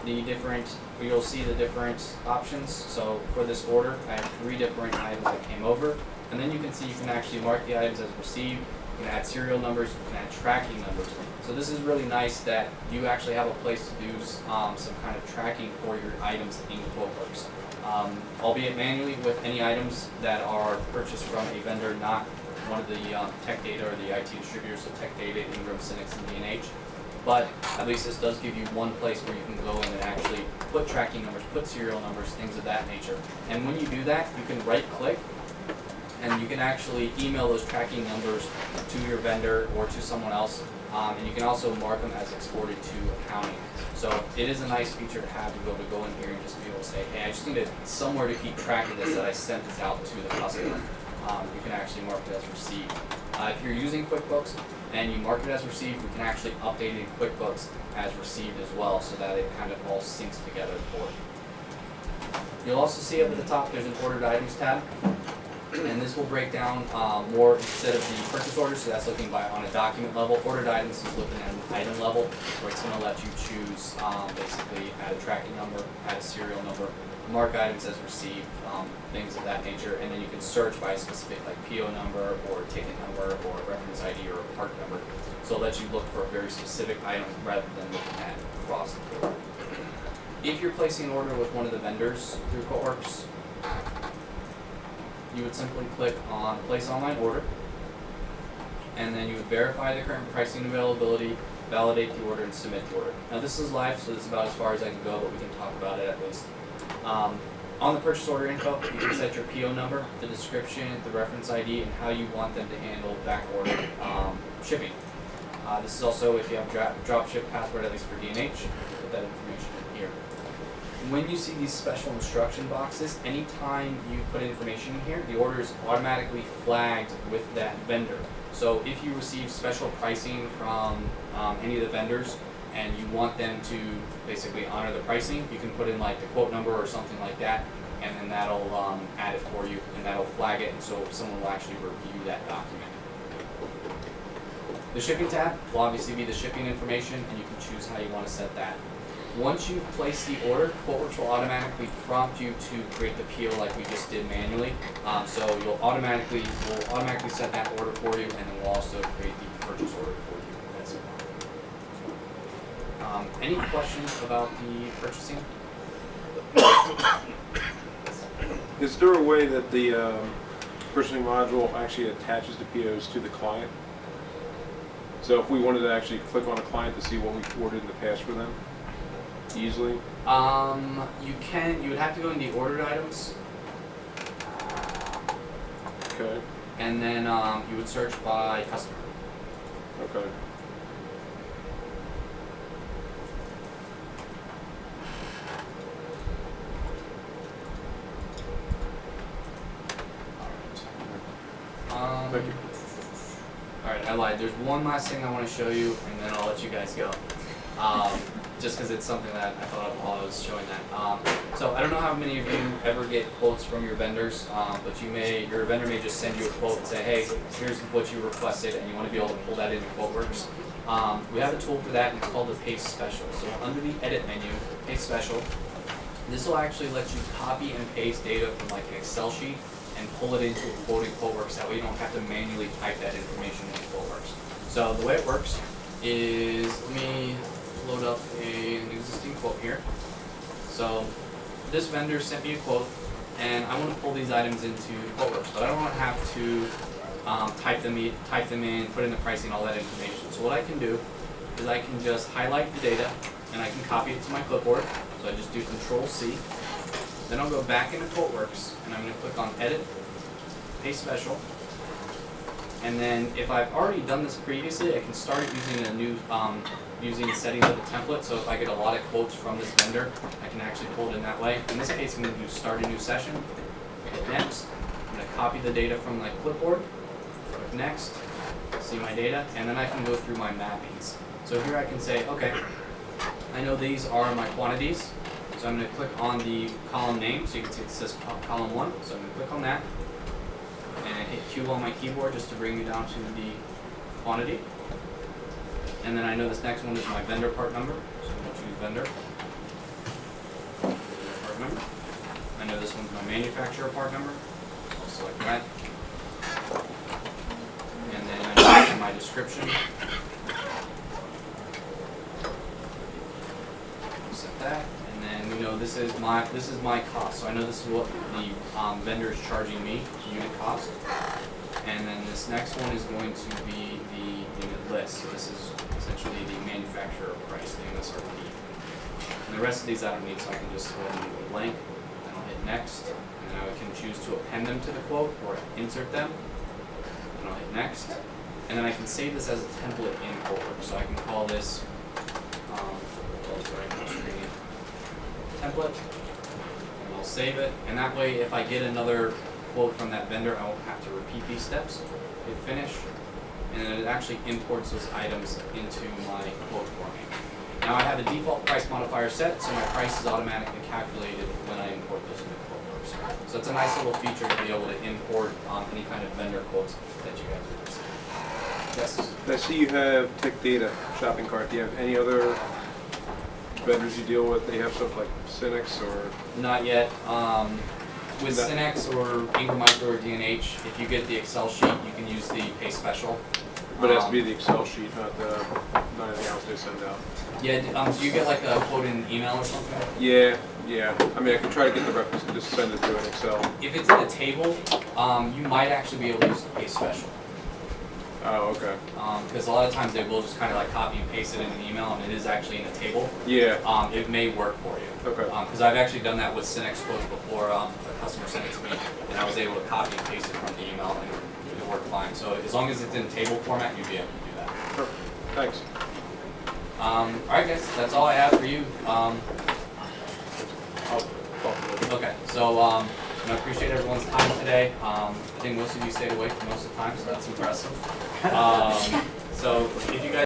the different, you'll see the different options. So for this order, I have 3 different items that came over, and then you can see you can actually mark the items as received. You can add serial numbers, you can add tracking numbers. So this is really nice that you actually have a place to do some kind of tracking for your items in QuoteWorks. Albeit manually with any items that are purchased from a vendor, not one of the Tech Data or the IT distributors, so Tech Data, Ingram, Synnex, and DNH. But at least this does give you one place where you can go in and actually put tracking numbers, put serial numbers, things of that nature. And when you do that, you can right-click, and you can actually email those tracking numbers to your vendor or to someone else, and you can also mark them as exported to accounting. So it is a nice feature to have to be able to go in here and just be able to say, hey, I just need somewhere to keep track of this that I sent this out to the customer. You can actually mark it as received. If you're using QuickBooks and you mark it as received, we can actually update it in QuickBooks as received as well, so that it kind of all syncs together for you. You'll also see up at the top there's an ordered items tab, and this will break down more instead of the purchase order, so that's looking on a document level. Ordered items is looking at an item level, where it's going to let you choose basically add a tracking number, add a serial number, mark items as received, things of that nature, and then you can search by a specific like PO number or ticket number or reference ID or part number. So it lets you look for a very specific item rather than looking at across the board. If you're placing an order with one of the vendors through QuoteWerks, you would simply click on Place Online Order, and then you would verify the current pricing availability, validate the order, and submit the order. Now this is live, so this is about as far as I can go, but we can talk about it at least. On the purchase order info, you can set your PO number, the description, the reference ID, and how you want them to handle back order shipping. This is also if you have dropship password, at least for D&H, put that information in here. When you see these special instruction boxes, anytime you put information in here, the order is automatically flagged with that vendor. So if you receive special pricing from any of the vendors and you want them to basically honor the pricing, you can put in like the quote number or something like that, and then that'll add it for you, and that'll flag it, and so someone will actually review that document. The shipping tab will obviously be the shipping information, and you can choose how you want to set that. Once you place the order, QuoteWerks will automatically prompt you to create the PO like we just did manually. So we'll automatically set that order for you, and then we'll also create the purchase order for you. That's it. Any questions about the purchasing? Is there a way that the purchasing module actually attaches the POs to the client? So if we wanted to actually click on a client to see what we ordered in the past for them, easily? You can. You would have to go in the ordered items. Okay. And then you would search by customer. Okay. Thank you. Alright, I lied. There's one last thing I want to show you, and then I'll let you guys go. Just because it's something that I thought of while I was showing that. So I don't know how many of you ever get quotes from your vendors, but your vendor may just send you a quote and say, hey, here's what you requested, and you want to be able to pull that into QuoteWerks. We have a tool for that, and it's called the Paste Special. So under the Edit menu, Paste Special, this will actually let you copy and paste data from like an Excel sheet and pull it into a quote in QuoteWerks. That way you don't have to manually type that information into QuoteWerks. So the way it works is, let me load up an existing quote here. So this vendor sent me a quote, and I want to pull these items into QuoteWorks, but I don't want to have to type them in, put in the pricing, all that information. So what I can do is I can just highlight the data, and I can copy it to my clipboard. So I just do Control-C. Then I'll go back into QuoteWorks, and I'm going to click on Edit, Paste Special. And then if I've already done this previously, I can start using a new, using the settings of the template. So if I get a lot of quotes from this vendor, I can actually pull it in that way. In this case, I'm going to do Start a New Session, hit Next. I'm going to copy the data from my clipboard, click Next, see my data, and then I can go through my mappings. So here I can say, okay, I know these are my quantities. So I'm going to click on the column name, so you can see it says column 1. So I'm going to click on that, and hit Q on my keyboard just to bring me down to the quantity. And then I know this next one is my vendor part number, so I'm going to choose vendor. Part number. I know this one's my manufacturer part number, so I'll select that. And then I know my description. Set that. And then we know this is my cost, so I know this is what the vendor is charging me, unit cost. And then this next one is going to be the unit list. So this is essentially the manufacturer price, the MSRP. And the rest of these I don't need, so I can just go ahead and leave it blank. Then I'll hit next, and then I can choose to append them to the quote or insert them. And I'll hit next, and then I can save this as a template in QuoteWorks. So I can call this template, and I'll save it. And that way, if I get another quote from that vendor, I won't have to repeat these steps. Hit finish, and then it actually imports those items into my quote for me. Now I have a default price modifier set, so my price is automatically calculated when I import those into So it's a nice little feature to be able to import any kind of vendor quotes that you guys would receive. Yes? I see you have Tech Data shopping cart. Do you have any other vendors you deal with? They have stuff like Cynex or? Not yet. With That- Cynex or Ingram Micro or D&H, if you get the Excel sheet, you can use the pay special. But it has to be the Excel sheet, not anything else they send out. Yeah, so you get like a quote in email or something? Yeah. I mean, I can try to get the reference and just send it to an Excel. If it's in a table, you might actually be able to use the pay special. Oh, okay. Because a lot of times they will just kind of like copy and paste it in an email and it is actually in a table. Yeah. It may work for you. Okay. Because I've actually done that with Cynex quotes before. A customer sent it to me and I was able to copy and paste it from the email and it worked fine. So as long as it's in table format, you'd be able to do that. Perfect. Thanks. Alright guys, that's all I have for you. I'll talk to you. Okay, so I appreciate everyone's time today. I think most of you stayed awake for most of the time, so that's impressive. So if you guys